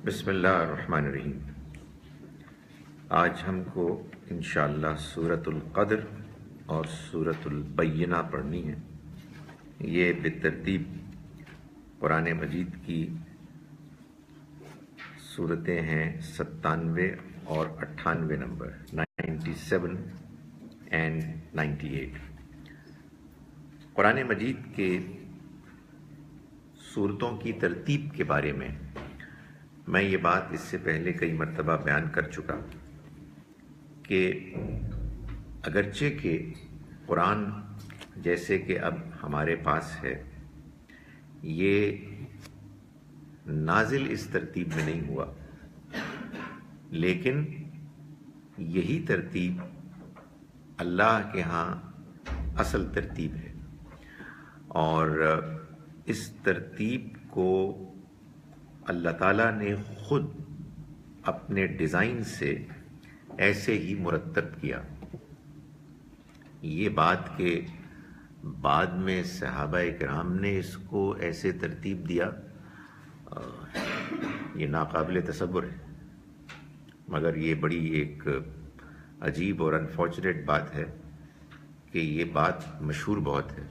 بسم اللہ الرحمن الرحیم۔ آج ہم کو انشاءاللہ سورۃ القدر اور سورۃ البینہ پڑھنی ہے۔ یہ بالترتیب قرآن مجید کی سورتیں ہیں 97 اور 98 نمبر 97 اینڈ 98۔ قرآن مجید کے صورتوں کی ترتیب کے بارے میں یہ بات اس سے پہلے کئی مرتبہ بیان کر چکا کہ اگرچہ کہ قرآن جیسے کہ اب ہمارے پاس ہے، یہ نازل اس ترتیب میں نہیں ہوا، لیکن یہی ترتیب اللہ کے ہاں اصل ترتیب ہے، اور اس ترتیب کو اللہ تعالیٰ نے خود اپنے ڈیزائن سے ایسے ہی مرتب کیا۔ یہ بات کہ بعد میں صحابہ کرام نے اس کو ایسے ترتیب دیا، یہ ناقابل تصور ہے، مگر یہ بڑی ایک عجیب اور انفارچونیٹ بات ہے کہ یہ بات مشہور بہت ہے،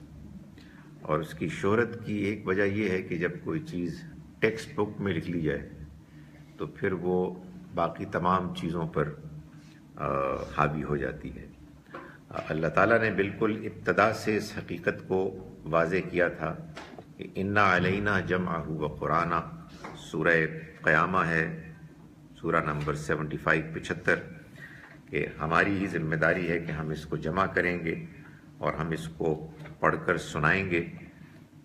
اور اس کی شہرت کی ایک وجہ یہ ہے کہ جب کوئی چیز ٹیکسٹ بک میں لکھ لی جائے تو پھر وہ باقی تمام چیزوں پر حاوی ہو جاتی ہے۔ اللہ تعالیٰ نے بالکل ابتدا سے اس حقیقت کو واضح کیا تھا کہ انا علینا جمعہ و قرآنہ، سورہ قیامہ ہے، سورہ نمبر 75 کہ ہماری ہی ذمہ داری ہے کہ ہم اس کو جمع کریں گے اور ہم اس کو پڑھ کر سنائیں گے۔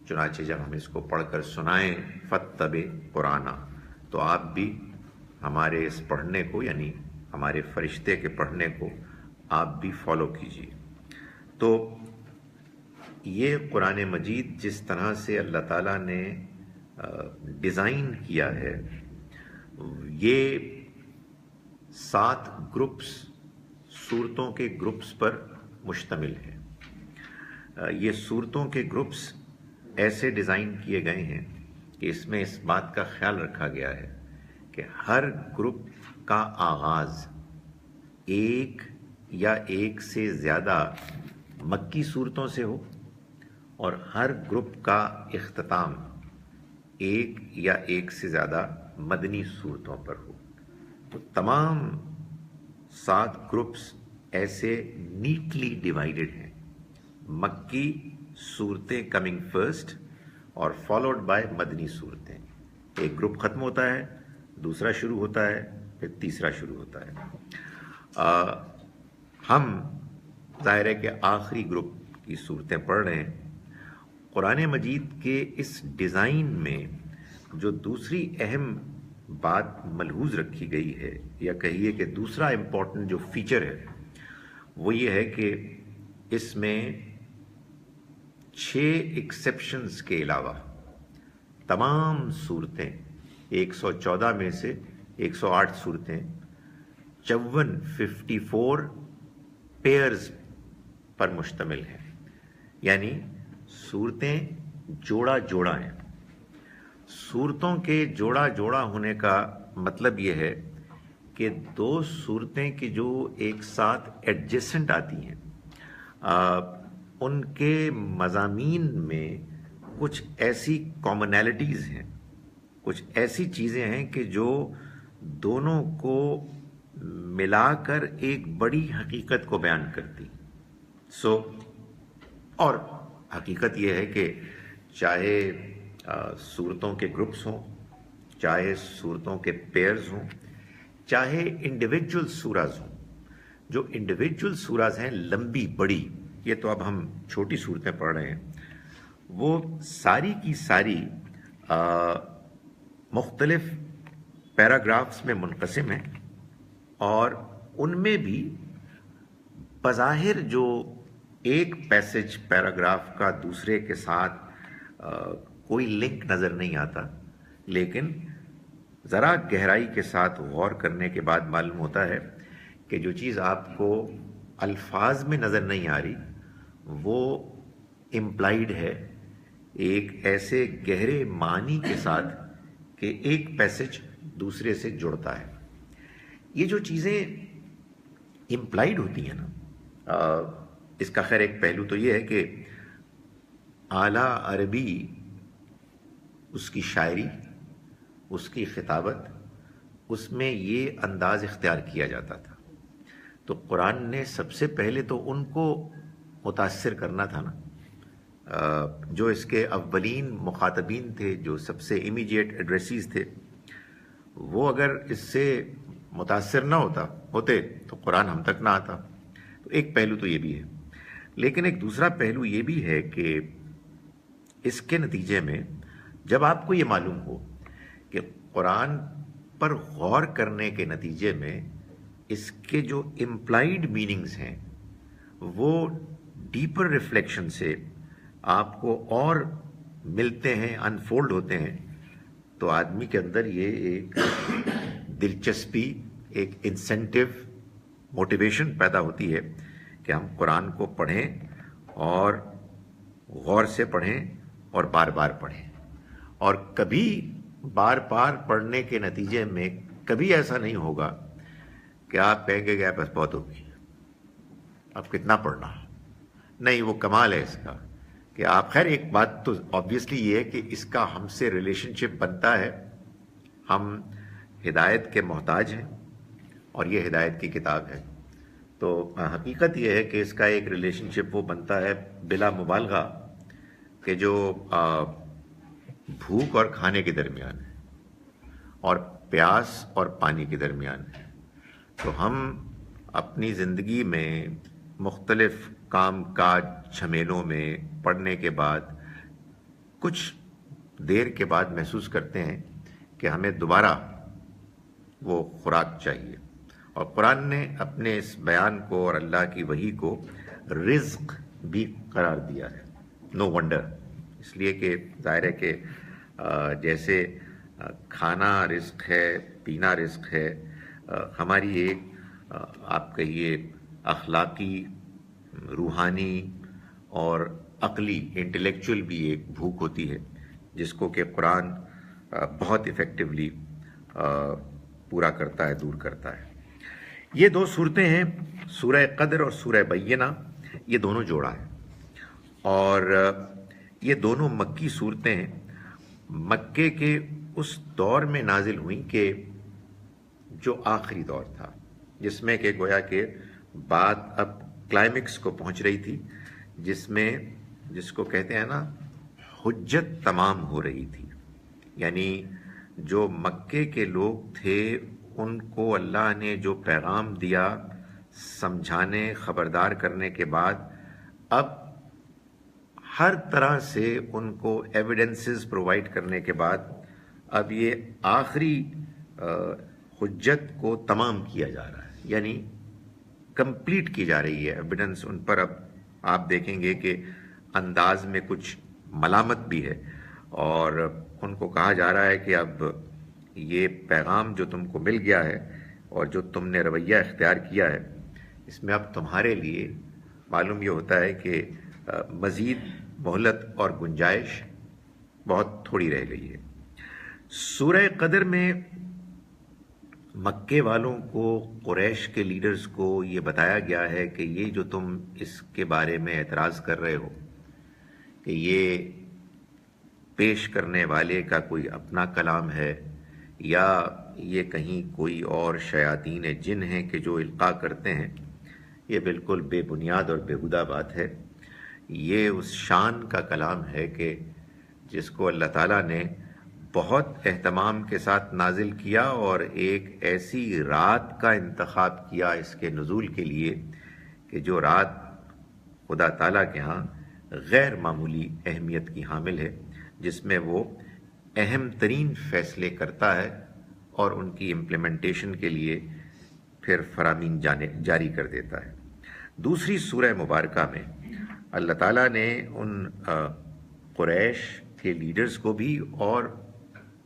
چنانچہ جب ہم اس کو پڑھ کر سنائیں فاتبع قرآنہ، تو آپ بھی ہمارے اس پڑھنے کو، یعنی ہمارے فرشتے کے پڑھنے کو آپ بھی فالو کیجیے۔ تو یہ قرآن مجید جس طرح سے اللہ تعالیٰ نے ڈیزائن کیا ہے، یہ 7 گروپس، صورتوں کے گروپس پر مشتمل ہے۔ یہ صورتوں کے گروپس ایسے ڈیزائن کیے گئے ہیں کہ اس میں اس بات کا خیال رکھا گیا ہے کہ ہر گروپ کا آغاز ایک یا ایک سے زیادہ مکی صورتوں سے ہو، اور ہر گروپ کا اختتام ایک یا ایک سے زیادہ مدنی صورتوں پر ہو۔ تو تمام 7 گروپس ایسے نیٹلی ڈیوائیڈڈ ہیں، مکی صورتیں کمنگ فرسٹ اور فالوڈ بائی مدنی صورتیں۔ ایک گروپ ختم ہوتا ہے، دوسرا شروع ہوتا ہے، پھر تیسرا شروع ہوتا ہے۔ ہم ظاہر ہے کہ آخری گروپ کی صورتیں پڑھ رہے ہیں۔ قرآن مجید کے اس ڈیزائن میں جو دوسری اہم بات ملحوظ رکھی گئی ہے، یا کہیے کہ دوسرا امپورٹنٹ جو فیچر ہے، وہ یہ ہے کہ اس میں 6 ایکسیپشنز کے علاوہ تمام صورتیں، 114 میں سے 108 صورتیں 54 پیئرز پر مشتمل ہیں، یعنی صورتیں جوڑا جوڑا ہیں۔ صورتوں کے جوڑا جوڑا ہونے کا مطلب یہ ہے کہ 2 صورتیں کی جو ایک ساتھ ایڈجسنٹ آتی ہیں، ان کے مضامین میں کچھ ایسی کامنالٹیز ہیں، کچھ ایسی چیزیں ہیں کہ جو دونوں کو ملا کر ایک بڑی حقیقت کو بیان کرتی۔ اور حقیقت یہ ہے کہ چاہے صورتوں کے گروپس ہوں، چاہے صورتوں کے پیئرز ہوں، چاہے انڈیویجول سوراز ہوں، جو انڈیویجول سوراز ہیں لمبی بڑی، یہ تو اب ہم چھوٹی صورتیں پڑھ رہے ہیں، وہ ساری کی ساری مختلف پیراگرافز میں منقسم ہیں، اور ان میں بھی بظاہر جو ایک پیسج پیراگراف کا دوسرے کے ساتھ کوئی لنک نظر نہیں آتا، لیکن ذرا گہرائی کے ساتھ غور کرنے کے بعد معلوم ہوتا ہے کہ جو چیز آپ کو الفاظ میں نظر نہیں آ رہی، وہ امپلائیڈ ہے ایک ایسے گہرے معنی کے ساتھ کہ ایک پیسج دوسرے سے جڑتا ہے. یہ جو چیزیں امپلائڈ ہوتی ہیں نا، اس کا خیر ایک پہلو تو یہ ہے کہ اعلیٰ عربی، اس کی شاعری، اس کی خطابت، اس میں یہ انداز اختیار کیا جاتا تھا. تو قرآن نے سب سے پہلے تو ان کو متاثر کرنا تھا نا، جو اس کے اولین مخاطبین تھے، جو سب سے امیجیٹ ایڈریسیز تھے. وہ اگر اس سے متاثر نہ ہوتے تو قرآن ہم تک نہ آتا. تو ایک پہلو تو یہ بھی ہے. لیکن ایک دوسرا پہلو یہ بھی ہے کہ اس کے نتیجے میں جب آپ کو یہ معلوم ہو کہ قرآن پر غور کرنے کے نتیجے میں اس کے جو امپلائڈ میننگز ہیں وہ ڈیپر ریفلیکشن سے آپ کو اور ملتے ہیں، انفولڈ ہوتے ہیں، تو آدمی کے اندر یہ ایک دلچسپی، ایک انسینٹیو، موٹیویشن پیدا ہوتی ہے کہ ہم قرآن کو پڑھیں اور غور سے پڑھیں اور بار بار پڑھیں. اور کبھی بار بار پڑھنے کے نتیجے میں کبھی ایسا نہیں ہوگا کہ آپ کہیں گے کہ بس بہت ہوگی، اب کتنا پڑھنا. نہیں، وہ کمال ہے اس کا کہ آپ، خیر ایک بات تو آبویسلی یہ ہے کہ اس کا ہم سے ریلیشن شپ بنتا ہے. ہم ہدایت کے محتاج ہیں اور یہ ہدایت کی کتاب ہے. تو حقیقت یہ ہے کہ اس کا ایک ریلیشن شپ وہ بنتا ہے بلا مبالغہ کہ جو بھوک اور کھانے کے درمیان ہے اور پیاس اور پانی کے درمیان ہے. تو ہم اپنی زندگی میں مختلف کام کاج جھمیلوں میں پڑھنے کے بعد کچھ دیر کے بعد محسوس کرتے ہیں کہ ہمیں دوبارہ وہ خوراک چاہیے. اور قرآن نے اپنے اس بیان کو اور اللہ کی وحی کو رزق بھی قرار دیا ہے. نو ونڈر، اس لیے کہ ظاہر ہے کہ جیسے کھانا رزق ہے، پینا رزق ہے، ہماری ایک آپ کہیے اخلاقی، روحانی اور عقلی، انٹلیکچوئل بھی ایک بھوک ہوتی ہے جس کو کہ قرآن بہت افیکٹولی پورا کرتا ہے، دور کرتا ہے. یہ دو صورتیں ہیں، سورہ قدر اور سورہ بینہ، یہ دونوں جوڑا ہے. اور یہ دونوں مکی صورتیں ہیں، مکے کے اس دور میں نازل ہوئیں کہ جو آخری دور تھا، جس میں کہ گویا کہ بات اب کلائمیکس کو پہنچ رہی تھی، جس کو کہتے ہیں نا حجت تمام ہو رہی تھی. یعنی جو مکے کے لوگ تھے ان کو اللہ نے جو پیغام دیا، سمجھانے، خبردار کرنے کے بعد اب ہر طرح سے ان کو ایویڈنسز پرووائڈ کرنے کے بعد اب یہ آخری حجت کو تمام کیا جا رہا ہے، یعنی کمپلیٹ کی جا رہی ہے ایویڈنس ان پر. اب آپ دیکھیں گے کہ انداز میں کچھ ملامت بھی ہے اور ان کو کہا جا رہا ہے کہ اب یہ پیغام جو تم کو مل گیا ہے اور جو تم نے رویہ اختیار کیا ہے، اس میں اب تمہارے لیے معلوم یہ ہوتا ہے کہ مزید مہلت اور گنجائش بہت تھوڑی رہ گئی ہے. سورہ قدر میں مکے والوں کو، قریش کے لیڈرز کو یہ بتایا گیا ہے کہ یہ جو تم اس کے بارے میں اعتراض کر رہے ہو کہ یہ پیش کرنے والے کا کوئی اپنا کلام ہے یا یہ کہیں کوئی اور شیاطین جن ہیں کہ جو القاء کرتے ہیں، یہ بالکل بے بنیاد اور بیہودہ بات ہے. یہ اس شان کا کلام ہے کہ جس کو اللہ تعالیٰ نے بہت اہتمام کے ساتھ نازل کیا اور ایک ایسی رات کا انتخاب کیا اس کے نزول کے لیے کہ جو رات خدا تعالیٰ کے ہاں غیر معمولی اہمیت کی حامل ہے، جس میں وہ اہم ترین فیصلے کرتا ہے اور ان کی امپلیمنٹیشن کے لیے پھر فرامین جاری کر دیتا ہے. دوسری سورہ مبارکہ میں اللہ تعالیٰ نے ان قریش کے لیڈرز کو بھی اور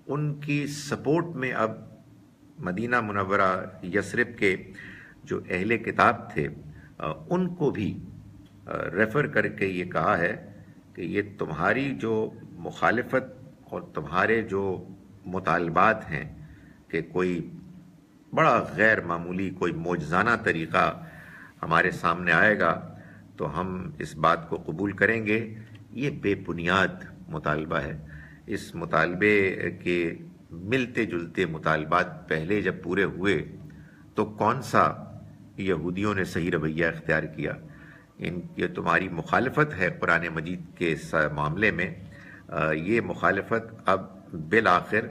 ان کی سپورٹ میں اب مدینہ منورہ یثرب کے جو اہل کتاب تھے ان کو بھی ریفر کر کے یہ کہا ہے کہ یہ تمہاری جو مخالفت اور تمہارے جو مطالبات ہیں کہ کوئی بڑا غیر معمولی کوئی معجزانہ طریقہ ہمارے سامنے آئے گا تو ہم اس بات کو قبول کریں گے، یہ بے بنیاد مطالبہ ہے۔ اس مطالبے کے ملتے جلتے مطالبات پہلے جب پورے ہوئے تو کون سا یہودیوں نے صحیح رویہ اختیار کیا؟ یہ تمہاری مخالفت ہے قرآن مجید کے اس معاملے میں، یہ مخالفت اب بالآخر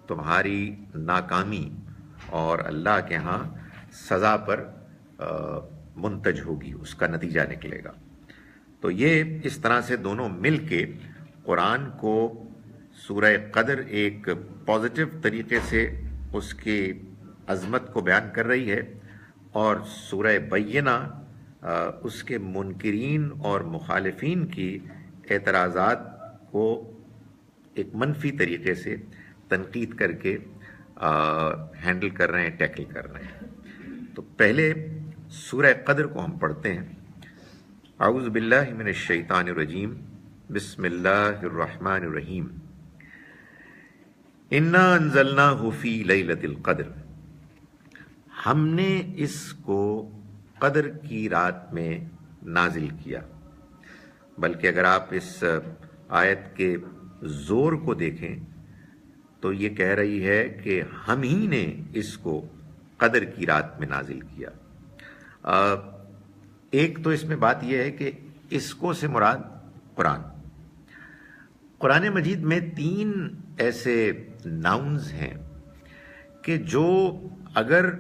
تمہاری ناکامی اور اللہ کے ہاں سزا پر منتج ہوگی، اس کا نتیجہ نکلے گا۔ تو یہ اس طرح سے دونوں مل کے قرآن کو سورہ قدر ایک پازیٹیو طریقے سے اس کی عظمت کو بیان کر رہی ہے، اور سورہ بینہ اس کے منکرین اور مخالفین کی اعتراضات کو ایک منفی طریقے سے تنقید کر کے ہینڈل کر رہے ہیں، ٹیکل کر رہے ہیں۔ تو پہلے سورہ قدر کو ہم پڑھتے ہیں۔ اعوذ باللہ من الشیطان الرجیم، بسم اللہ الرحمن الرحیم۔ انا انزلناہ فی لیلۃ القدر، ہم نے اس کو قدر کی رات میں نازل کیا۔ بلکہ اگر آپ اس آیت کے زور کو دیکھیں تو یہ کہہ رہی ہے کہ ہم ہی نے اس کو قدر کی رات میں نازل کیا۔ ایک تو اس میں بات یہ ہے کہ اس کو سے مراد قرآن مجید میں 3 ایسے ناؤنز ہیں کہ جو اگر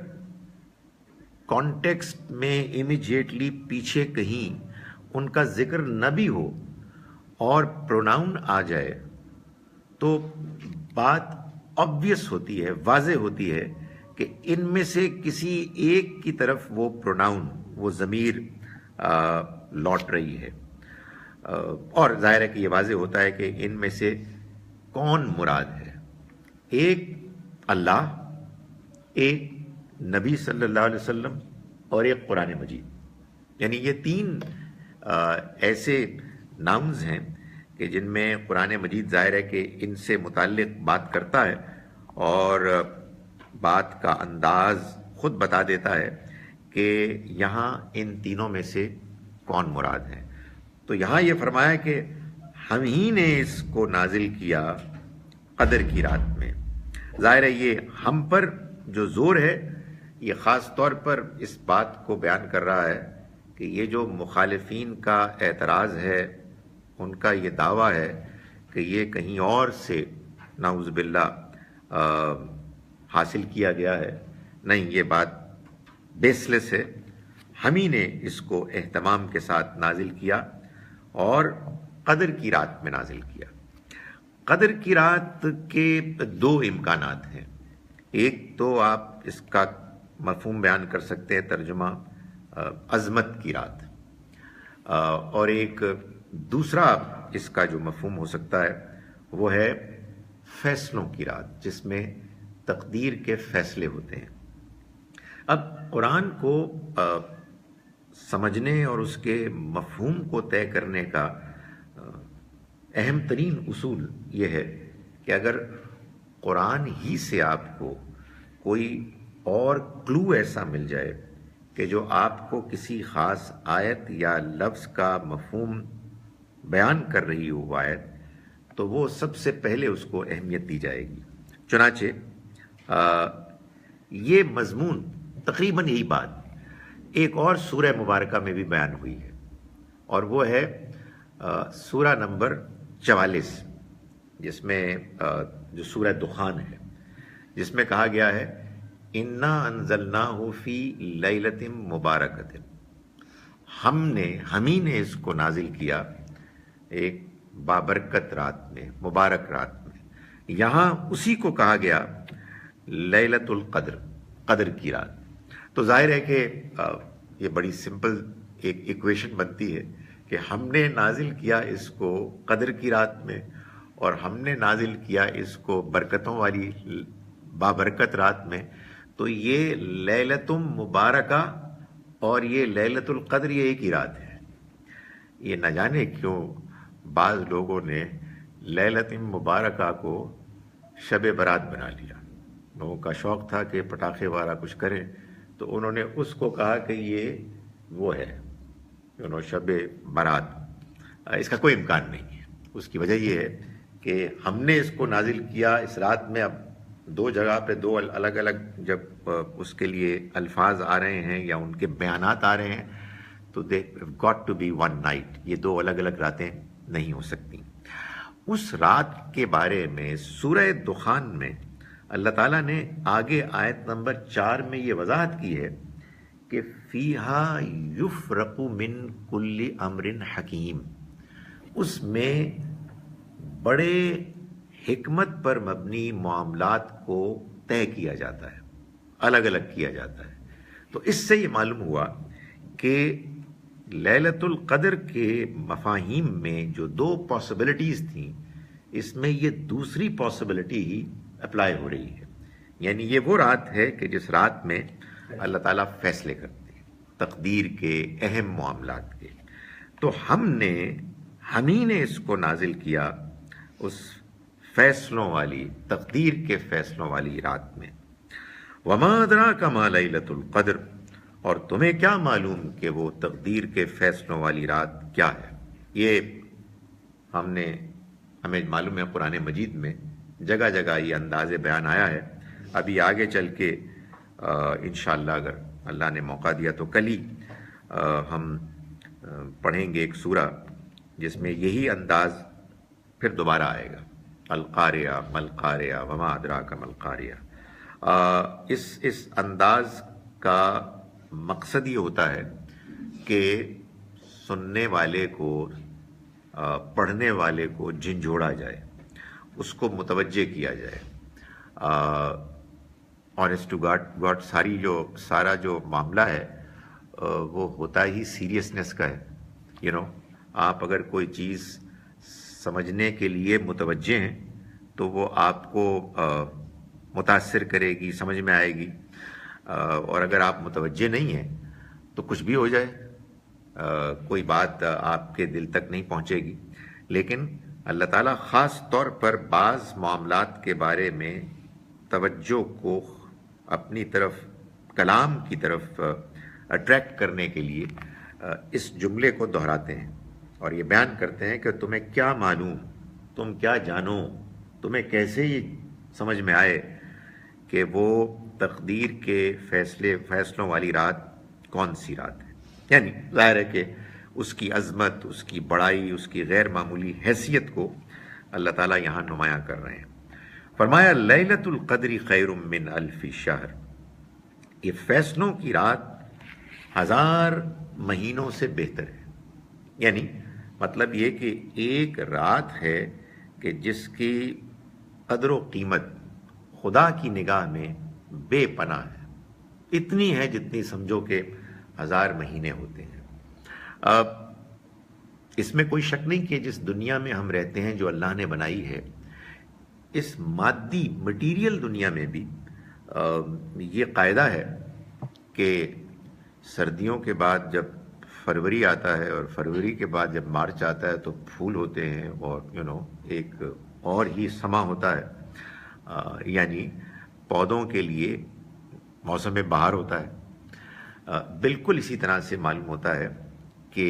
کانٹیکسٹ میں امیجیٹلی پیچھے کہیں ان کا ذکر نہ بھی ہو اور پروناؤن آ جائے تو بات آبویس ہوتی ہے، واضح ہوتی ہے کہ ان میں سے کسی ایک کی طرف وہ پروناؤن، وہ ضمیر لوٹ رہی ہے، اور ظاہر ہے کہ یہ واضح ہوتا ہے کہ ان میں سے کون مراد ہے۔ ایک اللہ، ایک نبی صلی اللہ علیہ وسلم، اور ایک قرآن مجید۔ یعنی یہ 3 ایسے ناؤنز ہیں کہ جن میں قرآن مجید ظاہر ہے کہ ان سے متعلق بات کرتا ہے، اور بات کا انداز خود بتا دیتا ہے کہ یہاں ان تینوں میں سے کون مراد ہے۔ تو یہاں یہ فرمایا کہ ہم ہی نے اس کو نازل کیا قدر کی رات میں۔ ظاہر ہے یہ ہم پر جو زور ہے یہ خاص طور پر اس بات کو بیان کر رہا ہے کہ یہ جو مخالفین کا اعتراض ہے، ان کا یہ دعویٰ ہے کہ یہ کہیں اور سے نعوذ باللہ حاصل کیا گیا ہے، نہیں، یہ بات بیس لیس ہے۔ ہم ہی نے اس کو اہتمام کے ساتھ نازل کیا اور قدر کی رات میں نازل کیا۔ قدر کی رات کے 2 امکانات ہیں۔ ایک تو آپ اس کا مفہوم بیان کر سکتے ہیں، ترجمہ عظمت کی رات، اور ایک دوسرا اس کا جو مفہوم ہو سکتا ہے وہ ہے فیصلوں کی رات، جس میں تقدیر کے فیصلے ہوتے ہیں۔ اب قرآن کو سمجھنے اور اس کے مفہوم کو طے کرنے کا اہم ترین اصول یہ ہے کہ اگر قرآن ہی سے آپ کو کوئی اور کلو ایسا مل جائے کہ جو آپ کو کسی خاص آیت یا لفظ کا مفہوم بیان کر رہی ہو آیت، تو وہ سب سے پہلے اس کو اہمیت دی جائے گی۔ چنانچہ یہ مضمون تقریباً یہی بات ایک اور سورہ مبارکہ میں بھی بیان ہوئی ہے، اور وہ ہے سورہ نمبر 44، جس میں جو سورہ دخان ہے، جس میں کہا گیا ہے انا انزلناہ فی لیلۃ مبارکۃ، ہم ہی نے اس کو نازل کیا ایک بابرکت رات میں، مبارک رات میں۔ یہاں اسی کو کہا گیا لیلۃ القدر، قدر کی رات۔ تو ظاہر ہے کہ یہ بڑی سمپل ایک ایکویشن بنتی ہے کہ ہم نے نازل کیا اس کو قدر کی رات میں، اور ہم نے نازل کیا اس کو برکتوں والی بابرکت رات میں، تو یہ لیلۃ مبارکہ اور یہ لیلۃ القدر یہ ایک ہی رات ہے۔ یہ نہ جانے کیوں بعض لوگوں نے لیلۃ مبارکہ کو شب برات بنا لیا، لوگوں کا شوق تھا کہ پٹاخے وغیرہ کچھ کریں، تو انہوں نے اس کو کہا کہ یہ وہ ہے شب برات، اس کا کوئی امکان نہیں ہے۔ اس کی وجہ یہ ہے کہ ہم نے اس کو نازل کیا اس رات میں۔ اب دو جگہ پہ دو الگ الگ جب اس کے لیے الفاظ آ رہے ہیں یا ان کے بیانات آ رہے ہیں تو they got to be one night, یہ دو الگ الگ راتیں نہیں ہو سکتی۔ اس رات کے بارے میں سورہ دخان میں اللہ تعالیٰ نے آگے آیت نمبر 4 میں یہ وضاحت کی ہے کہ فیہا یفرق من کل امر حکیم، اس میں بڑے حکمت پر مبنی معاملات کو طے کیا جاتا ہے، الگ الگ کیا جاتا ہے۔ تو اس سے یہ معلوم ہوا کہ لیلۃ القدر کے مفاہیم میں جو دو پاسبلٹیز تھیں، اس میں یہ دوسری پاسبلٹی ہی اپلائی ہو رہی ہے، یعنی یہ وہ رات ہے کہ جس رات میں اللہ تعالیٰ فیصلے کرتے ہیں تقدیر کے اہم معاملات کے۔ تو ہمیں نے اس کو نازل کیا اس فیصلوں والی، تقدیر کے فیصلوں والی رات میں۔ وما ادراک ما لیلۃ القدر، اور تمہیں کیا معلوم کہ وہ تقدیر کے فیصلوں والی رات کیا ہے۔ یہ ہمیں معلوم ہے قرآن مجید میں جگہ جگہ یہ انداز بیان آیا ہے۔ ابھی آگے چل کے انشاءاللہ اگر اللہ نے موقع دیا تو کل ہی ہم پڑھیں گے ایک سورہ جس میں یہی انداز پھر دوبارہ آئے گا، القاریہ ملقاریہ وما ادراک ملقاریہ۔ اس انداز کا مقصد یہ ہوتا ہے کہ سننے والے کو، پڑھنے والے کو جھنجھوڑا جائے، اس کو متوجہ کیا جائے۔ آنیسٹ ٹو گاڈ سارا جو معاملہ ہے وہ ہوتا ہی سیریسنس کا ہے۔ آپ اگر کوئی چیز سمجھنے کے لیے متوجہ ہیں تو وہ آپ کو متاثر کرے گی، سمجھ میں آئے گی، اور اگر آپ متوجہ نہیں ہیں تو کچھ بھی ہو جائے، کوئی بات آپ کے دل تک نہیں پہنچے گی۔ لیکن اللہ تعالیٰ خاص طور پر بعض معاملات کے بارے میں توجہ کو اپنی طرف، کلام کی طرف اٹریکٹ کرنے کے لیے اس جملے کو دہراتے ہیں اور یہ بیان کرتے ہیں کہ تمہیں کیا معلوم، تم کیا جانو، تمہیں کیسے یہ سمجھ میں آئے کہ وہ تقدیر کے فیصلوں والی رات کون سی رات ہے۔ یعنی ظاہر ہے کہ اس کی عظمت، اس کی بڑائی، اس کی غیر معمولی حیثیت کو اللہ تعالیٰ یہاں نمایاں کر رہے ہیں۔ فرمایا لیلۃ القدر خیر من الف شہر، یہ فیصلوں کی رات 1000 مہینوں سے بہتر ہے۔ یعنی مطلب یہ کہ ایک رات ہے کہ جس کی قدر و قیمت خدا کی نگاہ میں بے پناہ ہے، اتنی ہے جتنی سمجھو کہ 1000 مہینے ہوتے ہیں۔ اب اس میں کوئی شک نہیں کہ جس دنیا میں ہم رہتے ہیں، جو اللہ نے بنائی ہے، اس مادی مٹیریل دنیا میں بھی یہ قاعدہ ہے کہ سردیوں کے بعد جب فروری آتا ہے اور فروری کے بعد جب مارچ آتا ہے تو پھول ہوتے ہیں اور ایک اور ہی سما ہوتا ہے، یعنی پودوں کے لیے موسم بہار ہوتا ہے۔ بالکل اسی طرح سے معلوم ہوتا ہے کہ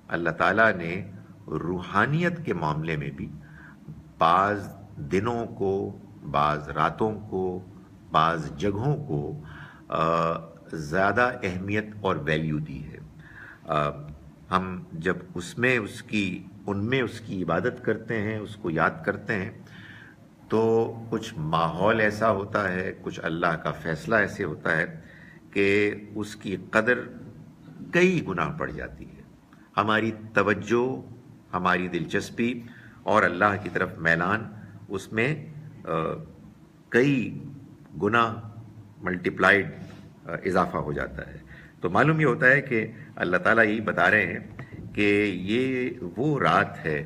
اللہ تعالیٰ نے روحانیت کے معاملے میں بھی بعض دنوں کو، بعض راتوں کو، بعض جگہوں کو زیادہ اہمیت اور ویلیو دی ہے۔ ہم جب ان میں اس کی عبادت کرتے ہیں، اس کو یاد کرتے ہیں، تو کچھ ماحول ایسا ہوتا ہے، کچھ اللہ کا فیصلہ ایسے ہوتا ہے کہ اس کی قدر کئی گنا بڑھ جاتی ہے۔ ہماری توجہ، ہماری دلچسپی اور اللہ کی طرف میلان اس میں کئی گنا ملٹیپلائڈ اضافہ ہو جاتا ہے۔ تو معلوم یہ ہوتا ہے کہ اللہ تعالیٰ یہی بتا رہے ہیں کہ یہ وہ رات ہے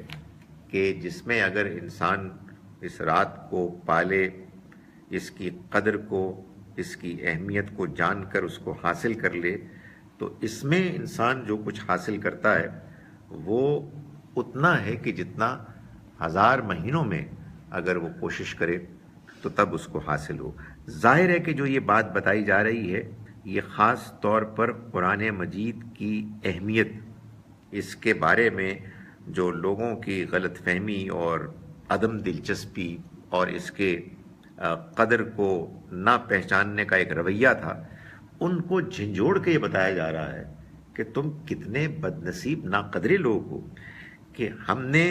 کہ جس میں اگر انسان اس رات کو پالے، اس کی قدر کو، اس کی اہمیت کو جان کر اس کو حاصل کر لے، تو اس میں انسان جو کچھ حاصل کرتا ہے وہ اتنا ہے کہ جتنا 1000 مہینوں میں اگر وہ کوشش کرے تو تب اس کو حاصل ہو۔ ظاہر ہے کہ جو یہ بات بتائی جا رہی ہے یہ خاص طور پر قرآن مجید کی اہمیت، اس کے بارے میں جو لوگوں کی غلط فہمی اور عدم دلچسپی اور اس کے قدر کو نہ پہچاننے کا ایک رویہ تھا، ان کو جھنجھوڑ کے یہ بتایا جا رہا ہے کہ تم کتنے بد نصیب ناقدرے لوگ ہو کہ ہم نے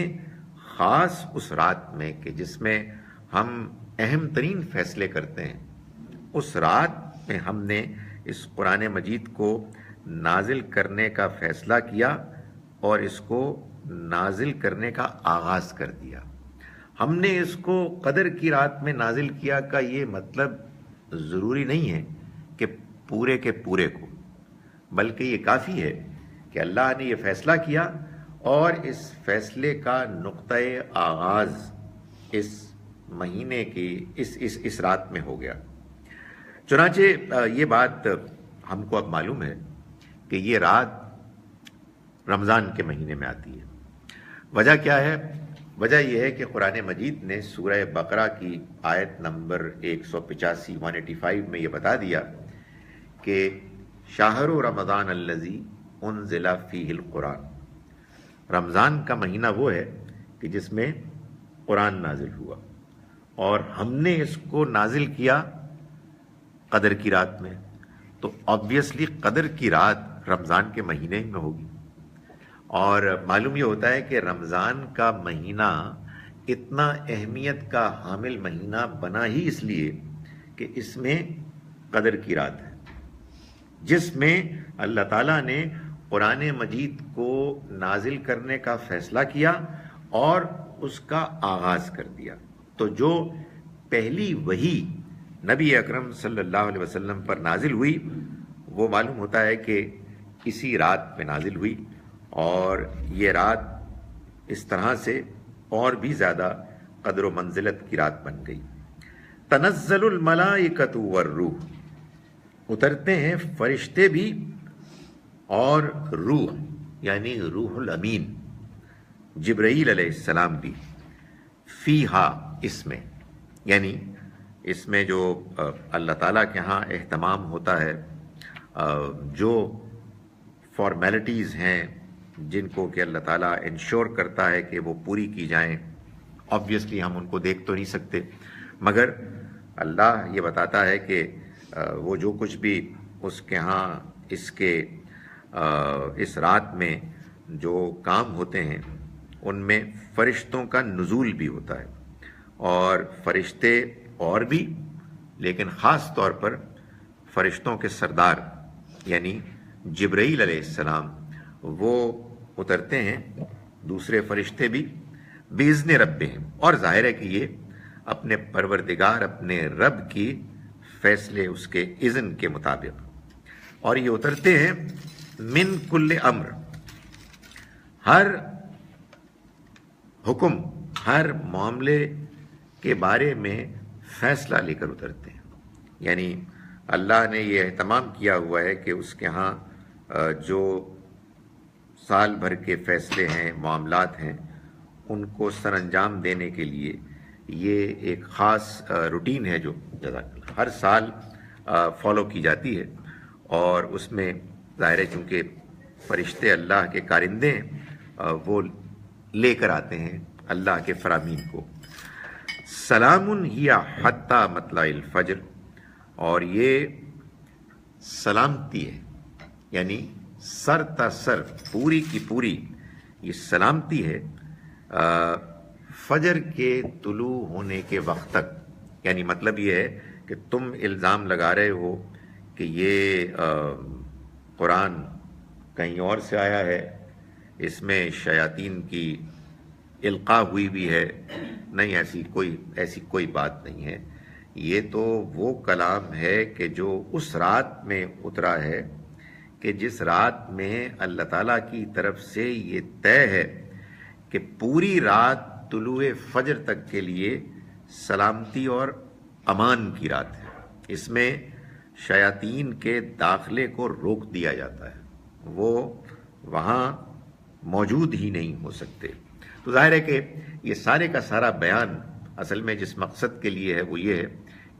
خاص اس رات میں کہ جس میں ہم اہم ترین فیصلے کرتے ہیں، اس رات میں ہم نے اس قرآن مجید کو نازل کرنے کا فیصلہ کیا اور اس کو نازل کرنے کا آغاز کر دیا۔ ہم نے اس کو قدر کی رات میں نازل کیا کا یہ مطلب ضروری نہیں ہے کہ پورے کے پورے کو، بلکہ یہ کافی ہے کہ اللہ نے یہ فیصلہ کیا اور اس فیصلے کا نقطۂ آغاز اس مہینے کی اس رات میں ہو گیا۔ چنانچہ یہ بات ہم کو اب معلوم ہے کہ یہ رات رمضان کے مہینے میں آتی ہے۔ وجہ کیا ہے؟ وجہ یہ ہے کہ قرآن مجید نے سورہ بقرہ کی آیت نمبر 185 185 میں یہ بتا دیا کہ شہر رمضان الذی انزل فیہ القرآن، رمضان کا مہینہ وہ ہے کہ جس میں قرآن نازل ہوا، اور ہم نے اس کو نازل کیا قدر کی رات میں، تو آبویسلی قدر کی رات رمضان کے مہینے میں ہوگی۔ اور معلوم یہ ہوتا ہے کہ رمضان کا مہینہ اتنا اہمیت کا حامل مہینہ بنا ہی اس لیے کہ اس میں قدر کی رات ہے، جس میں اللہ تعالیٰ نے قرآن مجید کو نازل کرنے کا فیصلہ کیا اور اس کا آغاز کر دیا۔ تو جو پہلی وحی نبی اکرم صلی اللہ علیہ وسلم پر نازل ہوئی وہ معلوم ہوتا ہے کہ اسی رات میں نازل ہوئی، اور یہ رات اس طرح سے اور بھی زیادہ قدر و منزلت کی رات بن گئی۔ تنزل الملائکۃ والروح، اترتے ہیں فرشتے بھی اور روح یعنی روح الامین جبرائیل علیہ السلام بھی، فیہا اس میں، یعنی اس میں جو اللہ تعالیٰ کے ہاں اہتمام ہوتا ہے، جو فارمیلٹیز ہیں جن کو کہ اللہ تعالیٰ انشور کرتا ہے کہ وہ پوری کی جائیں، آبویسلی ہم ان کو دیکھ تو نہیں سکتے، مگر اللہ یہ بتاتا ہے کہ وہ جو کچھ بھی اس کے ہاں اس رات میں جو کام ہوتے ہیں ان میں فرشتوں کا نزول بھی ہوتا ہے، اور فرشتے اور بھی، لیکن خاص طور پر فرشتوں کے سردار یعنی جبرائیل علیہ السلام وہ اترتے ہیں، دوسرے فرشتے بھی باذن ربہم، اور ظاہر ہے کہ یہ اپنے پروردگار اپنے رب کی فیصلے اس کے اذن کے مطابق، اور یہ اترتے ہیں من کل امر، ہر حکم ہر معاملے کے بارے میں فیصلہ لے کر اترتے ہیں۔ یعنی اللہ نے یہ اہتمام کیا ہوا ہے کہ اس کے ہاں جو سال بھر کے فیصلے ہیں، معاملات ہیں، ان کو سر انجام دینے کے لیے یہ ایک خاص روٹین ہے جو ہر سال فالو کی جاتی ہے، اور اس میں ظاہر ہے چونکہ فرشتے اللہ کے کارندے ہیں، وہ لے کر آتے ہیں اللہ کے فرامین کو۔ سلام ہی حتی مطلع الفجر، اور یہ سلامتی ہے، یعنی سر تا سر پوری کی پوری یہ سلامتی ہے فجر کے طلوع ہونے کے وقت تک۔ یعنی مطلب یہ ہے کہ تم الزام لگا رہے ہو کہ یہ قرآن کہیں اور سے آیا ہے، اس میں شیاطین کی القاء ہوئی بھی ہے، نہیں، ایسی کوئی بات نہیں ہے۔ یہ تو وہ کلام ہے کہ جو اس رات میں اترا ہے کہ جس رات میں اللہ تعالیٰ کی طرف سے یہ طے ہے کہ پوری رات طلوع فجر تک کے لیے سلامتی اور امان کی رات ہے، اس میں شیاطین کے داخلے کو روک دیا جاتا ہے، وہ وہاں موجود ہی نہیں ہو سکتے۔ تو ظاہر ہے کہ یہ سارے کا سارا بیان اصل میں جس مقصد کے لیے ہے وہ یہ ہے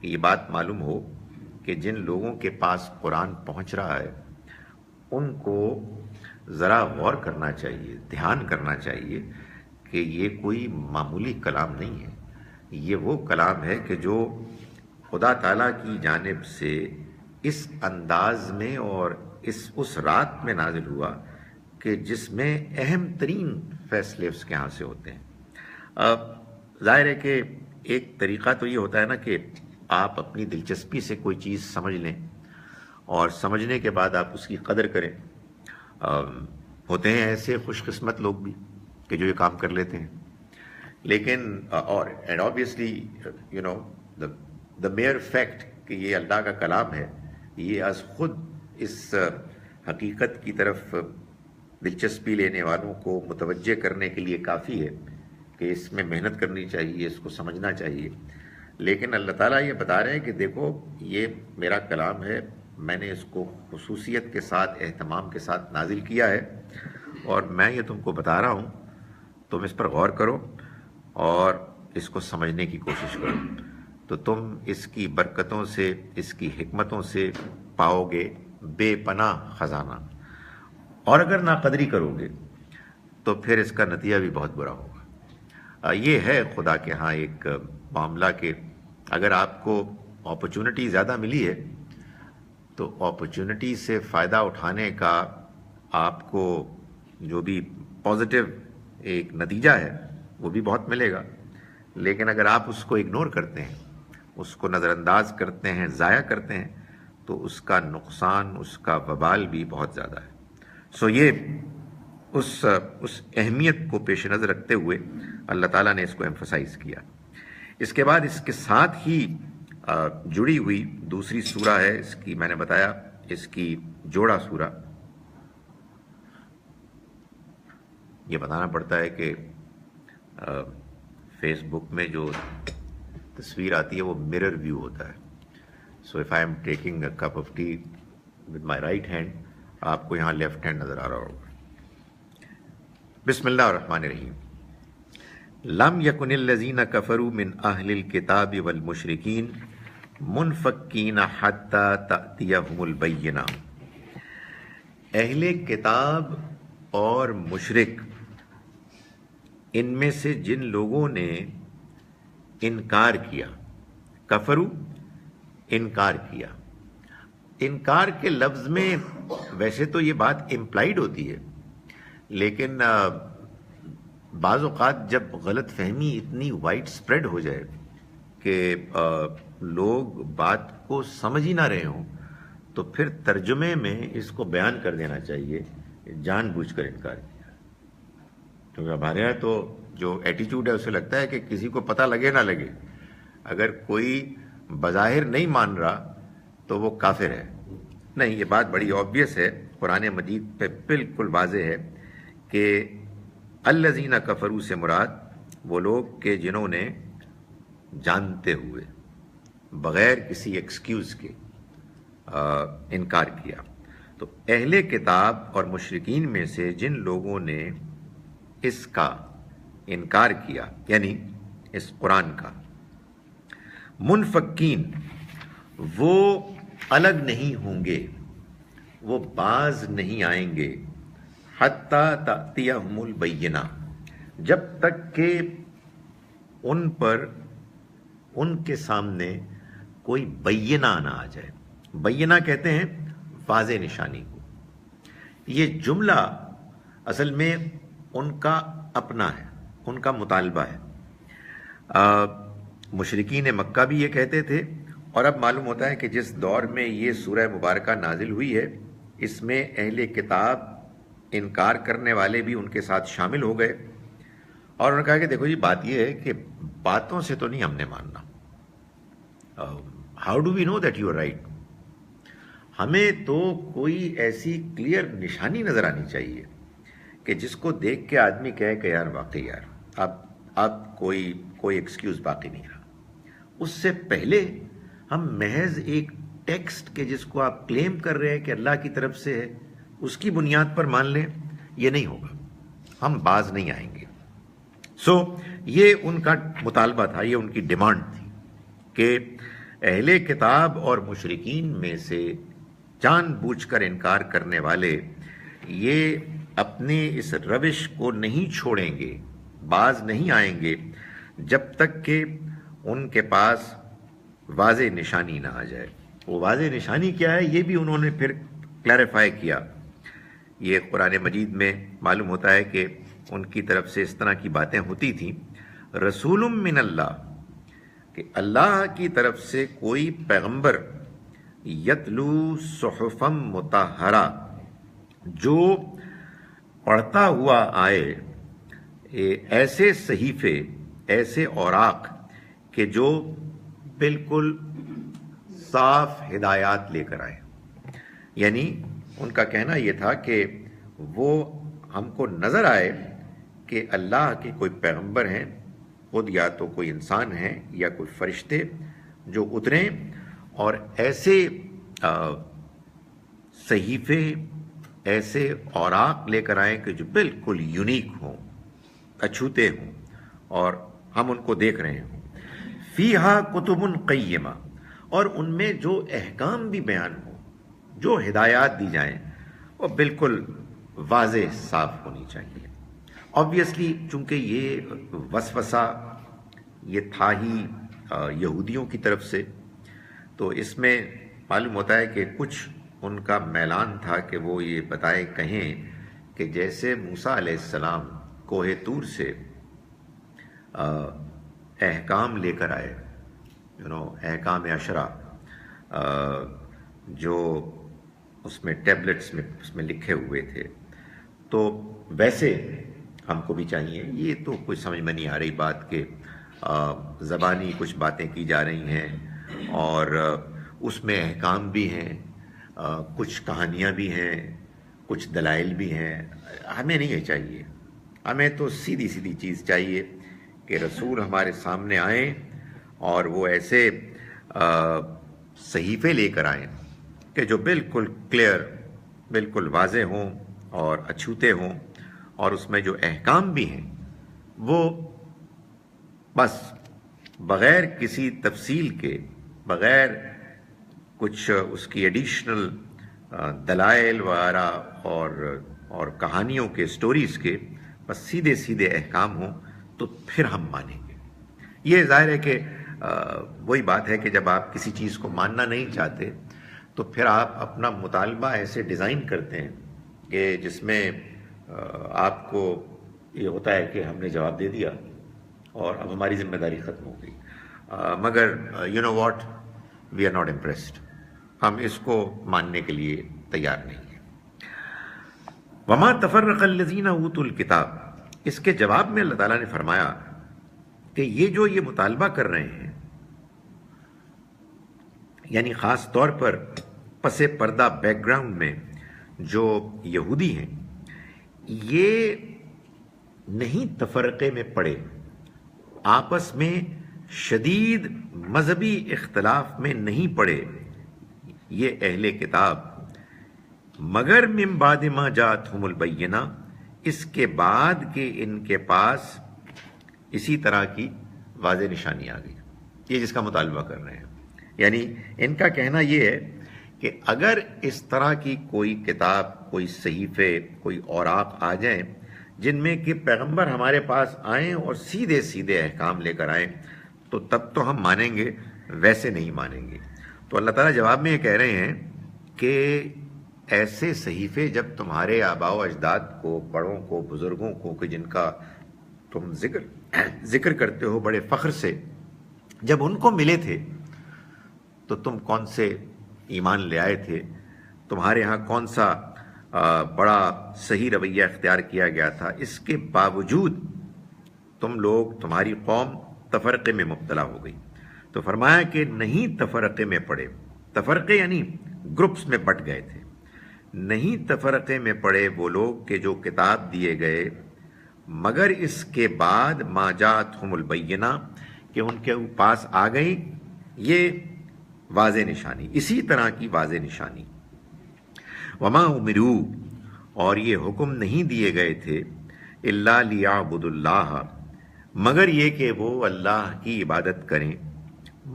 کہ یہ بات معلوم ہو کہ جن لوگوں کے پاس قرآن پہنچ رہا ہے ان کو ذرا غور کرنا چاہیے، دھیان کرنا چاہیے کہ یہ کوئی معمولی کلام نہیں ہے، یہ وہ کلام ہے کہ جو خدا تعالیٰ کی جانب سے اس انداز میں اور اس رات میں نازل ہوا کہ جس میں اہم ترین فیصلے اس کے ہاں سے ہوتے ہیں۔ ظاہر ہے کہ ایک طریقہ تو یہ ہوتا ہے نا کہ آپ اپنی دلچسپی سے کوئی چیز سمجھ لیں اور سمجھنے کے بعد آپ اس کی قدر کریں۔ ہوتے ہیں ایسے خوش قسمت لوگ بھی کہ جو یہ کام کر لیتے ہیں، لیکن and obviously the mere fact کہ یہ اللہ کا کلام ہے، یہ از خود اس حقیقت کی طرف دلچسپی لینے والوں کو متوجہ کرنے کے لیے کافی ہے کہ اس میں محنت کرنی چاہیے، اس کو سمجھنا چاہیے۔ لیکن اللہ تعالیٰ یہ بتا رہے ہیں کہ دیکھو یہ میرا کلام ہے، میں نے اس کو خصوصیت کے ساتھ، اہتمام کے ساتھ نازل کیا ہے، اور میں یہ تم کو بتا رہا ہوں، تم اس پر غور کرو اور اس کو سمجھنے کی کوشش کرو، تو تم اس کی برکتوں سے، اس کی حکمتوں سے پاؤ گے بے پناہ خزانہ، اور اگر ناقدری کرو گے تو پھر اس کا نتیجہ بھی بہت برا ہوگا۔ یہ ہے خدا کے ہاں ایک معاملہ کہ اگر آپ کو اپرچونٹی زیادہ ملی ہے تو اپرچونٹی سے فائدہ اٹھانے کا آپ کو جو بھی پازیٹیو ایک نتیجہ ہے وہ بھی بہت ملے گا، لیکن اگر آپ اس کو اگنور کرتے ہیں، اس کو نظر انداز کرتے ہیں، ضائع کرتے ہیں، تو اس کا نقصان، اس کا وبال بھی بہت زیادہ ہے۔ سو یہ اس اہمیت کو پیش نظر رکھتے ہوئے اللہ تعالیٰ نے اس کو ایمفسائز کیا۔ اس کے بعد اس کے ساتھ ہی جڑی ہوئی دوسری سورہ ہے، اس کی میں نے بتایا اس کی جوڑا سورہ۔ یہ بتانا پڑتا ہے کہ فیس بک میں جو تصویر آتی ہے وہ مرر ویو ہوتا ہے۔ So if I am taking a cup of T with my right hand, آپ کو یہاں لیفٹ ہینڈ نظر آ رہا ہوگا۔ بسم اللہ الرحمن الرحیم۔ لم یکن الذین کفروا من اہل الکتاب والمشرکین منفکین حتی تأتیہم البینہ۔ اہل کتاب اور مشرک، ان میں سے جن لوگوں نے انکار کیا، کفرو انکار کیا، انکار کے لفظ میں ویسے تو یہ بات امپلائیڈ ہوتی ہے، لیکن بعض اوقات جب غلط فہمی اتنی وائڈ سپریڈ ہو جائے کہ لوگ بات کو سمجھ ہی نہ رہے ہوں، تو پھر ترجمے میں اس کو بیان کر دینا چاہیے جان بوجھ کر انکار کیا۔ کیونکہ ہمارے یہاں تو جو ایٹیچیوڈ ہے اسے لگتا ہے کہ کسی کو پتہ لگے نہ لگے، اگر کوئی بظاہر نہیں مان رہا تو وہ کافر ہے۔ نہیں، یہ بات بڑی آبویس ہے، قرآن مجید پہ بالکل واضح ہے کہ الذین کفروا سے مراد وہ لوگ کہ جنہوں نے جانتے ہوئے بغیر کسی ایکسکیوز کے انکار کیا۔ تو اہل کتاب اور مشرکین میں سے جن لوگوں نے اس کا انکار کیا، یعنی اس قرآن کا، منفکین، وہ الگ نہیں ہوں گے، وہ باز نہیں آئیں گے، حتی تأتیہم البینہ، جب تک کہ ان پر، ان کے سامنے کوئی بینہ نہ آ جائے۔ بینہ کہتے ہیں واضح نشانی کو۔ یہ جملہ اصل میں ان کا اپنا ہے، ان کا مطالبہ ہے۔ مشرکین مکہ بھی یہ کہتے تھے، اور اب معلوم ہوتا ہے کہ جس دور میں یہ سورہ مبارکہ نازل ہوئی ہے اس میں اہل کتاب انکار کرنے والے بھی ان کے ساتھ شامل ہو گئے، اور انہوں نے کہا کہ دیکھو جی بات یہ ہے کہ باتوں سے تو نہیں ہم نے ماننا، how do we know that you are right, ہمیں تو کوئی ایسی کلیئر نشانی نظر آنی چاہیے کہ جس کو دیکھ کے آدمی کہے کہ یار واقعی یار اب کوئی ایکسکیوز باقی نہیں رہا۔ اس سے پہلے ہم محض ایک ٹیکسٹ کے جس کو آپ کلیم کر رہے ہیں کہ اللہ کی طرف سے ہے، اس کی بنیاد پر مان لیں، یہ نہیں ہوگا، ہم باز نہیں آئیں گے۔ سو یہ ان کا مطالبہ تھا، یہ ان کی ڈیمانڈ تھی کہ اہل کتاب اور مشرکین میں سے جان بوجھ کر انکار کرنے والے یہ اپنے اس روش کو نہیں چھوڑیں گے، باز نہیں آئیں گے جب تک کہ ان کے پاس واضح نشانی نہ آ جائے۔ وہ واضح نشانی کیا ہے یہ بھی انہوں نے پھر کلیریفائی کیا۔ یہ قرآن مجید میں معلوم ہوتا ہے کہ ان کی طرف سے اس طرح کی باتیں ہوتی تھیں، رسول من اللہ، کہ اللہ کی طرف سے کوئی پیغمبر، یتلو صحفا مطہرہ، جو پڑھتا ہوا آئے ایسے صحیفے، ایسے اوراق کہ جو بالکل صاف ہدایات لے کر آئے۔ یعنی ان کا کہنا یہ تھا کہ وہ ہم کو نظر آئے کہ اللہ کے کوئی پیغمبر ہیں، خود یا تو کوئی انسان ہیں یا کوئی فرشتے جو اتریں اور ایسے صحیفے، ایسے اوراق لے کر آئیں کہ جو بالکل یونیک ہوں، اچھوتے ہوں، اور ہم ان کو دیکھ رہے ہوں۔ فیہا کتب قیمہ، اور ان میں جو احکام بھی بیان ہوں، جو ہدایات دی جائیں، وہ بالکل واضح صاف ہونی چاہیے۔ آبویسلی چونکہ یہ وسوسہ یہ تھا ہی یہودیوں کی طرف سے، تو اس میں معلوم ہوتا ہے کہ کچھ ان کا میلان تھا کہ وہ یہ بتائیں، کہیں کہ جیسے موسیٰ علیہ السلام کوہ طور سے احکام لے کر آئے، احکام عشرہ، جو اس میں ٹیبلٹس میں اس میں لکھے ہوئے تھے، تو ویسے ہم کو بھی چاہیے۔ یہ تو کچھ سمجھ میں نہیں آ رہی بات کہ زبانی کچھ باتیں کی جا رہی ہیں اور اس میں احکام بھی ہیں، کچھ کہانیاں بھی ہیں، کچھ دلائل بھی ہیں۔ ہمیں نہیں یہ چاہیے، ہمیں تو سیدھی سیدھی چیز چاہیے کہ رسول ہمارے سامنے آئیں اور وہ ایسے صحیفے لے کر آئیں کہ جو بالکل کلیئر، بالکل واضح ہوں اور اچھوتے ہوں، اور اس میں جو احکام بھی ہیں وہ بس بغیر کسی تفصیل کے، بغیر کچھ اس کی ایڈیشنل دلائل وغیرہ اور کہانیوں کے، سٹوریز کے، بس سیدھے سیدھے احکام ہوں، تو پھر ہم مانیں گے۔ یہ ظاہر ہے کہ وہی بات ہے کہ جب آپ کسی چیز کو ماننا نہیں چاہتے تو پھر آپ اپنا مطالبہ ایسے ڈیزائن کرتے ہیں کہ جس میں آپ کو یہ ہوتا ہے کہ ہم نے جواب دے دیا اور اب ہماری ذمہ داری ختم ہو گئی، مگر you know what, we are not impressed, ہم اس کو ماننے کے لیے تیار نہیں ہیں۔ وما تفرق الذین اوتوا الکتاب، اس کے جواب میں اللہ تعالیٰ نے فرمایا کہ یہ مطالبہ کر رہے ہیں، یعنی خاص طور پر پس پردہ بیک گراؤنڈ میں جو یہودی ہیں، یہ نہیں تفرقے میں پڑے، آپس میں شدید مذہبی اختلاف میں نہیں پڑے یہ اہل کتاب، مگر من بعد ما جاءتہم البینہ، اس کے بعد کہ ان کے پاس اسی طرح کی واضح نشانی آ گئی۔ یہ جس کا مطالبہ کر رہے ہیں، یعنی ان کا کہنا یہ ہے کہ اگر اس طرح کی کوئی کتاب، کوئی صحیفے، کوئی اوراق آ جائیں جن میں کہ پیغمبر ہمارے پاس آئیں اور سیدھے سیدھے احکام لے کر آئیں، تو تب تو ہم مانیں گے، ویسے نہیں مانیں گے۔ تو اللہ تعالیٰ جواب میں یہ کہہ رہے ہیں کہ ایسے صحیفے جب تمہارے آباء و اجداد کو، بڑوں کو، بزرگوں کو، کہ جن کا تم ذکر کرتے ہو بڑے فخر سے، جب ان کو ملے تھے تو تم کون سے ایمان لے آئے تھے؟ تمہارے ہاں کون سا بڑا صحیح رویہ اختیار کیا گیا تھا؟ اس کے باوجود تم لوگ، تمہاری قوم تفرقے میں مبتلا ہو گئی۔ تو فرمایا کہ نہیں تفرقے میں پڑے، تفرقے یعنی گروپس میں بٹ گئے تھے، نہیں تفرقے میں پڑے وہ لوگ کہ جو کتاب دیے گئے، مگر اس کے بعد ما جاءتہم البینہ، کہ ان کے پاس آ گئی یہ واضح نشانی، اسی طرح کی واضح نشانی۔ وما امروا، اور یہ حکم نہیں دیے گئے تھے، الا لیعبدوا اللہ، مگر یہ کہ وہ اللہ کی عبادت کریں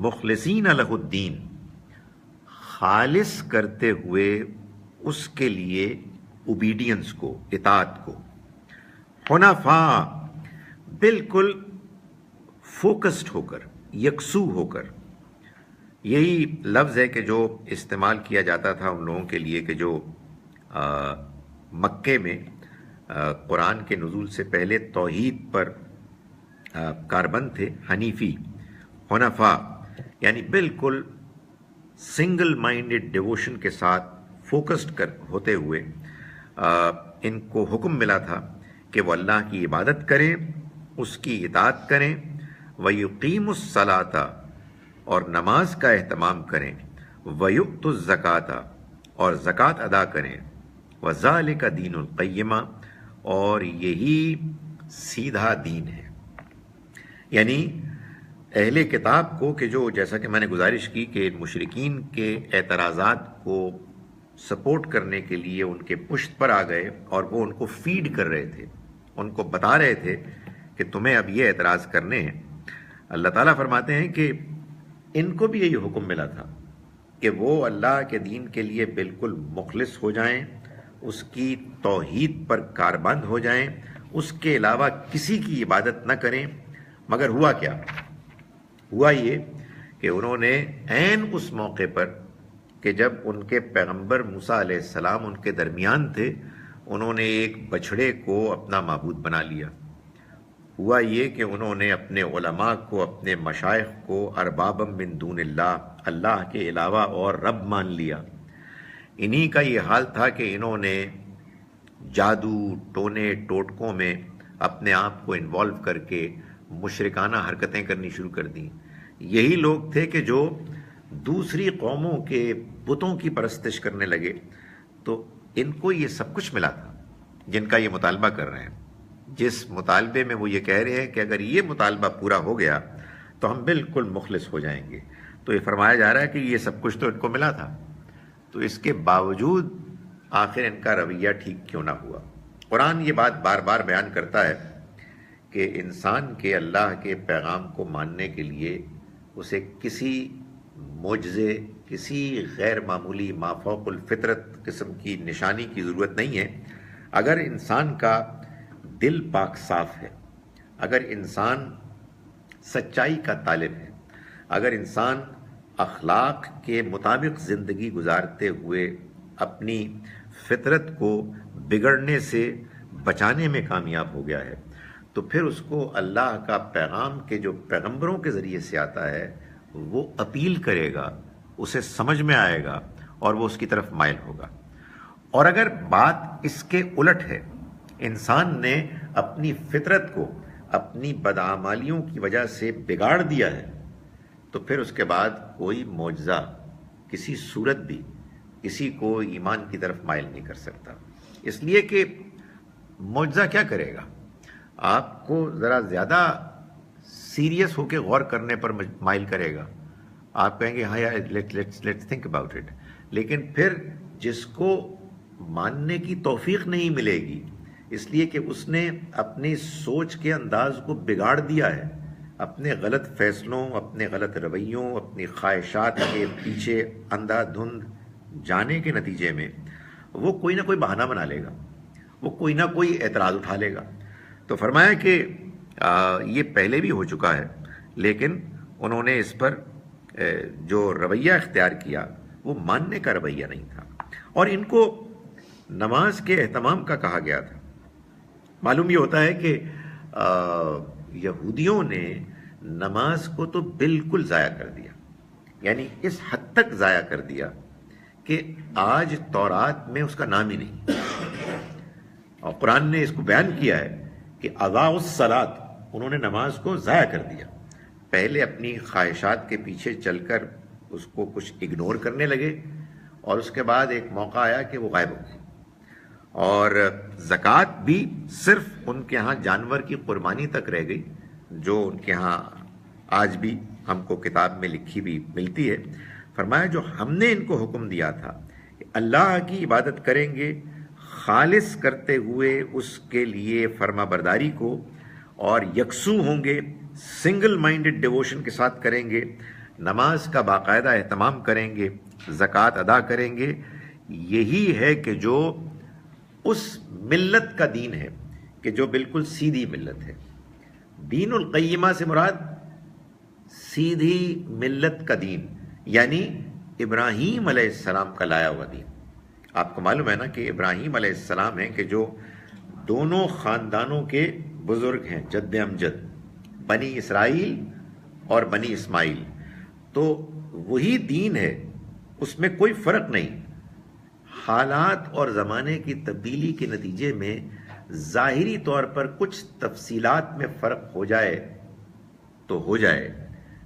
مخلصین لہ الدین، خالص کرتے ہوئے اس کے لیے اوبیڈینس کو، اطاعت کو، حنفاء، بالکل فوکسڈ ہو کر، یکسو ہو کر۔ یہی لفظ ہے کہ جو استعمال کیا جاتا تھا ان لوگوں کے لیے کہ جو مکے میں قرآن کے نزول سے پہلے توحید پر کاربند تھے، حنیفی، حنفاء، یعنی بالکل سنگل مائنڈڈ ڈیووشن کے ساتھ فوکسڈ ہوتے ہوئے ان کو حکم ملا تھا کہ وہ اللہ کی عبادت کریں، اس کی اطاعت کریں، وَيُقِيمُ الصَّلَاةَ، اور نماز کا اہتمام کریں، وَيُؤْتُ الزَّكَاةَ، اور زکوٰۃ ادا کریں، وَذَلِكَ دِينُ الْقَيِّمَةِ، اور یہی سیدھا دین ہے۔ یعنی اہل کتاب کو کہ جو، جیسا کہ میں نے گزارش کی کہ مشرکین کے اعتراضات کو سپورٹ کرنے کے لیے ان کے پشت پر آ گئے اور وہ ان کو فیڈ کر رہے تھے، ان کو بتا رہے تھے کہ تمہیں اب یہ اعتراض کرنے ہیں۔ اللہ تعالیٰ فرماتے ہیں کہ ان کو بھی یہی حکم ملا تھا کہ وہ اللہ کے دین کے لیے بالکل مخلص ہو جائیں، اس کی توحید پر کاربند ہو جائیں، اس کے علاوہ کسی کی عبادت نہ کریں۔ مگر ہوا کیا؟ ہوا یہ کہ انہوں نے عین اس موقع پر کہ جب ان کے پیغمبر موسیٰ علیہ السلام ان کے درمیان تھے، انہوں نے ایک بچھڑے کو اپنا معبود بنا لیا۔ ہوا یہ کہ انہوں نے اپنے علماء کو، اپنے مشائخ کو اربابا من دون اللہ، اللہ کے علاوہ اور رب مان لیا۔ انہی کا یہ حال تھا کہ انہوں نے جادو، ٹونے ٹوٹکوں میں اپنے آپ کو انوالو کر کے مشرکانہ حرکتیں کرنی شروع کر دیں۔ یہی لوگ تھے کہ جو دوسری قوموں کے بتوں کی پرستش کرنے لگے، تو ان کو یہ سب کچھ ملا تھا جن کا یہ مطالبہ کر رہے ہیں، جس مطالبے میں وہ یہ کہہ رہے ہیں کہ اگر یہ مطالبہ پورا ہو گیا تو ہم بالکل مخلص ہو جائیں گے۔ تو یہ فرمایا جا رہا ہے کہ یہ سب کچھ تو ان کو ملا تھا، تو اس کے باوجود آخر ان کا رویہ ٹھیک کیوں نہ ہوا؟ قرآن یہ بات بار بار بیان کرتا ہے کہ انسان کے اللہ کے پیغام کو ماننے کے لیے اسے کسی معجزے، کسی غیر معمولی مافوق الفطرت قسم کی نشانی کی ضرورت نہیں ہے۔ اگر انسان کا دل پاک صاف ہے، اگر انسان سچائی کا طالب ہے، اگر انسان اخلاق کے مطابق زندگی گزارتے ہوئے اپنی فطرت کو بگڑنے سے بچانے میں کامیاب ہو گیا ہے، تو پھر اس کو اللہ کا پیغام کے جو پیغمبروں کے ذریعے سے آتا ہے وہ اپیل کرے گا، اسے سمجھ میں آئے گا اور وہ اس کی طرف مائل ہوگا۔ اور اگر بات اس کے الٹ ہے، انسان نے اپنی فطرت کو اپنی بدعمالیوں کی وجہ سے بگاڑ دیا ہے، تو پھر اس کے بعد کوئی معجزہ، کسی صورت بھی کسی کو ایمان کی طرف مائل نہیں کر سکتا۔ اس لیے کہ معجزہ کیا کرے گا؟ آپ کو ذرا زیادہ سیریس ہو کے غور کرنے پر مائل کرے گا۔ آپ کہیں گے ہاں یار لیٹس تھنک اباؤٹ اٹ، لیکن پھر جس کو ماننے کی توفیق نہیں ملے گی اس لیے کہ اس نے اپنی سوچ کے انداز کو بگاڑ دیا ہے، اپنے غلط فیصلوں، اپنے غلط رویوں، اپنی خواہشات کے پیچھے اندھا دھند جانے کے نتیجے میں وہ کوئی نہ کوئی بہانہ بنا لے گا، وہ کوئی نہ کوئی اعتراض اٹھا لے گا۔ تو فرمایا کہ یہ پہلے بھی ہو چکا ہے، لیکن انہوں نے اس پر جو رویہ اختیار کیا وہ ماننے کا رویہ نہیں تھا، اور ان کو نماز کے اہتمام کا کہا گیا تھا۔ معلوم یہ ہوتا ہے کہ یہودیوں نے نماز کو تو بالکل ضائع کر دیا، یعنی اس حد تک ضائع کر دیا کہ آج تورات میں اس کا نام ہی نہیں، اور قرآن نے اس کو بیان کیا ہے کہ اضاعوا الصلاۃ، انہوں نے نماز کو ضائع کر دیا۔ پہلے اپنی خواہشات کے پیچھے چل کر اس کو کچھ اگنور کرنے لگے، اور اس کے بعد ایک موقع آیا کہ وہ غائب ہو گئی، اور زکوٰۃ بھی صرف ان کے ہاں جانور کی قربانی تک رہ گئی، جو ان کے ہاں آج بھی ہم کو کتاب میں لکھی بھی ملتی ہے۔ فرمایا جو ہم نے ان کو حکم دیا تھا کہ اللہ کی عبادت کریں گے خالص کرتے ہوئے اس کے لیے فرما برداری کو، اور یکسو ہوں گے، سنگل مائنڈڈ ڈیووشن کے ساتھ کریں گے، نماز کا باقاعدہ اہتمام کریں گے، زکوٰۃ ادا کریں گے، یہی ہے کہ جو اس ملت کا دین ہے کہ جو بالکل سیدھی ملت ہے۔ دین القیمہ سے مراد سیدھی ملت کا دین، یعنی ابراہیم علیہ السلام کا لایا ہوا دین۔ آپ کو معلوم ہے نا کہ ابراہیم علیہ السلام ہیں کہ جو دونوں خاندانوں کے بزرگ ہیں، جد امجد، بنی اسرائیل اور بنی اسماعیل، تو وہی دین ہے، اس میں کوئی فرق نہیں۔ حالات اور زمانے کی تبدیلی کے نتیجے میں ظاہری طور پر کچھ تفصیلات میں فرق ہو جائے تو ہو جائے،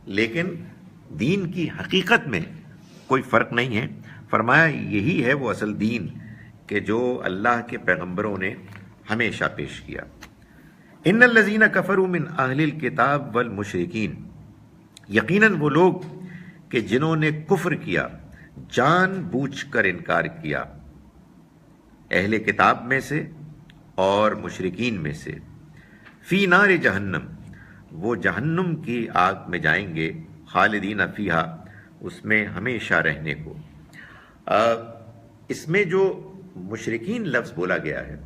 لیکن دین کی حقیقت میں کوئی فرق نہیں ہے۔ فرمایا یہی ہے وہ اصل دین کہ جو اللہ کے پیغمبروں نے ہمیشہ پیش کیا۔ ان الذین کفروا من اہل الکتاب والمشرکین، یقیناً وہ لوگ کہ جنہوں نے کفر کیا، جان بوجھ کر انکار کیا، اہل کتاب میں سے اور مشرکین میں سے، فی نار جہنم، وہ جہنم کی آگ میں جائیں گے، خالدین فیہا، اس میں ہمیشہ رہنے کو۔ اس میں جو مشرکین لفظ بولا گیا ہے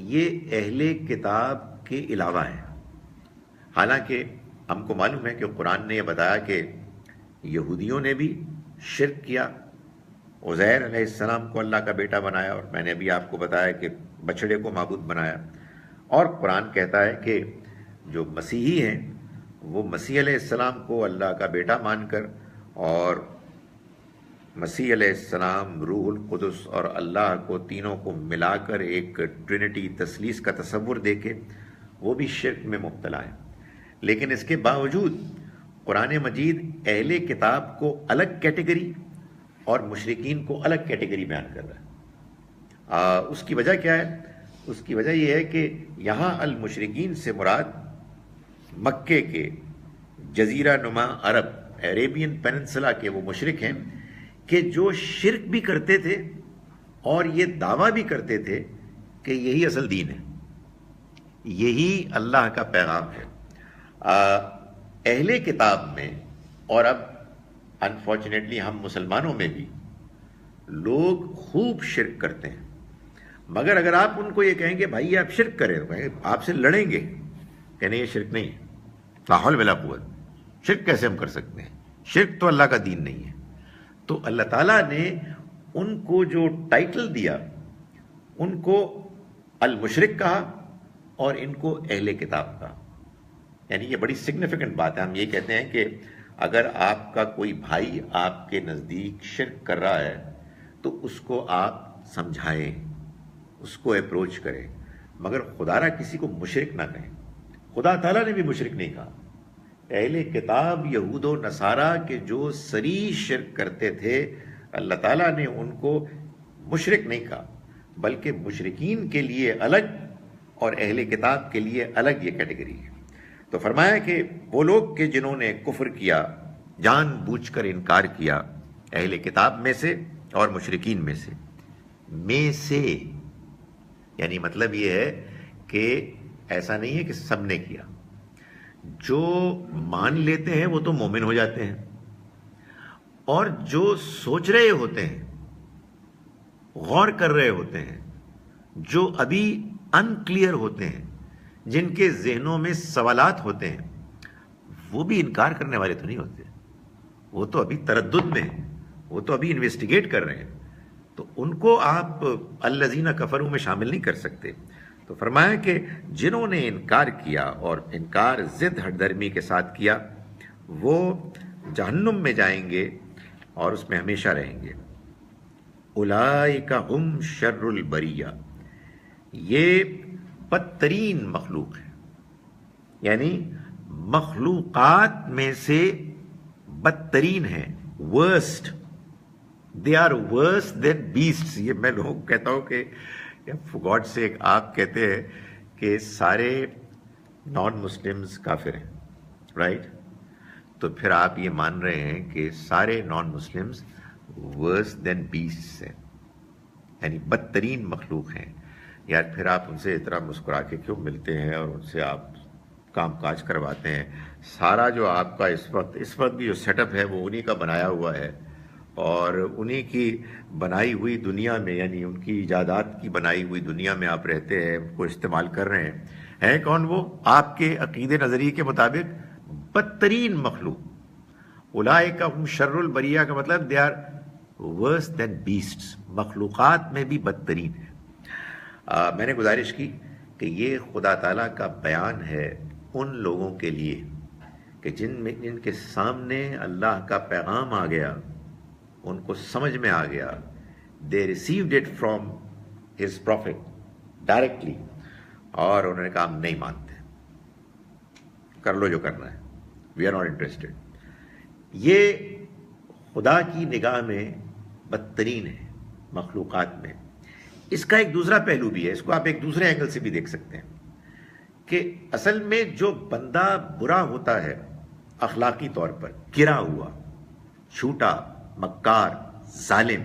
یہ اہل کتاب کے علاوہ ہے، حالانکہ ہم کو معلوم ہے کہ قرآن نے یہ بتایا کہ یہودیوں نے بھی شرک کیا، عزیر علیہ السلام کو اللہ کا بیٹا بنایا، اور میں نے ابھی آپ کو بتایا کہ بچڑے کو معبود بنایا، اور قرآن کہتا ہے کہ جو مسیحی ہیں وہ مسیح علیہ السلام کو اللہ کا بیٹا مان کر اور مسیح علیہ السلام، روح القدس اور اللہ کو تینوں کو ملا کر ایک ٹرینٹی تثلیث کا تصور دے کے وہ بھی شرک میں مبتلا ہے۔ لیکن اس کے باوجود قرآن مجید اہل کتاب کو الگ کیٹیگری اور مشرکین کو الگ کیٹیگری بیان کر رہا ہے۔ اس کی وجہ کیا ہے؟ اس کی وجہ یہ ہے کہ یہاں المشرکین سے مراد مکے کے جزیرہ نما عرب، عربین پیننسلا کے وہ مشرک ہیں کہ جو شرک بھی کرتے تھے اور یہ دعویٰ بھی کرتے تھے کہ یہی اصل دین ہے، یہی اللہ کا پیغام ہے۔ اہل کتاب میں اور اب انفارچونیٹلی ہم مسلمانوں میں بھی لوگ خوب شرک کرتے ہیں، مگر اگر آپ ان کو یہ کہیں گے بھائی آپ شرک کریں، تو کہیں گے آپ سے لڑیں گے کہ نہیں یہ شرک نہیں ہے، لا حول ولا قوت، شرک کیسے ہم کر سکتے ہیں، شرک تو اللہ کا دین نہیں ہے۔ تو اللہ تعالیٰ نے ان کو جو ٹائٹل دیا، ان کو المشرک کہا اور ان کو اہل کتاب کہا، یعنی یہ بڑی سگنیفیکنٹ بات ہے۔ ہم یہ کہتے ہیں کہ اگر آپ کا کوئی بھائی آپ کے نزدیک شرک کر رہا ہے تو اس کو آپ سمجھائیں، اس کو اپروچ کریں، مگر خدا را کسی کو مشرک نہ کہیں۔ خدا تعالیٰ نے بھی مشرک نہیں کہا۔ اہل کتاب یہود و نصارہ کے جو صریح شرک کرتے تھے، اللہ تعالیٰ نے ان کو مشرک نہیں کہا، بلکہ مشرکین کے لیے الگ اور اہل کتاب کے لیے الگ یہ کیٹیگری ہے۔ تو فرمایا کہ وہ لوگ کہ جنہوں نے کفر کیا، جان بوجھ کر انکار کیا، اہل کتاب میں سے اور مشرکین میں سے، یعنی مطلب یہ ہے کہ ایسا نہیں ہے کہ سب نے کیا، جو مان لیتے ہیں وہ تو مومن ہو جاتے ہیں، اور جو سوچ رہے ہوتے ہیں، غور کر رہے ہوتے ہیں، جو ابھی ان کلیئر ہوتے ہیں، جن کے ذہنوں میں سوالات ہوتے ہیں، وہ بھی انکار کرنے والے تو نہیں ہوتے، وہ تو ابھی تردد میں ہیں، وہ تو ابھی انویسٹیگیٹ کر رہے ہیں، تو ان کو آپ الذین کفروا میں شامل نہیں کر سکتے۔ تو فرمایا کہ جنہوں نے انکار کیا اور انکار ضد ہٹ درمی کے ساتھ کیا، وہ جہنم میں جائیں گے اور اس میں ہمیشہ رہیں گے۔ اولئک ہم شر البریہ، یہ بدترین مخلوق ہے، یعنی مخلوقات میں سے بدترین ہیں، worst, they are worse than beasts. یہ میں لوگوں کو کہتا ہوں کہ فار گاڈ سیک، آپ کہتے ہیں کہ سارے نان مسلمز کافر ہیں، رائٹ؟ تو پھر آپ یہ مان رہے ہیں کہ سارے نان مسلمز ورس دین بیسٹس ہیں، یعنی بدترین مخلوق ہیں۔ یار پھر آپ ان سے اتنا مسکرا کے کیوں ملتے ہیں اور ان سے آپ کام کاج کرواتے ہیں. سارا جو آپ کا اس وقت بھی جو سیٹ اپ ہے وہ انہی کا بنایا ہوا ہے, اور انہی کی بنائی ہوئی دنیا میں, یعنی ان کی ایجادات کی بنائی ہوئی دنیا میں آپ رہتے ہیں, ان کو استعمال کر رہے ہیں. ہیں کون وہ؟ آپ کے عقیدے نظریے کے مطابق بدترین مخلوق. اولئک ہم شر البریہ کا مطلب دے آر ورس دین بیسٹس, مخلوقات میں بھی بدترین ہے. میں نے گزارش کی کہ یہ خدا تعالیٰ کا بیان ہے ان لوگوں کے لیے کہ جن کے سامنے اللہ کا پیغام آ گیا, ان کو سمجھ میں آ گیا, they received it from his profit directly, اور انہوں نے کہا ہم نہیں مانتے, کر لو جو کرنا ہے, وی آر ناٹ انٹرسٹڈ. یہ خدا کی نگاہ میں بدترین ہے مخلوقات میں. اس کا ایک دوسرا پہلو بھی ہے, اس کو آپ ایک دوسرے اینگل سے بھی دیکھ سکتے ہیں کہ اصل میں جو بندہ برا ہوتا ہے اخلاقی طور پر, گرا ہوا, چھوٹا, مکار, ظالم,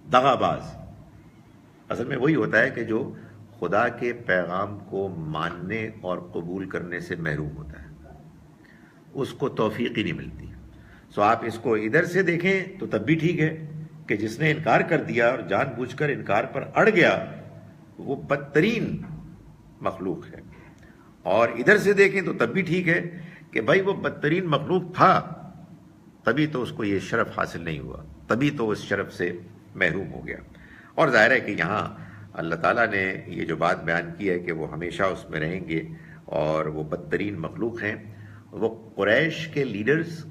دغا باز, اصل میں وہی ہوتا ہے کہ جو خدا کے پیغام کو ماننے اور قبول کرنے سے محروم ہوتا ہے, اس کو توفیق ہی نہیں ملتی. سو آپ اس کو ادھر سے دیکھیں تو تب بھی ٹھیک ہے کہ جس نے انکار کر دیا اور جان بوجھ کر انکار پر اڑ گیا وہ بدترین مخلوق ہے, اور ادھر سے دیکھیں تو تب بھی ٹھیک ہے کہ بھائی وہ بدترین مخلوق تھا, تبھی تو اس کو یہ شرف حاصل نہیں ہوا, تبھی تو اس شرف سے محروم ہو گیا. اور ظاہر ہے کہ یہاں اللہ تعالیٰ نے یہ جو بات بیان کی ہے کہ وہ ہمیشہ اس میں رہیں گے اور وہ بدترین مخلوق ہیں, وہ قریش کے لیڈرز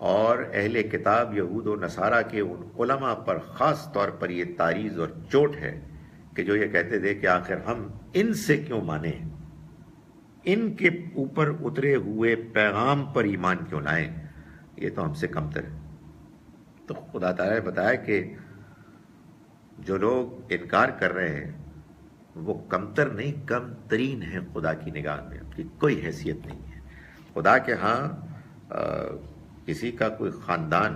اور اہل کتاب یہود و نصارہ کے ان علماء پر خاص طور پر یہ تعریض اور چوٹ ہے کہ جو یہ کہتے تھے کہ آخر ہم ان سے کیوں مانیں, ان کے اوپر اترے ہوئے پیغام پر ایمان کیوں لائیں, یہ تو ہم سے کمتر ہے. تو خدا تعالیٰ نے بتایا کہ جو لوگ انکار کر رہے ہیں وہ کمتر نہیں, کم ترین ہیں خدا کی نگاہ میں, ان کی کوئی حیثیت نہیں ہے. خدا کے ہاں کسی کا کوئی خاندان,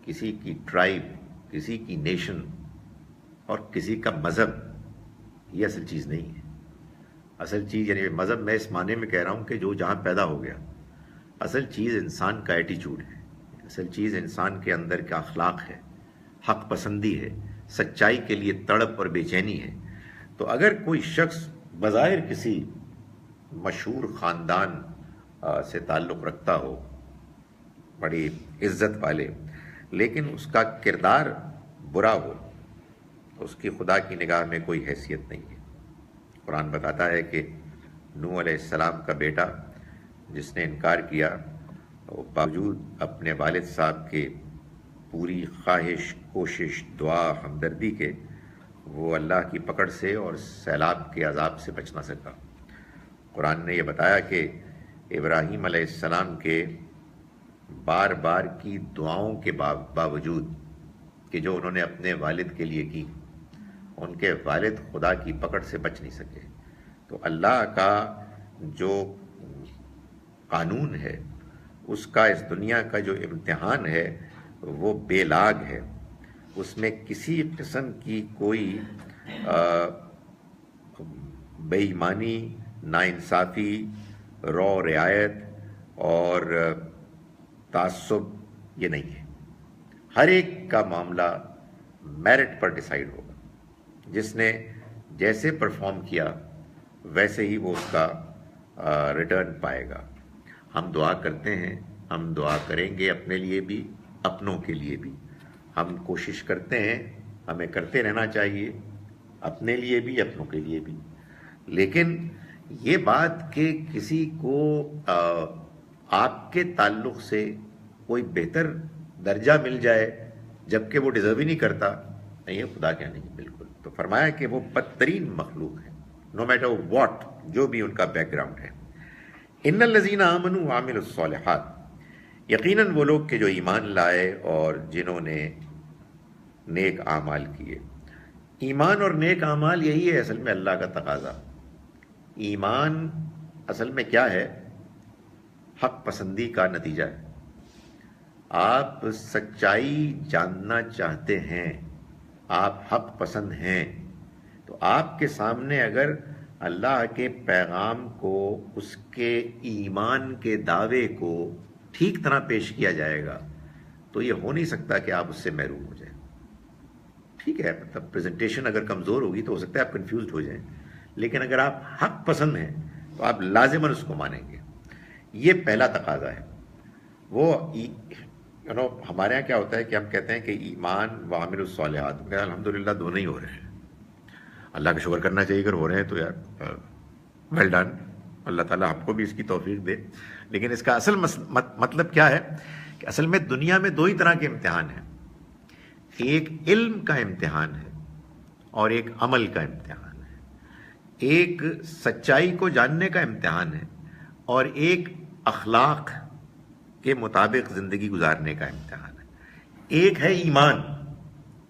کسی کی ٹرائب, کسی کی نیشن اور کسی کا مذہب, یہ اصل چیز نہیں ہے. اصل چیز یعنی مذہب میں اس معنی میں کہہ رہا ہوں کہ جو جہاں پیدا ہو گیا, اصل چیز انسان کا ایٹیچیوڈ ہے, اصل چیز انسان کے اندر کا اخلاق ہے, حق پسندی ہے, سچائی کے لیے تڑپ اور بے چینی ہے. تو اگر کوئی شخص بظاہر کسی مشہور خاندان سے تعلق رکھتا ہو, بڑی عزت والے, لیکن اس کا کردار برا ہو, تو اس کی خدا کی نگاہ میں کوئی حیثیت نہیں ہے. قرآن بتاتا ہے کہ نوح علیہ السلام کا بیٹا جس نے انکار کیا, باوجود اپنے والد صاحب کے پوری خواہش, کوشش, دعا, ہمدردی کے, وہ اللہ کی پکڑ سے اور سیلاب کے عذاب سے بچ نہ سکا. قرآن نے یہ بتایا کہ ابراہیم علیہ السلام کے بار بار کی دعاؤں کے باوجود کہ جو انہوں نے اپنے والد کے لیے کی, ان کے والد خدا کی پکڑ سے بچ نہیں سکے. تو اللہ کا جو قانون ہے, اس کا اس دنیا کا جو امتحان ہے وہ بے لاگ ہے. اس میں کسی قسم کی کوئی بے ایمانی, ناانصافی, رو رعایت اور تعصب یہ نہیں ہے. ہر ایک کا معاملہ میرٹ پر ڈیسائیڈ ہوگا. جس نے جیسے پرفارم کیا ویسے ہی وہ اس کا ریٹرن پائے گا. ہم دعا کرتے ہیں, ہم دعا کریں گے اپنے لیے بھی, اپنوں کے لیے بھی. ہم کوشش کرتے ہیں, ہمیں کرتے رہنا چاہیے, اپنے لیے بھی, اپنوں کے لیے بھی. لیکن یہ بات کہ کسی کو آپ کے تعلق سے کوئی بہتر درجہ مل جائے جبکہ وہ ڈیزرو ہی نہیں کرتا, نہیں, یہ خدا کیا نہیں بالکل. تو فرمایا کہ وہ بدترین مخلوق ہے, نو میٹر واٹ, جو بھی ان کا بیک گراؤنڈ ہے. ان الذین آمنوا وعملوا الصالحات, یقیناً وہ لوگ کہ جو ایمان لائے اور جنہوں نے نیک اعمال کیے. ایمان اور نیک اعمال یہی ہے اصل میں اللہ کا تقاضا. ایمان اصل میں کیا ہے؟ حق پسندی کا نتیجہ ہے. آپ سچائی جاننا چاہتے ہیں, آپ حق پسند ہیں, تو آپ کے سامنے اگر اللہ کے پیغام کو، اس کے ایمان کے دعوے کو ٹھیک طرح پیش کیا جائے گا تو یہ ہو نہیں سکتا کہ آپ اس سے محروم ہو جائیں. ٹھیک ہے، مطلب پریزنٹیشن اگر کمزور ہوگی تو ہو سکتا ہے آپ کنفیوزڈ ہو جائیں، لیکن اگر آپ حق پسند ہیں تو آپ لازماً اس کو مانیں گے. یہ پہلا تقاضا ہے. وہ ہمارے یہاں کیا ہوتا ہے کہ ہم کہتے ہیں کہ ایمان و عامل الصالحات، الحمدللہ دونوں ہی ہو رہے ہیں. اللہ کا شکر کرنا چاہیے اگر ہو رہے ہیں تو یار ویل ڈن، اللہ تعالیٰ ہم کو بھی اس کی توفیق دے. لیکن اس کا اصل مطلب کیا ہے کہ اصل میں دنیا میں دو ہی طرح کے امتحان ہیں. ایک علم کا امتحان ہے اور ایک عمل کا امتحان ہے. ایک سچائی کو جاننے کا امتحان ہے اور ایک اخلاق کے مطابق زندگی گزارنے کا امتحان ہے. ایک ہے ایمان.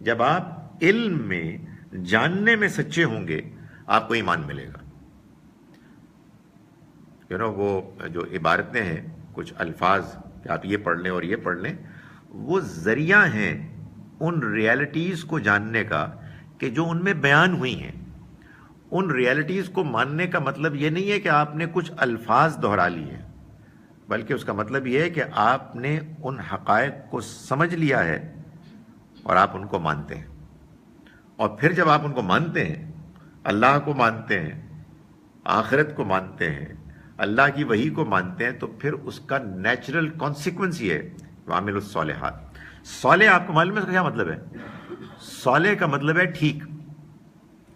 جب آپ علم میں، جاننے میں سچے ہوں گے آپ کو ایمان ملے گا. وہ جو عبارتیں ہیں، کچھ الفاظ کہ آپ یہ پڑھ لیں اور یہ پڑھ لیں، وہ ذریعہ ہیں ان ریالٹیز کو جاننے کا کہ جو ان میں بیان ہوئی ہیں. ان ریالٹیز کو ماننے کا مطلب یہ نہیں ہے کہ آپ نے کچھ الفاظ دہرا لیے، بلکہ اس کا مطلب یہ ہے کہ آپ نے ان حقائق کو سمجھ لیا ہے اور آپ ان کو مانتے ہیں. اور پھر جب آپ ان کو مانتے ہیں، اللہ کو مانتے ہیں، آخرت کو مانتے ہیں، اللہ کی وحی کو مانتے ہیں، تو پھر اس کا نیچرل کانسیکوینس یہ ہے وعملوا الصالحات. صالح آپ کو معلوم ہے اس کا کیا مطلب ہے؟ صالح کا مطلب ہے ٹھیک،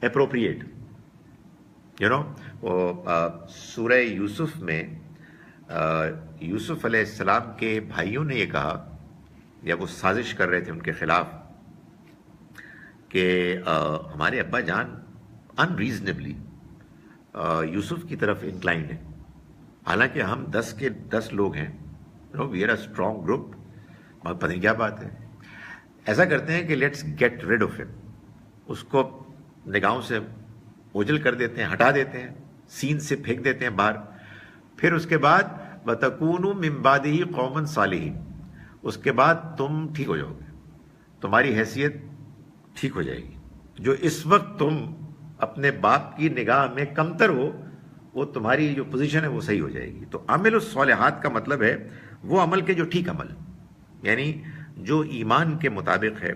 اپروپریٹ. سورہ یوسف میں یوسف علیہ السلام کے بھائیوں نے یہ کہا، یا وہ سازش کر رہے تھے ان کے خلاف، کہ ہمارے ابا جان انریزنیبلی یوسف کی طرف انکلائنڈ ہیں، حالانکہ ہم 10 کے 10 لوگ ہیں. We are a strong group. پتہ نہیں کیا بات ہے. ایسا کرتے ہیں کہ let's get rid of it. اس کو نگاہوں سے اوجھل کر دیتے ہیں، ہٹا دیتے ہیں، سین سے پھینک دیتے ہیں باہر. پھر اس کے بعد وَتَكُونُوا مِن بَعْدِهِ قَوْمًا صَالِحِينَ، اس کے بعد تم ٹھیک ہو جاؤ گے، تمہاری حیثیت ٹھیک ہو جائے گی. جو اس وقت تم اپنے باپ کی نگاہ میں کمتر ہو، وہ تمہاری جو پوزیشن ہے وہ صحیح ہو جائے گی. تو عامل الصالحات کا مطلب ہے وہ عمل کے جو ٹھیک عمل، یعنی جو ایمان کے مطابق ہے،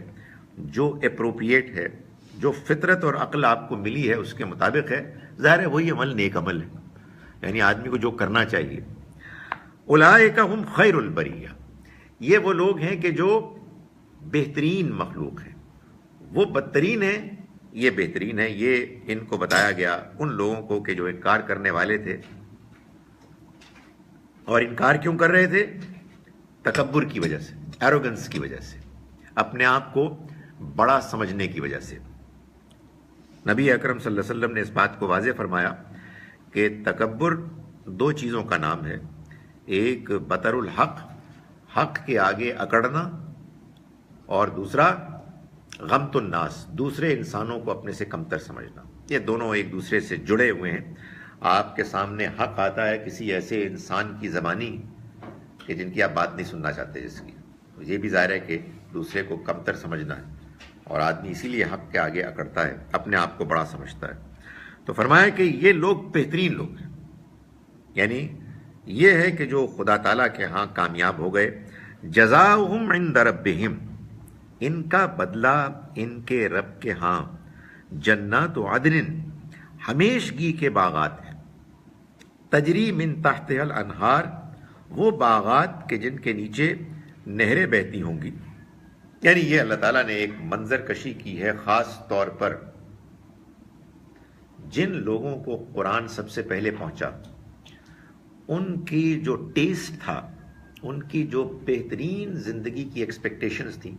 جو اپروپریٹ ہے، جو فطرت اور عقل آپ کو ملی ہے اس کے مطابق ہے. ظاہر ہے وہی عمل نیک عمل ہے، یعنی آدمی کو جو کرنا چاہیے. اولئک ہم خیر البریہ، یہ وہ لوگ ہیں کہ جو بہترین مخلوق ہیں. وہ بدترین ہیں، یہ بہترین ہے. یہ ان کو بتایا گیا ان لوگوں کو کہ جو انکار کرنے والے تھے. اور انکار کیوں کر رہے تھے؟ تکبر کی وجہ سے، ایروگنس کی وجہ سے، اپنے آپ کو بڑا سمجھنے کی وجہ سے. نبی اکرم صلی اللہ علیہ وسلم نے اس بات کو واضح فرمایا کہ تکبر 2 چیزوں کا نام ہے. ایک بطر الحق، حق کے آگے اکڑنا، اور دوسرا غمت الناس، دوسرے انسانوں کو اپنے سے کمتر سمجھنا. یہ دونوں ایک دوسرے سے جڑے ہوئے ہیں. آپ کے سامنے حق آتا ہے کسی ایسے انسان کی زبانی کہ جن کی آپ بات نہیں سننا چاہتے جس کی، یہ بھی ظاہر ہے کہ دوسرے کو کمتر سمجھنا ہے، اور آدمی اسی لیے حق کے آگے اکڑتا ہے، اپنے آپ کو بڑا سمجھتا ہے. تو فرمایا کہ یہ لوگ بہترین لوگ ہیں، یعنی یہ ہے کہ جو خدا تعالیٰ کے ہاں کامیاب ہو گئے. جزاؤہم عند ربہم، ان کا بدلہ ان کے رب کے ہاں جنات عدن، ہمیشگی کے باغات ہیں. تجری من تحتها الانہار، وہ باغات کہ جن کے نیچے نہریں بہتی ہوں گی. یعنی یہ اللہ تعالیٰ نے ایک منظر کشی کی ہے خاص طور پر جن لوگوں کو قرآن سب سے پہلے پہنچا، ان کی جو ٹیسٹ تھا، ان کی جو بہترین زندگی کی ایکسپیکٹیشنز تھیں،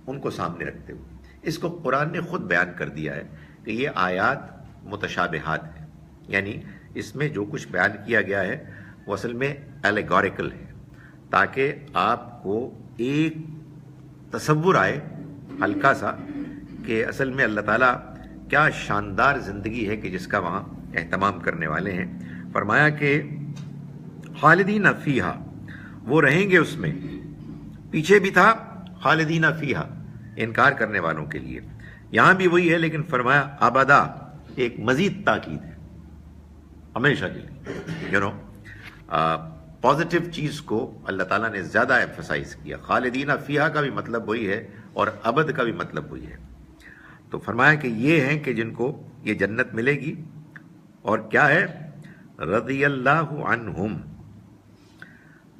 ان کو سامنے رکھتے ہوئے اس کو قرآن نے خود بیان کر دیا ہے کہ یہ آیات متشابہات ہیں. یعنی اس میں جو کچھ بیان کیا گیا ہے وہ اصل میں ایلیگوریکل ہے، تاکہ آپ کو ایک تصور آئے ہلکا سا کہ اصل میں اللہ تعالیٰ کیا شاندار زندگی ہے کہ جس کا وہاں اہتمام کرنے والے ہیں. فرمایا کہ خالدین فیہا، وہ رہیں گے اس میں. پیچھے بھی تھا خالدین فیہا انکار کرنے والوں کے لیے، یہاں بھی وہی ہے، لیکن فرمایا ابدا، ایک مزید تاکید ہے. ہمیشہ کے لیے. پازیٹیو چیز کو اللہ تعالیٰ نے زیادہ ایمفسائز کیا. خالدین فیہا کا بھی مطلب وہی ہے اور ابد کا بھی مطلب وہی ہے. تو فرمایا کہ یہ ہیں کہ جن کو یہ جنت ملے گی. اور کیا ہے؟ رضی اللہ عنہم،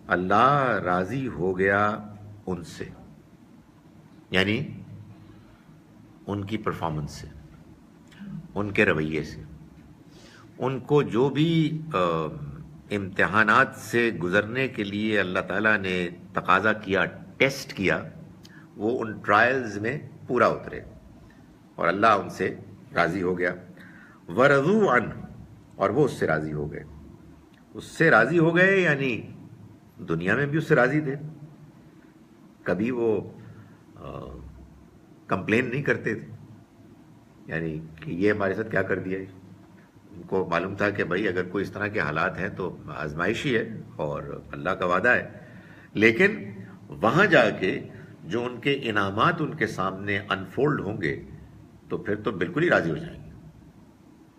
اللہ راضی ہو گیا ان سے، یعنی ان کی پرفارمنس سے، ان کے رویے سے. ان کو جو بھی امتحانات سے گزرنے کے لیے اللہ تعالیٰ نے تقاضا کیا، ٹیسٹ کیا، وہ ان ٹرائلز میں پورا اترے اور اللہ ان سے راضی ہو گیا. ورضوا عنہ، اور وہ اس سے راضی ہو گئے. اس سے راضی ہو گئے یعنی دنیا میں بھی اس سے راضی تھے، کبھی وہ کمپلین نہیں کرتے تھے، یعنی کہ یہ ہمارے ساتھ کیا کر دیا. ان کو معلوم تھا کہ بھائی اگر کوئی اس طرح کے حالات ہیں تو آزمائشی ہے اور اللہ کا وعدہ ہے. لیکن وہاں جا کے جو ان کے انعامات ان کے سامنے انفولڈ ہوں گے تو پھر تو بالکل ہی راضی ہو جائیں گے.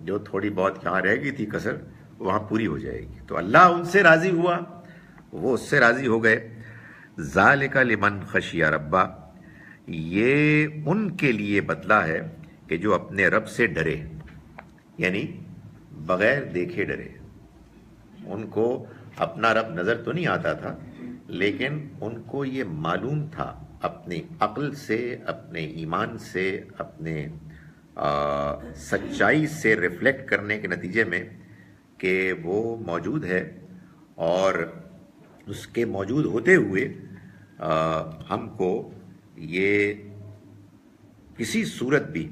جو تھوڑی بہت یہاں رہ گئی تھی کسر وہاں پوری ہو جائے گی. تو اللہ ان سے راضی ہوا، وہ اس سے راضی ہو گئے. ذالک لمن خشی ربا، یہ ان کے لیے بدلہ ہے کہ جو اپنے رب سے ڈرے، یعنی بغیر دیکھے ڈرے. ان کو اپنا رب نظر تو نہیں آتا تھا، لیکن ان کو یہ معلوم تھا اپنی عقل سے، اپنے ایمان سے، اپنے سچائی سے ریفلیکٹ کرنے کے نتیجے میں کہ وہ موجود ہے، اور اس کے موجود ہوتے ہوئے ہم کو یہ کسی صورت بھی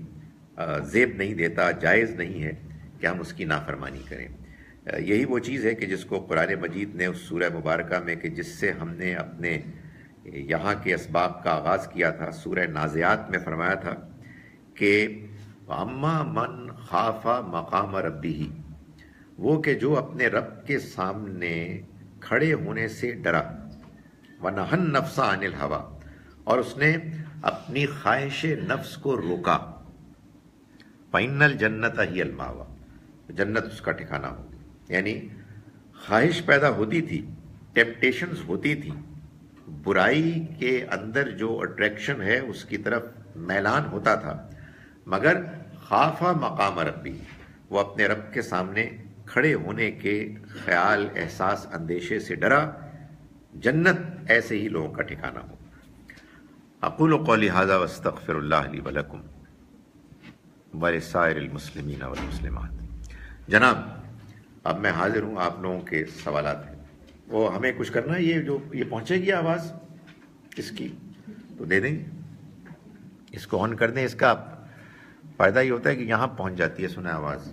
زیب نہیں دیتا، جائز نہیں ہے کہ ہم اس کی نافرمانی کریں. یہی وہ چیز ہے کہ جس کو قرآن مجید نے اس سورہ مبارکہ میں، کہ جس سے ہم نے اپنے یہاں کے اسباب کا آغاز کیا تھا، سورہ نازعات میں فرمایا تھا کہ اما من خاف مقام ربہ، وہ کہ جو اپنے رب کے سامنے کھڑے ہونے سے ڈرا، ونہى النفس عن الہویٰ، اور اس نے اپنی خواہش نفس کو روکا. فإن الجنت ہی المأویٰ، جنت اس کا ٹھکانہ ہوگی. یعنی خواہش پیدا ہوتی تھی، ٹیمپٹیشنز ہوتی تھی، برائی کے اندر جو اٹریکشن ہے اس کی طرف میلان ہوتا تھا، مگر خافا مقام ربی، وہ اپنے رب کے سامنے کھڑے ہونے کے خیال، احساس، اندیشے سے ڈرا. جنت ایسے ہی لوگوں کا ٹھکانہ ہو. اقول قولی ھذا واستغفر اللہ لی ولکم ولسائر المسلمین والمسلمات. جناب اب میں حاضر ہوں، آپ لوگوں کے سوالات ہیں. وہ ہمیں کچھ کرنا ہے، یہ جو یہ پہنچے گی آواز اس کی تو دے دیں گے، اس کو آن کر دیں. اس کا فائدہ یہ ہوتا ہے کہ یہاں پہنچ جاتی ہے، سنیں آواز.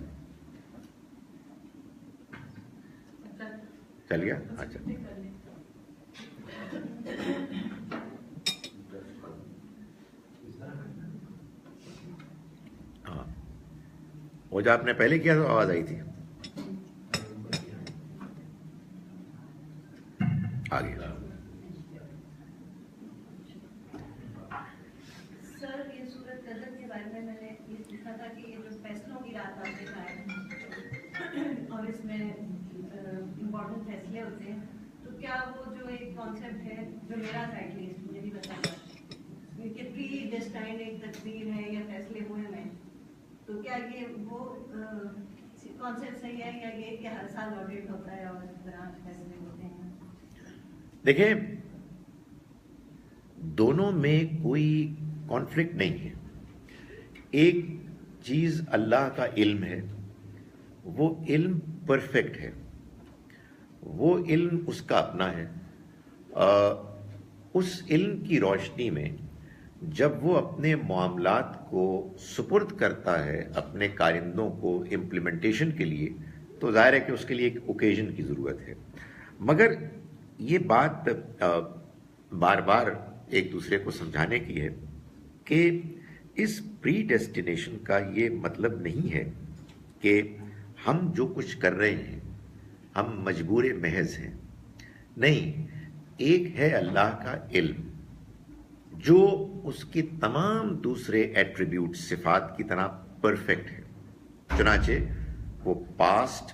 چل گیا؟ اچھا ہاں، وہ جو آپ نے پہلے کیا تو آواز آئی تھی. آگے سر یہ سورت قدر کے بارے میں نے یہ دیکھا تھا کہ یہ جو فیصلوں کی رات آپ نے کہا ہے اور اس میں امپورٹنٹ فیصلے ہوتے ہیں، تو کیا وہ جو ایک کانسیپٹ ہے جو میرا تھا ایٹ لیسٹ مجھے بھی بتایا کہ پری ڈیسٹائنڈ ایک تقدیر ہے یا فیصلے ہوئے ہیں، تو کیا یہ وہ کانسیپٹ صحیح ہے یا یہ کہ ہر سال آڈٹ ہوتا ہے اور اس طرح فیصلے ہوتے ہیں؟ دیکھیں، دونوں میں کوئی کانفلکٹ نہیں ہے. ایک چیز اللہ کا علم ہے، وہ علم پرفیکٹ ہے، وہ علم اس کا اپنا ہے. اس علم کی روشنی میں جب وہ اپنے معاملات کو سپرد کرتا ہے اپنے کارندوں کو امپلیمنٹیشن کے لیے، تو ظاہر ہے کہ اس کے لیے ایک اوکیزن کی ضرورت ہے. مگر یہ بات بار بار ایک دوسرے کو سمجھانے کی ہے کہ اس پری ڈیسٹینیشن کا یہ مطلب نہیں ہے کہ ہم جو کچھ کر رہے ہیں ہم مجبور محض ہیں. نہیں، ایک ہے اللہ کا علم جو اس کی تمام دوسرے ایٹریبیوٹ صفات کی طرح پرفیکٹ ہے. چنانچہ وہ پاسٹ،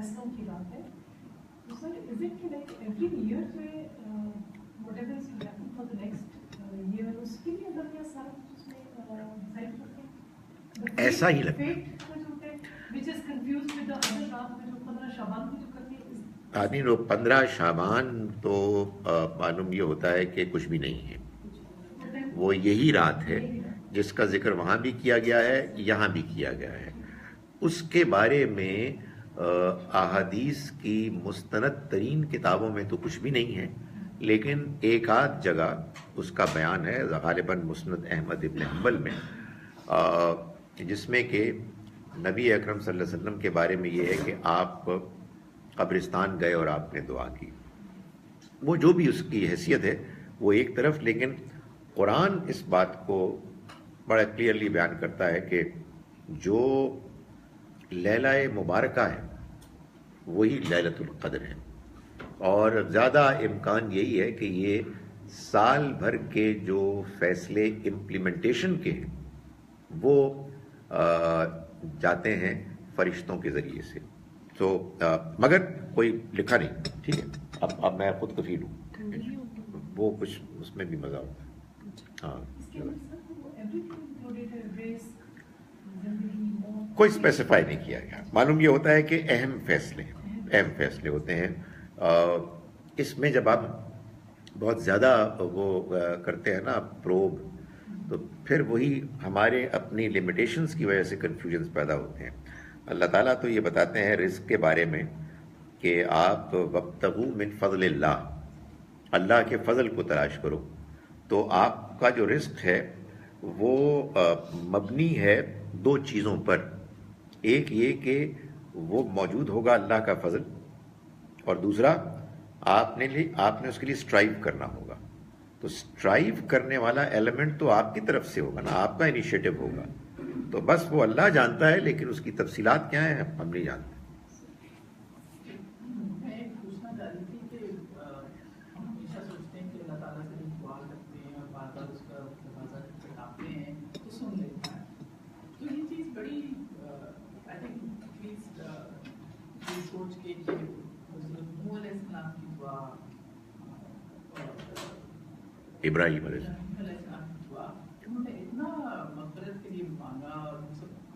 فیصلوں کی رات ہے. تو سر از اٹ کہ لائک ایوری ایئر جو ہے whatever is happen for the next year اس کے لیے اللہ تعالیٰ سارا کچھ اس میں ڈیسائڈ کرتے ہیں؟ ایسا ہی لگتا ہے. فیٹ کا جو ہوتا ہے which is confused with the other رات میں جو 15 شعبان کو جو کرتے ہیں. آدمی لوگ 15 شعبان تو معلوم یہ ہوتا ہے کہ کچھ بھی نہیں ہے. وہ یہی رات ہے جس کا ذکر وہاں بھی کیا گیا ہے, یہاں بھی کیا گیا ہے. اس کے بارے میں احادیث کی مستند ترین کتابوں میں تو کچھ بھی نہیں ہے, لیکن ایک آدھ جگہ اس کا بیان ہے, غالباً مسند احمد ابن حنبل میں, جس میں کہ نبی اکرم صلی اللہ علیہ وسلم کے بارے میں یہ ہے کہ آپ قبرستان گئے اور آپ نے دعا کی. وہ جو بھی اس کی حیثیت ہے وہ ایک طرف, لیکن قرآن اس بات کو بڑا کلیئرلی بیان کرتا ہے کہ جو لیلہ مبارکہ ہے وہی لیلۃ القدر ہے, اور زیادہ امکان یہی ہے کہ یہ سال بھر کے جو فیصلے امپلیمنٹیشن کے ہیں وہ جاتے ہیں فرشتوں کے ذریعے سے. تو مگر کوئی لکھا نہیں, ٹھیک ہے. اب میں خود کفیل ہوں, وہ کچھ اس میں بھی مزہ ہوتا ہے. ہاں, کوئی اسپیسیفائی نہیں کیا گیا. معلوم یہ ہوتا ہے کہ اہم فیصلے ہوتے ہیں. اس میں جب آپ بہت زیادہ وہ کرتے ہیں نا پروب, تو پھر وہی ہمارے اپنی لمیٹیشنز کی وجہ سے کنفیوژنز پیدا ہوتے ہیں. اللہ تعالیٰ تو یہ بتاتے ہیں رزق کے بارے میں کہ آپ وابتغوا من فضل اللہ, اللہ کے فضل کو تلاش کرو. تو آپ کا جو رزق ہے وہ مبنی ہے دو چیزوں پر. ایک یہ کہ وہ موجود ہوگا اللہ کا فضل, اور دوسرا آپ نے اس کے لیے اسٹرائیو کرنا ہوگا. تو اسٹرائیو کرنے والا ایلیمنٹ تو آپ کی طرف سے ہوگا نا, آپ کا انیشیٹو ہوگا. تو بس وہ اللہ جانتا ہے, لیکن اس کی تفصیلات کیا ہیں ہم نہیں جانتے. ابراہیم علیہ السلام انہوں نے اتنا مغفرت کے لیے مانگا اور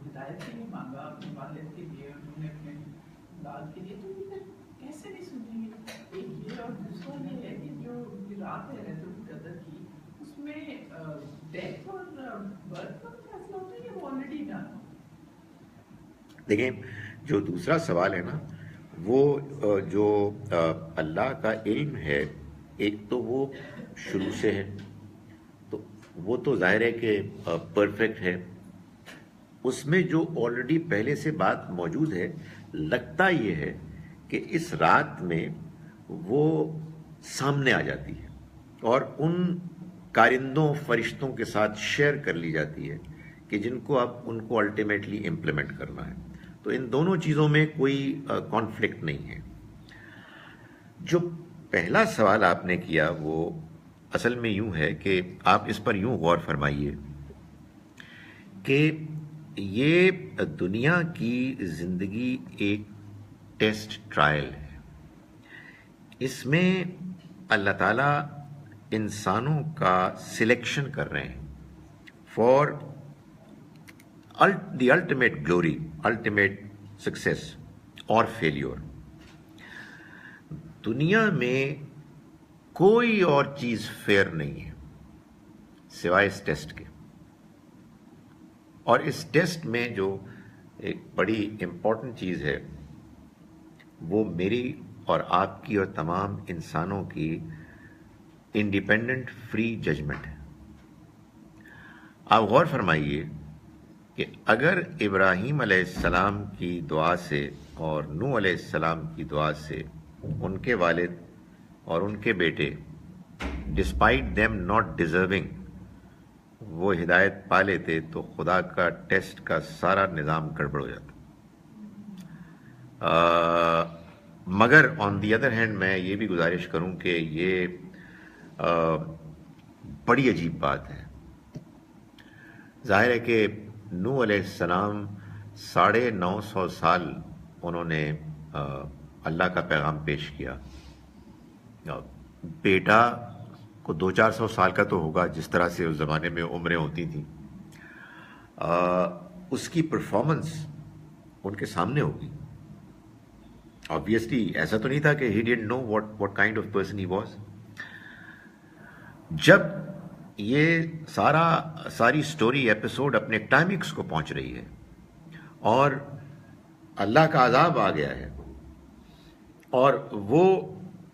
ہدایت کے لیے مانگا اپنے والد کے لیے, انہوں نے اپنے اولاد کے لیے, تو یہ کیسے نہیں سنیں گے؟ ایک یہ, اور دوسرا یہ ہے کہ جو رات ہے لیلۃ القدر کی, اس میں ڈیتھ اور برتھ کا فیصلہ ہوتا ہے یا وہ آلریڈی ڈن ہو؟ دیکھیں, جو دوسرا سوال ہے نا, وہ جو اللہ کا علم ہے, ایک تو وہ شروع سے ہے, تو وہ تو ظاہر ہے کہ پرفیکٹ ہے. اس میں جو آلریڈی پہلے سے بات موجود ہے, لگتا یہ ہے کہ اس رات میں وہ سامنے آ جاتی ہے اور ان کارندوں فرشتوں کے ساتھ شیئر کر لی جاتی ہے کہ جن کو اب ان کو الٹیمیٹلی امپلیمنٹ کرنا ہے. تو ان دونوں چیزوں میں کوئی کانفلکٹ نہیں ہے. جو پہلا سوال آپ نے کیا وہ اصل میں یوں ہے کہ آپ اس پر یوں غور فرمائیے کہ یہ دنیا کی زندگی ایک ٹیسٹ ٹرائل ہے. اس میں اللہ تعالیٰ انسانوں کا سلیکشن کر رہے ہیں for the ultimate glory, ultimate success اور فیلیور. دنیا میں کوئی اور چیز فیئر نہیں ہے سوائے اس ٹیسٹ کے. اور اس ٹیسٹ میں جو ایک بڑی امپورٹنٹ چیز ہے وہ میری اور آپ کی اور تمام انسانوں کی انڈیپینڈنٹ فری ججمنٹ ہے. آپ غور فرمائیے کہ اگر ابراہیم علیہ السلام کی دعا سے اور نوح علیہ السلام کی دعا سے ان کے والد اور ان کے بیٹے ڈسپائٹ دیم ناٹ ڈیزرونگ وہ ہدایت پا لیتے تو خدا کا ٹیسٹ کا سارا نظام گڑبڑ ہو جاتا. مگر آن دی ادر ہینڈ میں یہ بھی گزارش کروں کہ یہ بڑی عجیب بات ہے. ظاہر ہے کہ نوح علیہ السلام 950 سال انہوں نے اللہ کا پیغام پیش کیا. بیٹا کو 200-400 سال کا تو ہوگا جس طرح سے اس زمانے میں عمریں ہوتی تھیں. اس کی پرفارمنس ان کے سامنے ہوگی. آبویسلی ایسا تو نہیں تھا کہ he didn't know what kind of person he was. جب یہ ساری سٹوری ایپیسوڈ اپنے کلائمیکس کو پہنچ رہی ہے اور اللہ کا عذاب آ گیا ہے اور وہ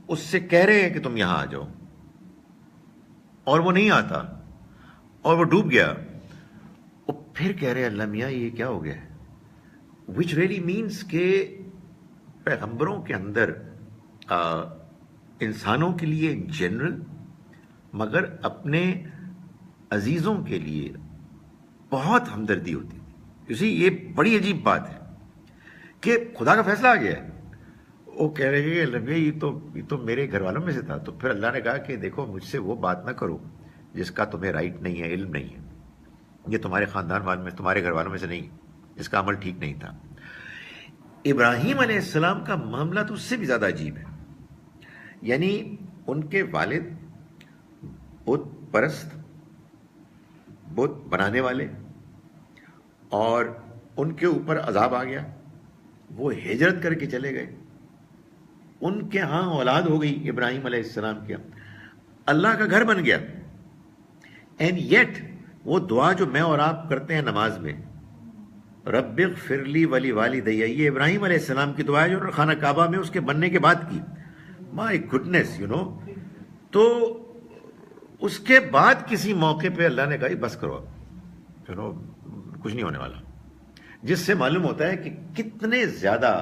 اس سے کہہ رہے ہیں کہ تم یہاں آ جاؤ اور وہ نہیں آتا اور وہ ڈوب گیا, وہ پھر کہہ رہے ہیں اللہ میاں یہ کیا ہو گیا ہے, وچ ریئلی مینس کہ پیغمبروں کے اندر انسانوں کے لیے جنرل مگر اپنے عزیزوں کے لیے بہت ہمدردی ہوتی تھی. اسی یہ بڑی عجیب بات ہے کہ خدا کا فیصلہ آ گیا ہے. وہ کہہ رہے ہیں اللہ میاں یہ تو میرے گھر والوں میں سے تھا. تو پھر اللہ نے کہا کہ دیکھو مجھ سے وہ بات نہ کرو جس کا تمہیں رائٹ نہیں ہے, علم نہیں ہے. یہ تمہارے خاندان والوں میں, تمہارے گھر والوں میں سے نہیں, اس کا عمل ٹھیک نہیں تھا. ابراہیم علیہ السلام کا معاملہ تو اس سے بھی زیادہ عجیب ہے. یعنی ان کے والد بت پرست, بت بنانے والے, اور ان کے اوپر عذاب آ گیا, وہ ہجرت کر کے چلے گئے, ان کے ہاں اولاد ہو گئی ابراہیم علیہ السلام کے, اللہ کا گھر بن گیا. اینڈ یٹ وہ دعا جو میں اور آپ کرتے ہیں نماز میں, رب اغفر لی ولی والدی, یہ ابراہیم علیہ السلام کی دعا ہے جو خانہ کعبہ میں اس کے بننے کے بعد کی. مائی گڈنس تو اس کے بعد کسی موقع پہ اللہ نے کہا بس کرو کچھ نہیں ہونے والا, جس سے معلوم ہوتا ہے کہ کتنے زیادہ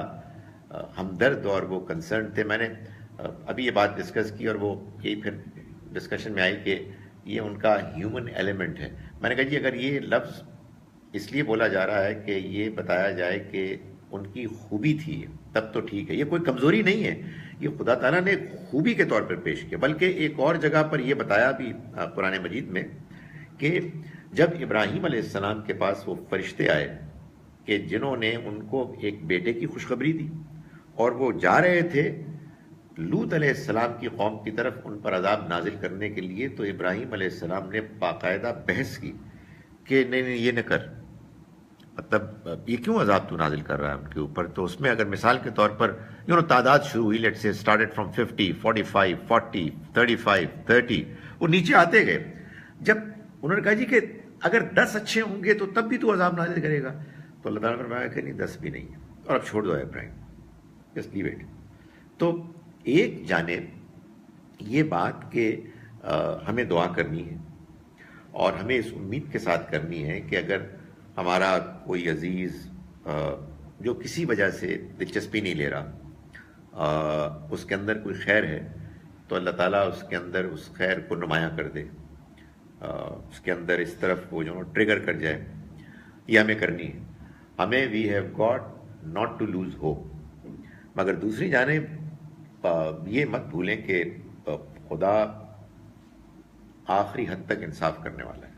ہمدرد اور وہ کنسرن تھے. میں نے ابھی یہ بات ڈسکس کی اور وہ یہی پھر ڈسکشن میں آئی کہ یہ ان کا ہیومن ایلیمنٹ ہے. میں نے کہا جی اگر یہ لفظ اس لیے بولا جا رہا ہے کہ یہ بتایا جائے کہ ان کی خوبی تھی تب تو ٹھیک ہے, یہ کوئی کمزوری نہیں ہے, یہ خدا تعالیٰ نے خوبی کے طور پر پیش کیا. بلکہ ایک اور جگہ پر یہ بتایا بھی قرآن مجید میں کہ جب ابراہیم علیہ السلام کے پاس وہ فرشتے آئے کہ جنہوں نے ان کو ایک بیٹے کی خوشخبری دی اور وہ جا رہے تھے لوط علیہ السلام کی قوم کی طرف ان پر عذاب نازل کرنے کے لیے, تو ابراہیم علیہ السلام نے باقاعدہ بحث کی کہ نہیں یہ نہ کر, مطلب یہ کیوں عذاب تو نازل کر رہا ہے ان کے اوپر. تو اس میں اگر مثال کے طور پر تعداد شروع ہوئی, لیٹ سے اسٹارٹڈ فرام 50, 45, 40, 35, 30, وہ نیچے آتے گئے. جب انہوں نے کہا جی کہ اگر 10 اچھے ہوں گے تو تب بھی تو عذاب نازل کرے گا, تو اللہ تعالیٰ نے فرمایا کہ نہیں 10 بھی نہیں ہے اور اب چھوڑ دو ابراہیم, جسٹ لیو اٹ. تو ایک جانب یہ بات کہ ہمیں دعا کرنی ہے اور ہمیں اس امید کے ساتھ کرنی ہے کہ اگر ہمارا کوئی عزیز جو کسی وجہ سے دلچسپی نہیں لے رہا, اس کے اندر کوئی خیر ہے تو اللہ تعالیٰ اس کے اندر اس خیر کو نمایاں کر دے, اس کے اندر اس طرف وہ ٹریگر کر جائے. یہ ہمیں کرنی ہے. ہمیں we have got not to lose hope. مگر دوسری جانب یہ مت بھولیں کہ خدا آخری حد تک انصاف کرنے والا ہے,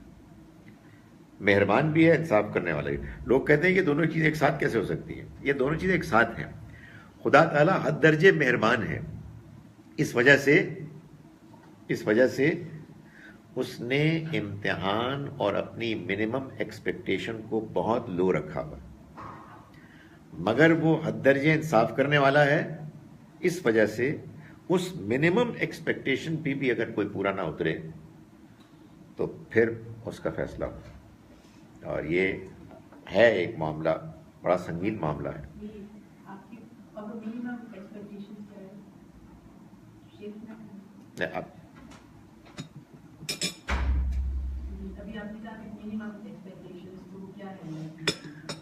مہربان بھی ہے, انصاف کرنے والا ہے. لوگ کہتے ہیں کہ دونوں چیزیں ایک ساتھ کیسے ہو سکتی ہیں؟ یہ دونوں چیزیں ایک ساتھ ہیں. خدا تعالیٰ حد درجے مہربان ہے, اس وجہ سے اس نے امتحان اور اپنی منیمم ایکسپیکٹیشن کو بہت لو رکھا ہوا, مگر وہ حد درجے انصاف کرنے والا ہے. اس وجہ سے اس منیمم ایکسپیکٹیشن پہ بھی اگر کوئی پورا نہ اترے تو پھر اس کا فیصلہ ہو. اور یہ ہے ایک معاملہ, بڑا سنگین معاملہ ہے.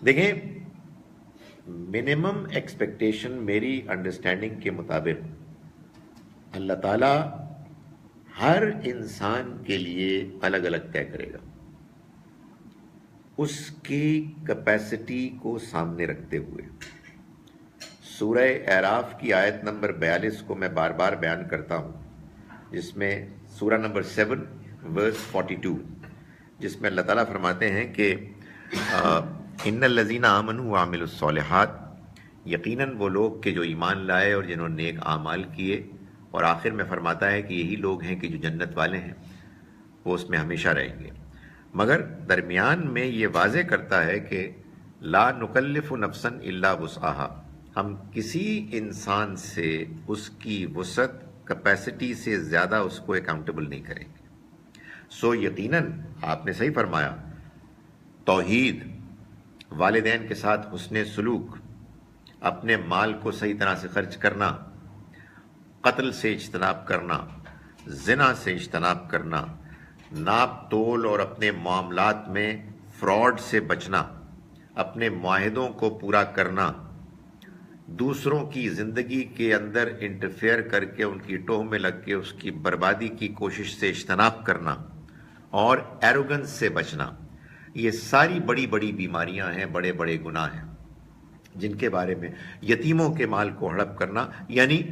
دیکھیں منیمم ایکسپیکٹیشن میری انڈرسٹینڈنگ کے مطابق اللہ تعالیٰ ہر انسان کے لیے الگ الگ طے کرے گا, اس کی کیپیسٹی کو سامنے رکھتے ہوئے. سورہ اعراف کی آیت نمبر 42 کو میں بار بار بیان کرتا ہوں, جس میں سورہ نمبر 7 ورس 42, جس میں اللہ تعالیٰ فرماتے ہیں کہ ان الذین آمنوا وعملوا الصالحات یقیناً وہ لوگ کہ جو ایمان لائے اور جنہوں نے نیک اعمال کیے، اور آخر میں فرماتا ہے کہ یہی لوگ ہیں کہ جو جنت والے ہیں، وہ اس میں ہمیشہ رہیں گے۔ مگر درمیان میں یہ واضح کرتا ہے کہ لا نکلف نفسا الا وسعها، ہم کسی انسان سے اس کی وسعت، کیپیسٹی سے زیادہ اس کو اکاؤنٹیبل نہیں کریں گے۔ سو یقیناً آپ نے صحیح فرمایا، توحید، والدین کے ساتھ حسن سلوک، اپنے مال کو صحیح طرح سے خرچ کرنا، قتل سے اجتناب کرنا، زنا سے اجتناب کرنا، ناپ تول اور اپنے معاملات میں فراڈ سے بچنا، اپنے معاہدوں کو پورا کرنا، دوسروں کی زندگی کے اندر انٹرفیئر کر کے ان کی ٹوہ میں لگ کے اس کی بربادی کی کوشش سے اجتناب کرنا، اور ایروگنس سے بچنا، یہ ساری بڑی بڑی بیماریاں ہیں، بڑے بڑے گناہ ہیں جن کے بارے میں یتیموں کے مال کو ہڑپ کرنا یعنی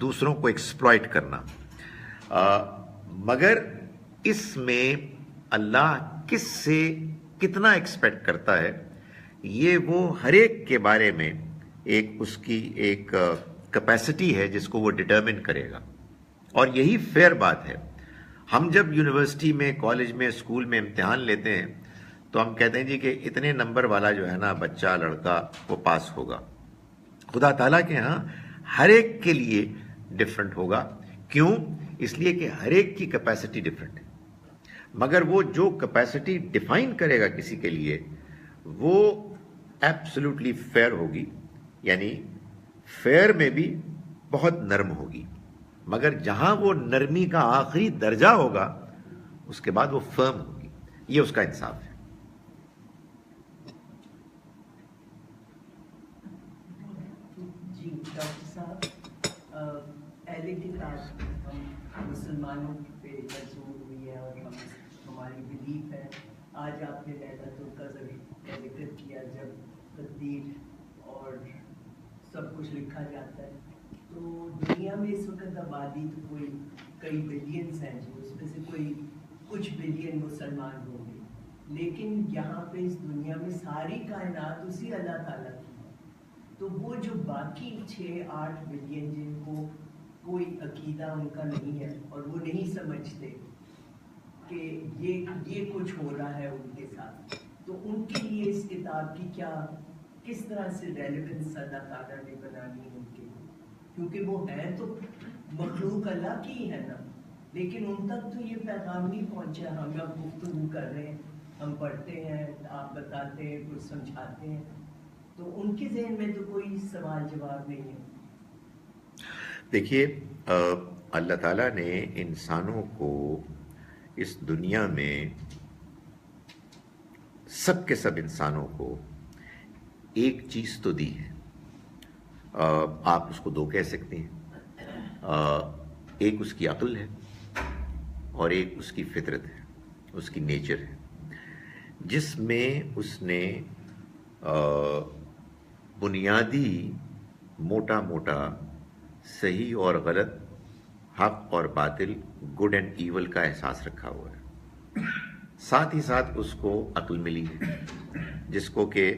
دوسروں کو ایکسپلائٹ کرنا۔ مگر اس میں اللہ کس سے کتنا ایکسپیکٹ کرتا ہے، یہ وہ ہر ایک کے بارے میں ایک اس کی ایک کیپیسٹی ہے جس کو وہ ڈٹرمن کرے گا، اور یہی فیئر بات ہے۔ ہم جب یونیورسٹی میں، کالج میں، اسکول میں امتحان لیتے ہیں تو ہم کہتے ہیں جی کہ اتنے نمبر والا جو ہے نا بچہ، لڑکا، وہ پاس ہوگا۔ خدا تعالیٰ کے ہاں ہر ایک کے لیے ڈفرنٹ ہوگا۔ کیوں؟ اس لیے کہ ہر ایک کی کیپیسٹی ڈفرنٹ ہے، مگر وہ جو کیپیسٹی ڈیفائن کرے گا کسی کے لیے، وہ ایبسلیوٹلی فیئر ہوگی، یعنی فیئر میں بھی بہت نرم ہوگی، مگر جہاں وہ نرمی کا آخری درجہ ہوگا اس کے بعد وہ فرم ہوگی۔ یہ اس کا انصاف ہے۔ جی ڈاکٹر صاحب، اہل کتاب ہم مسلمانوں پہ مجبور ہوئی ہے اور ہماری بلیف ہے۔ آج آپ نے لیلۃ القدر کا ذکر کیا، جب تقدیر اور سب کچھ لکھا جاتا ہے، تو دنیا میں اس وقت آبادی تو کوئی کئی بلینس ہیں، جو اس میں سے کوئی کچھ بلین مسلمان ہوں گے، لیکن یہاں پہ اس دنیا میں ساری کائنات اسی اللہ تعالیٰ کی ہے۔ تو وہ جو باقی 6-8 بلین جن کو کوئی عقیدہ ان کا نہیں ہے اور وہ نہیں سمجھتے کہ یہ کچھ ہو رہا ہے ان کے ساتھ، تو ان کے لیے اس کتاب کی کس طرح سے ریلیونس اللہ تعالیٰ نے بنانی ہے ان کے لیے؟ کیونکہ وہ ہیں تو مخلوق اللہ کی ہی ہے نا، لیکن ان تک تو یہ پیغام نہیں پہنچا۔ ہم اب گفتگو کر رہے ہیں، ہم پڑھتے ہیں، آپ بتاتے ہیں، کچھ سمجھاتے ہیں، تو ان کے ذہن میں تو کوئی سوال جواب نہیں ہے۔ دیکھیے، اللہ تعالیٰ نے انسانوں کو اس دنیا میں، سب کے سب انسانوں کو ایک چیز تو دی ہے، آپ اس کو دو کہہ سکتے ہیں۔ ایک اس کی عقل ہے اور ایک اس کی فطرت ہے، اس کی نیچر ہے، جس میں اس نے بنیادی موٹا موٹا صحیح اور غلط، حق اور باطل، گڈ اینڈ ایول کا احساس رکھا ہوا ہے۔ ساتھ ہی ساتھ اس کو عقل ملی ہے، جس کو کہ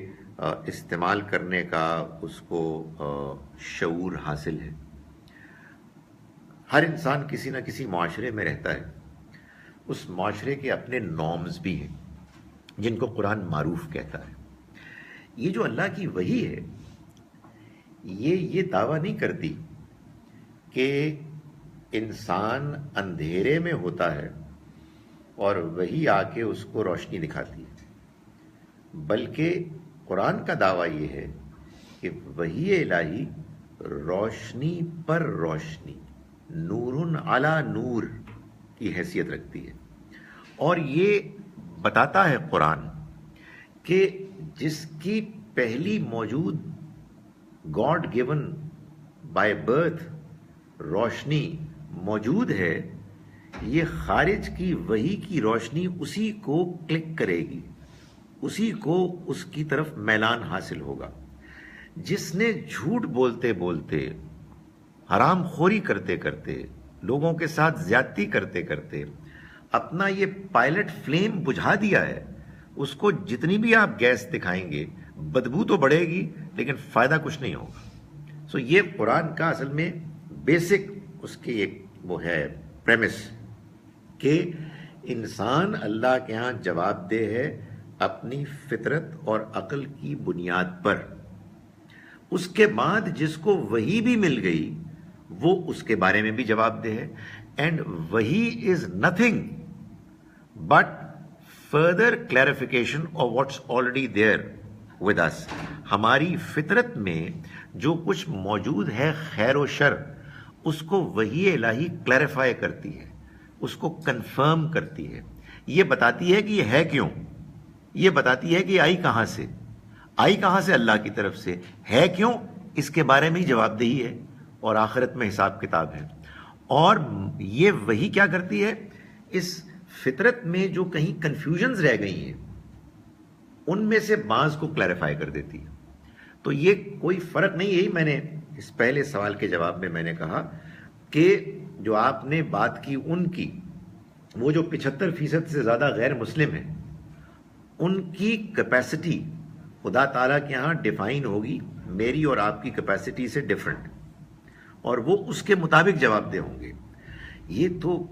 استعمال کرنے کا اس کو شعور حاصل ہے۔ ہر انسان کسی نہ کسی معاشرے میں رہتا ہے، اس معاشرے کے اپنے نارمز بھی ہیں جن کو قرآن معروف کہتا ہے۔ یہ جو اللہ کی وحی ہے، یہ دعویٰ نہیں کرتی کہ انسان اندھیرے میں ہوتا ہے اور وہی آ کے اس کو روشنی دکھاتی ہے، بلکہ قرآن کا دعویٰ یہ ہے کہ وحی الہی روشنی پر روشنی، نور علی نور کی حیثیت رکھتی ہے، اور یہ بتاتا ہے قرآن کہ جس کی پہلی موجود گاڈ گیون بائی برتھ روشنی موجود ہے، یہ خارج کی وحی کی روشنی اسی کو کلک کرے گی، اسی کو اس کی طرف میلان حاصل ہوگا۔ جس نے جھوٹ بولتے بولتے، حرام خوری کرتے کرتے، لوگوں کے ساتھ زیادتی کرتے کرتے اپنا یہ پائلٹ فلیم بجھا دیا ہے، اس کو جتنی بھی آپ گیس دکھائیں گے بدبو تو بڑھے گی لیکن فائدہ کچھ نہیں ہوگا۔ سو یہ قرآن کا اصل میں بیسک اس کی ایک وہ ہے پریمس کہ انسان اللہ کے ہاں جواب دہ ہے اپنی فطرت اور عقل کی بنیاد پر. اس کے بعد جس کو وحی بھی مل گئی وہ اس کے بارے میں بھی جواب دہ ہے. اینڈ وحی is nothing but further clarification of what's already there with us. ہماری فطرت میں جو کچھ موجود ہے خیر و شر اس کو وحی الہی کلیریفائی کرتی ہے, اس کو کنفرم کرتی ہے, یہ بتاتی ہے کہ یہ ہے کیوں, یہ بتاتی ہے کہ یہ آئی کہاں سے اللہ کی طرف سے, ہے کیوں اس کے بارے میں ہی جواب دہی ہے اور آخرت میں حساب کتاب ہے. اور یہ وہی کیا کرتی ہے, اس فطرت میں جو کہیں کنفیوژنز رہ گئی ہیں ان میں سے بعض کو کلیریفائی کر دیتی ہے. تو یہ کوئی فرق نہیں. یہی میں نے اس پہلے سوال کے جواب میں نے کہا کہ جو آپ نے بات کی ان کی, وہ جو 75% سے زیادہ غیر مسلم ہیں, ان کی کیپیسٹی خدا تعالیٰ کے ہاں ڈیفائن ہوگی میری اور آپ کی کیپیسٹی سے ڈیفرنٹ, اور وہ اس کے مطابق جواب دہ ہوں گے. یہ تو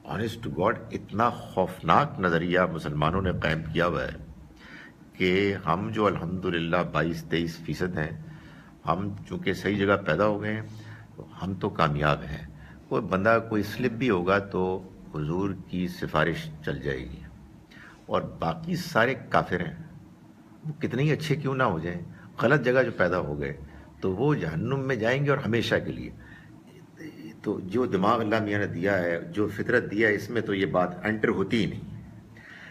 آنیسٹ ٹو گاڈ اتنا خوفناک نظریہ مسلمانوں نے قائم کیا ہوا ہے کہ ہم جو الحمدللہ 22-23% ہیں, ہم چونکہ صحیح جگہ پیدا ہو گئے ہیں, ہم تو کامیاب ہیں. کوئی بندہ کوئی سلپ بھی ہوگا تو حضور کی سفارش چل جائے گی, اور باقی سارے کافر ہیں, وہ کتنے ہی اچھے کیوں نہ ہو جائیں, غلط جگہ جو پیدا ہو گئے تو وہ جہنم میں جائیں گے اور ہمیشہ کے لیے. تو جو دماغ اللہ میاں نے دیا ہے, جو فطرت دیا ہے, اس میں تو یہ بات انٹر ہوتی ہی نہیں.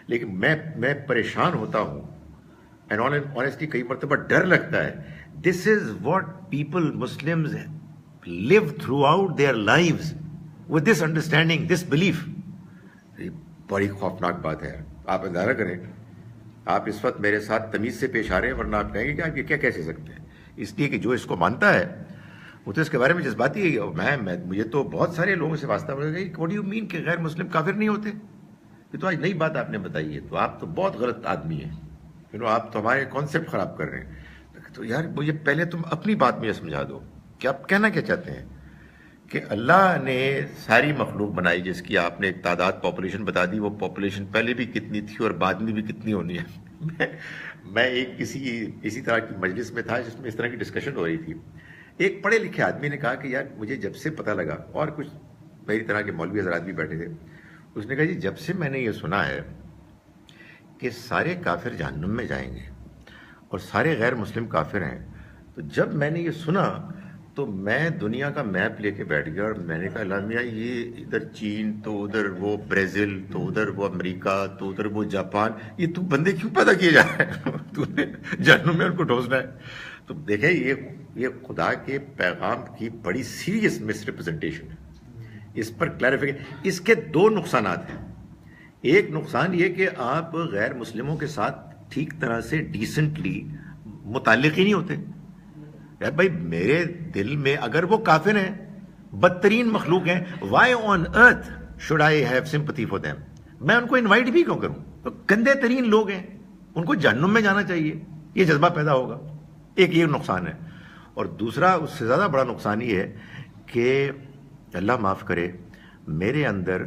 لیکن میں پریشان ہوتا ہوں, اینڈ آنیسٹلی کئی مرتبہ ڈر لگتا ہے. This is what people Muslims live throughout their lives with this understanding, this belief. بڑی خوفناک بات ہے. آپ اندازہ کریں, آپ اس وقت میرے ساتھ تمیز سے پیش آ رہے ہیں, ورنہ آپ کہیں گے کہ آپ یہ کیا کہہ سکتے ہیں. اس لیے کہ جو اس کو مانتا ہے وہ تو اس کے بارے میں جذباتی ہے. مجھے تو بہت سارے لوگوں سے واسطہ پڑ گئی, واٹ ڈو یو مین کہ غیر مسلم کافر نہیں ہوتے؟ یہ تو آج نئی بات آپ نے بتائی ہے, تو آپ تو بہت غلط آدمی ہیں, آپ تو ہمارے کانسیپٹ خراب کر رہے ہیں. تو یار مجھے پہلے تم اپنی بات مجھے سمجھا دو کہ آپ کہنا کیا چاہتے ہیں. کہ اللہ نے ساری مخلوق بنائی جس کی آپ نے ایک تعداد پاپولیشن بتا دی, وہ پاپولیشن پہلے بھی کتنی تھی اور بعد میں بھی کتنی ہونی ہے. میں ایک اسی طرح کی مجلس میں تھا جس میں اس طرح کی ڈسکشن ہو رہی تھی. ایک پڑھے لکھے آدمی نے کہا کہ یار مجھے جب سے پتہ لگا, اور کچھ میری طرح کے مولوی حضرات بھی بیٹھے تھے, اس نے کہا جی جب سے میں نے یہ سنا ہے کہ سارے کافر جہنم میں جائیں گے اور سارے غیر مسلم کافر ہیں, تو جب میں نے یہ سنا تو میں دنیا کا میپ لے کے بیٹھ گیا, اور میں نے کہا اللہ میاں یہ ادھر چین, تو ادھر وہ برازیل, تو ادھر وہ امریکہ, تو ادھر وہ جاپان, یہ تو بندے کیوں پیدا کیے جا رہے ہیں, تو نے جہنم میں ان کو ڈھونسنا ہے. تو دیکھیں یہ خدا کے پیغام کی بڑی سیریس مس ریپرزنٹیشن ہے. اس پر کلیریفیکیشن, اس کے 2 نقصانات ہیں. ایک نقصان یہ کہ آپ غیر مسلموں کے ساتھ ٹھیک طرح سے ڈیسنٹلی متعلق ہی نہیں ہوتے. یار بھائی میرے دل میں اگر وہ کافر ہیں, بدترین مخلوق ہیں, why on earth should I have sympathy for them, میں ان کو انوائٹ بھی کیوں کروں؟ تو گندے ترین لوگ ہیں, ان کو جہنم میں جانا چاہیے, یہ جذبہ پیدا ہوگا. ایک یہ نقصان ہے. اور دوسرا اس سے زیادہ بڑا نقصان یہ ہے کہ اللہ معاف کرے, میرے اندر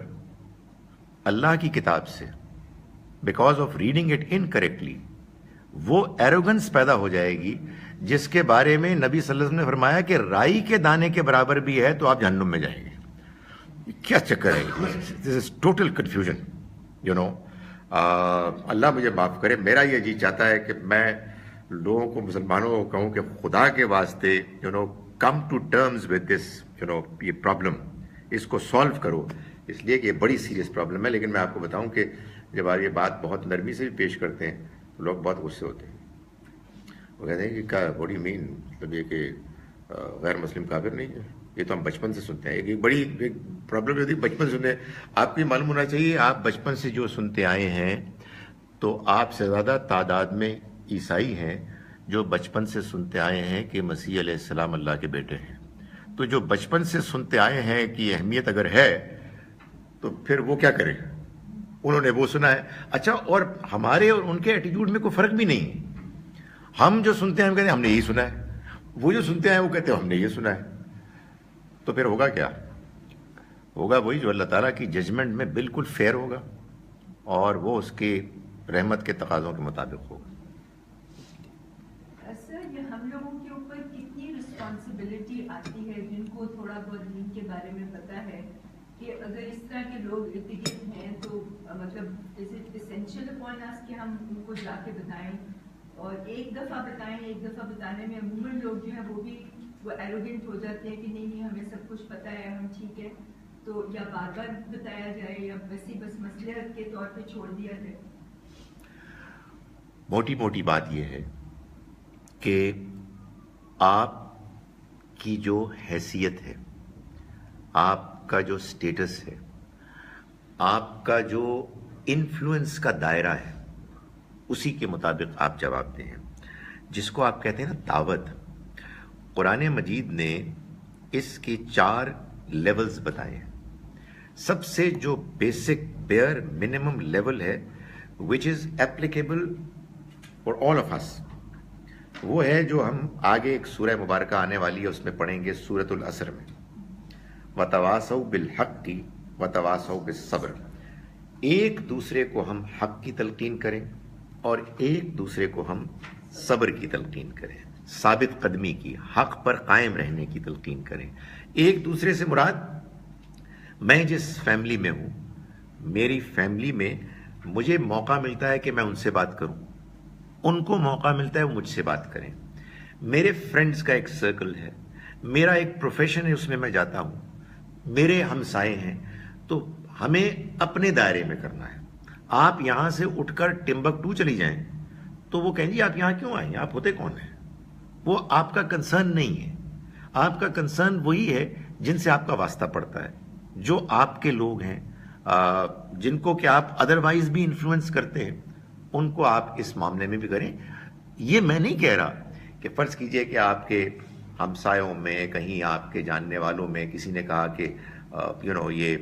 اللہ کی کتاب سے because of reading it incorrectly وہ ایروگنس پیدا ہو جائے گی جس کے بارے میں نبی صلی اللہ علیہ وسلم نے فرمایا کہ رائی کے دانے کے برابر بھی ہے تو آپ جہنم میں جائیں گے. کیا چکر ہے, دس از ٹوٹل کنفیوژن. اللہ مجھے معاف کرے, میرا یہ جی چاہتا ہے کہ میں لوگوں کو, مسلمانوں کو کہوں کہ خدا کے واسطے come to terms with this, یہ پرابلم, اس کو سالو کرو, اس لیے کہ یہ بڑی سیریس پرابلم ہے. لیکن میں آپ کو بتاؤں کہ جب آپ یہ بات بہت نرمی سے بھی پیش کرتے ہیں تو لوگ بہت غصے ہوتے ہیں. وہ کہتے ہیں کہ کیا واٹ ڈو یو مین, مطلب یہ کہ غیر مسلم کافر نہیں ہے, یہ تو ہم بچپن سے سنتے ہیں. ایک بڑی پرابلم ہوتی ہے بچپن سے سنتے ہیں. آپ کو یہ معلوم ہونا چاہیے, آپ بچپن سے جو سنتے آئے ہیں تو آپ سے زیادہ تعداد میں عیسائی ہیں جو بچپن سے سنتے آئے ہیں کہ مسیح علیہ السلام اللہ کے بیٹے ہیں. تو جو بچپن سے سنتے آئے ہیں کہ اہمیت اگر ہے تو پھر وہ کیا کریں, انہوں نے وہ سنا ہے. اچھا, اور ہمارے اور ان کے ایٹیٹیوڈ میں کوئی فرق بھی نہیں. ہم جو سنتے ہیں ہم کہتے ہیں ہم نے یہی سنا ہے, وہ جو سنتے ہیں وہ کہتے ہیں ہم نے یہ سنا ہے. تو پھر ہوگا کیا؟ ہوگا وہی جو اللہ تعالیٰ کی ججمنٹ میں بالکل فیئر ہوگا اور وہ اس کی رحمت کے تقاضوں کے مطابق ہوگا. سر یہ ہم لوگوں کے اوپر کتنی رسپانسبلٹی آتی ہے جن کو تھوڑا بہت دین کے بارے میں پتا ہے کہ اگر اس طرح کے لوگ ارد گرد ہیں تو مطلب اسینشیل اپون اس کہ ہم ان کو جا کے بتائیں اور ایک دفعہ بتائیں. ایک دفعہ بتانے میں عموماً لوگ جو ہیں وہ ایروگنٹ ہو جاتے ہیں کہ نہیں ہمیں سب کچھ پتہ ہے ہم ٹھیک ہے. تو یا بار بار بتایا جائے یا ویسے بس مصلحت کے طور پہ چھوڑ دیا جائے. موٹی موٹی بات یہ ہے کہ آپ کی جو حیثیت ہے, آپ کا جو سٹیٹس ہے, آپ کا جو انفلوئنس کا دائرہ ہے, اسی کے مطابق آپ جواب دیں. جس کو آپ کہتے ہیں نا دعوت, قرآن مجید نے اس کی 4 لیولز بتائے ہیں. سب سے جو بیسک بیئر منیمم لیول ہے which is applicable for all of us, وہ ہے جو ہم آگے ایک سورہ مبارکہ آنے والی ہے اس میں پڑھیں گے, سورۃ العصر میں, وَتَوَاصَوْا بِالْحَقِّ وَتَوَاصَوْا بِالصَّبْرِ. ایک دوسرے کو ہم حق کی تلقین کریں اور ایک دوسرے کو ہم صبر کی تلقین کریں, ثابت قدمی کی, حق پر قائم رہنے کی تلقین کریں. ایک دوسرے سے مراد میں جس فیملی میں ہوں, میری فیملی میں مجھے موقع ملتا ہے کہ میں ان سے بات کروں, ان کو موقع ملتا ہے وہ مجھ سے بات کریں. میرے فرینڈز کا ایک سرکل ہے, میرا ایک پروفیشن ہے اس میں میں جاتا ہوں, میرے ہمسائے ہیں, تو ہمیں اپنے دائرے میں کرنا ہے. آپ یہاں سے اٹھ کر ٹمبکٹو چلی جائیں تو وہ کہیں گی آپ یہاں کیوں آئیں, آپ ہوتے کون ہیں؟ وہ آپ کا کنسرن نہیں ہے. آپ کا کنسرن وہی ہے جن سے آپ کا واسطہ پڑتا ہے, جو آپ کے لوگ ہیں, جن کو کہ آپ ادروائز بھی انفلوئنس کرتے ہیں, ان کو آپ اس معاملے میں بھی کریں. یہ میں نہیں کہہ رہا کہ فرض کیجئے کہ آپ کے ہمسایوں میں, کہیں آپ کے جاننے والوں میں کسی نے کہا کہ یہ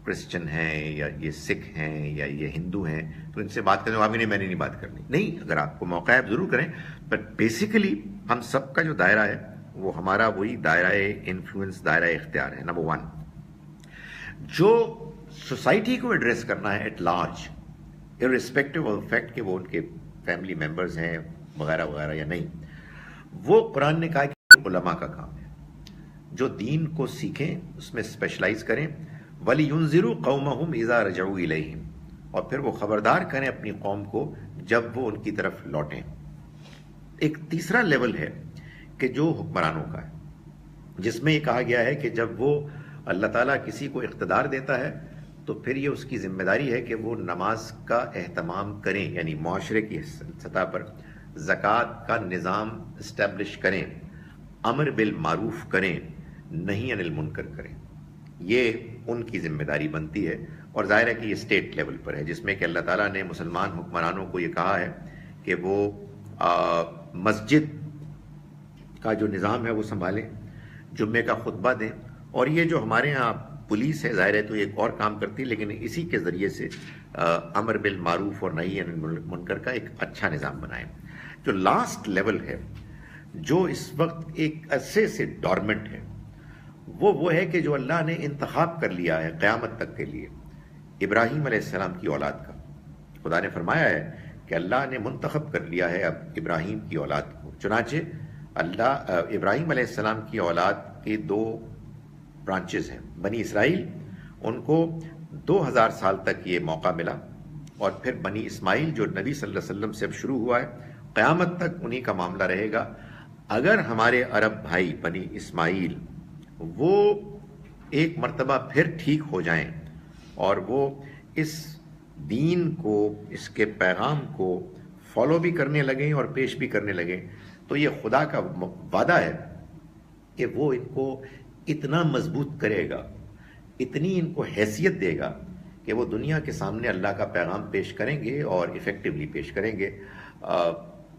کرسچن ہیں یا یہ سکھ ہیں یا یہ ہندو ہیں تو ان سے بات کریں, آپ میں نے نہیں بات کرنی. نہیں, اگر آپ کو موقع ہے آپ ضرور کریں, بٹ بیسیکلی ہم سب کا جو دائرہ ہے وہ ہمارا وہی دائرہ انفلوئنس, دائرہ اختیار ہے. نمبر 1, جو سوسائٹی کو ایڈریس کرنا ہے at large, irrespective of the fact کہ وہ ان کے فیملی ممبرز ہیں وغیرہ وغیرہ یا نہیں, وہ قرآن نے کہا کہ علماء کا کام ہے جو دین کو سیکھیں, اس میں اسپیشلائز کریں. وَلِيُنذِرُوا قَوْمَهُمْ إِذَا رَجَعُوا إِلَيْهِمْ, اور پھر وہ خبردار کریں اپنی قوم کو جب وہ ان کی طرف لوٹیں. ایک تیسرا لیول ہے کہ جو حکمرانوں کا ہے, جس میں یہ کہا گیا ہے کہ جب وہ اللہ تعالیٰ کسی کو اقتدار دیتا ہے تو پھر یہ اس کی ذمہ داری ہے کہ وہ نماز کا اہتمام کریں, یعنی معاشرے کی سطح پر زکوٰۃ کا نظام اسٹیبلش کریں, امر بالمعروف کریں, نہی عن المنکر کریں. یہ ان کی ذمہ داری بنتی ہے. اور ظاہر ہے کہ یہ اسٹیٹ لیول پر ہے, جس میں کہ اللہ تعالیٰ نے مسلمان حکمرانوں کو یہ کہا ہے کہ وہ مسجد کا جو نظام ہے وہ سنبھالیں, جمعے کا خطبہ دیں. اور یہ جو ہمارے ہاں پولیس ہے, ظاہر ہے تو ایک اور کام کرتی, لیکن اسی کے ذریعے سے امر بالمعروف اور نہی عن المنکر کا ایک اچھا نظام بنائیں. جو لاسٹ لیول ہے, جو اس وقت ایک عرصے سے ڈورمنٹ ہے, وہ ہے کہ جو اللہ نے انتخاب کر لیا ہے قیامت تک کے لیے ابراہیم علیہ السلام کی اولاد کا. خدا نے فرمایا ہے کہ اللہ نے منتخب کر لیا ہے اب ابراہیم کی اولاد کو. چنانچہ اللہ ابراہیم علیہ السلام کی اولاد کے 2 برانچز ہیں. بنی اسرائیل, ان کو 2000 سال تک یہ موقع ملا, اور پھر بنی اسماعیل جو نبی صلی اللہ علیہ وسلم سے اب شروع ہوا ہے, قیامت تک انہی کا معاملہ رہے گا. اگر ہمارے عرب بھائی بنی اسماعیل وہ ایک مرتبہ پھر ٹھیک ہو جائیں اور وہ اس دین کو, اس کے پیغام کو فالو بھی کرنے لگیں اور پیش بھی کرنے لگیں, تو یہ خدا کا وعدہ ہے کہ وہ ان کو اتنا مضبوط کرے گا, اتنی ان کو حیثیت دے گا کہ وہ دنیا کے سامنے اللہ کا پیغام پیش کریں گے اور ایفیکٹولی پیش کریں گے.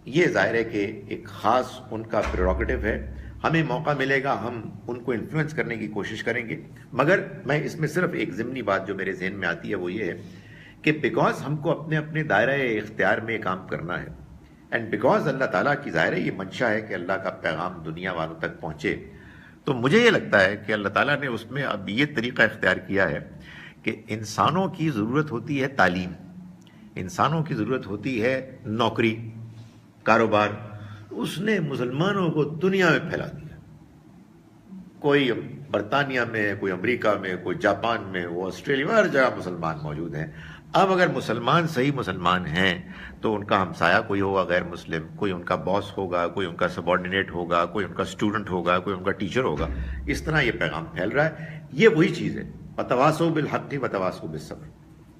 یہ ظاہر ہے کہ ایک خاص ان کا پریروگیٹو ہے. ہمیں موقع ملے گا, ہم ان کو انفلوئنس کرنے کی کوشش کریں گے. مگر میں اس میں صرف ایک ضمنی بات جو میرے ذہن میں آتی ہے وہ یہ ہے کہ بیکاز ہم کو اپنے اپنے دائرہ اختیار میں کام کرنا ہے, اینڈ بیکاز اللہ تعالیٰ کی ظاہر ہے یہ منشا ہے کہ اللہ کا پیغام دنیا والوں تک پہنچے، تو مجھے یہ لگتا ہے کہ اللہ تعالیٰ نے اس میں اب یہ طریقہ اختیار کیا ہے کہ انسانوں کی ضرورت ہوتی ہے تعلیم، انسانوں کی ضرورت ہوتی ہے نوکری، کاروبار، اس نے مسلمانوں کو دنیا میں پھیلا دیا، کوئی برطانیہ میں، کوئی امریکہ میں، کوئی جاپان میں، وہ آسٹریلیا، ہر جگہ مسلمان موجود ہیں۔ اب اگر مسلمان صحیح مسلمان ہیں تو ان کا ہمسایہ کوئی ہوگا غیر مسلم، کوئی ان کا باس ہوگا، کوئی ان کا سبارڈینیٹ ہوگا، کوئی ان کا اسٹوڈنٹ ہوگا، کوئی ان کا ٹیچر ہوگا، اس طرح یہ پیغام پھیل رہا ہے۔ یہ وہی چیز ہے، وتواصوا بالحق وتواصوا بالصبر۔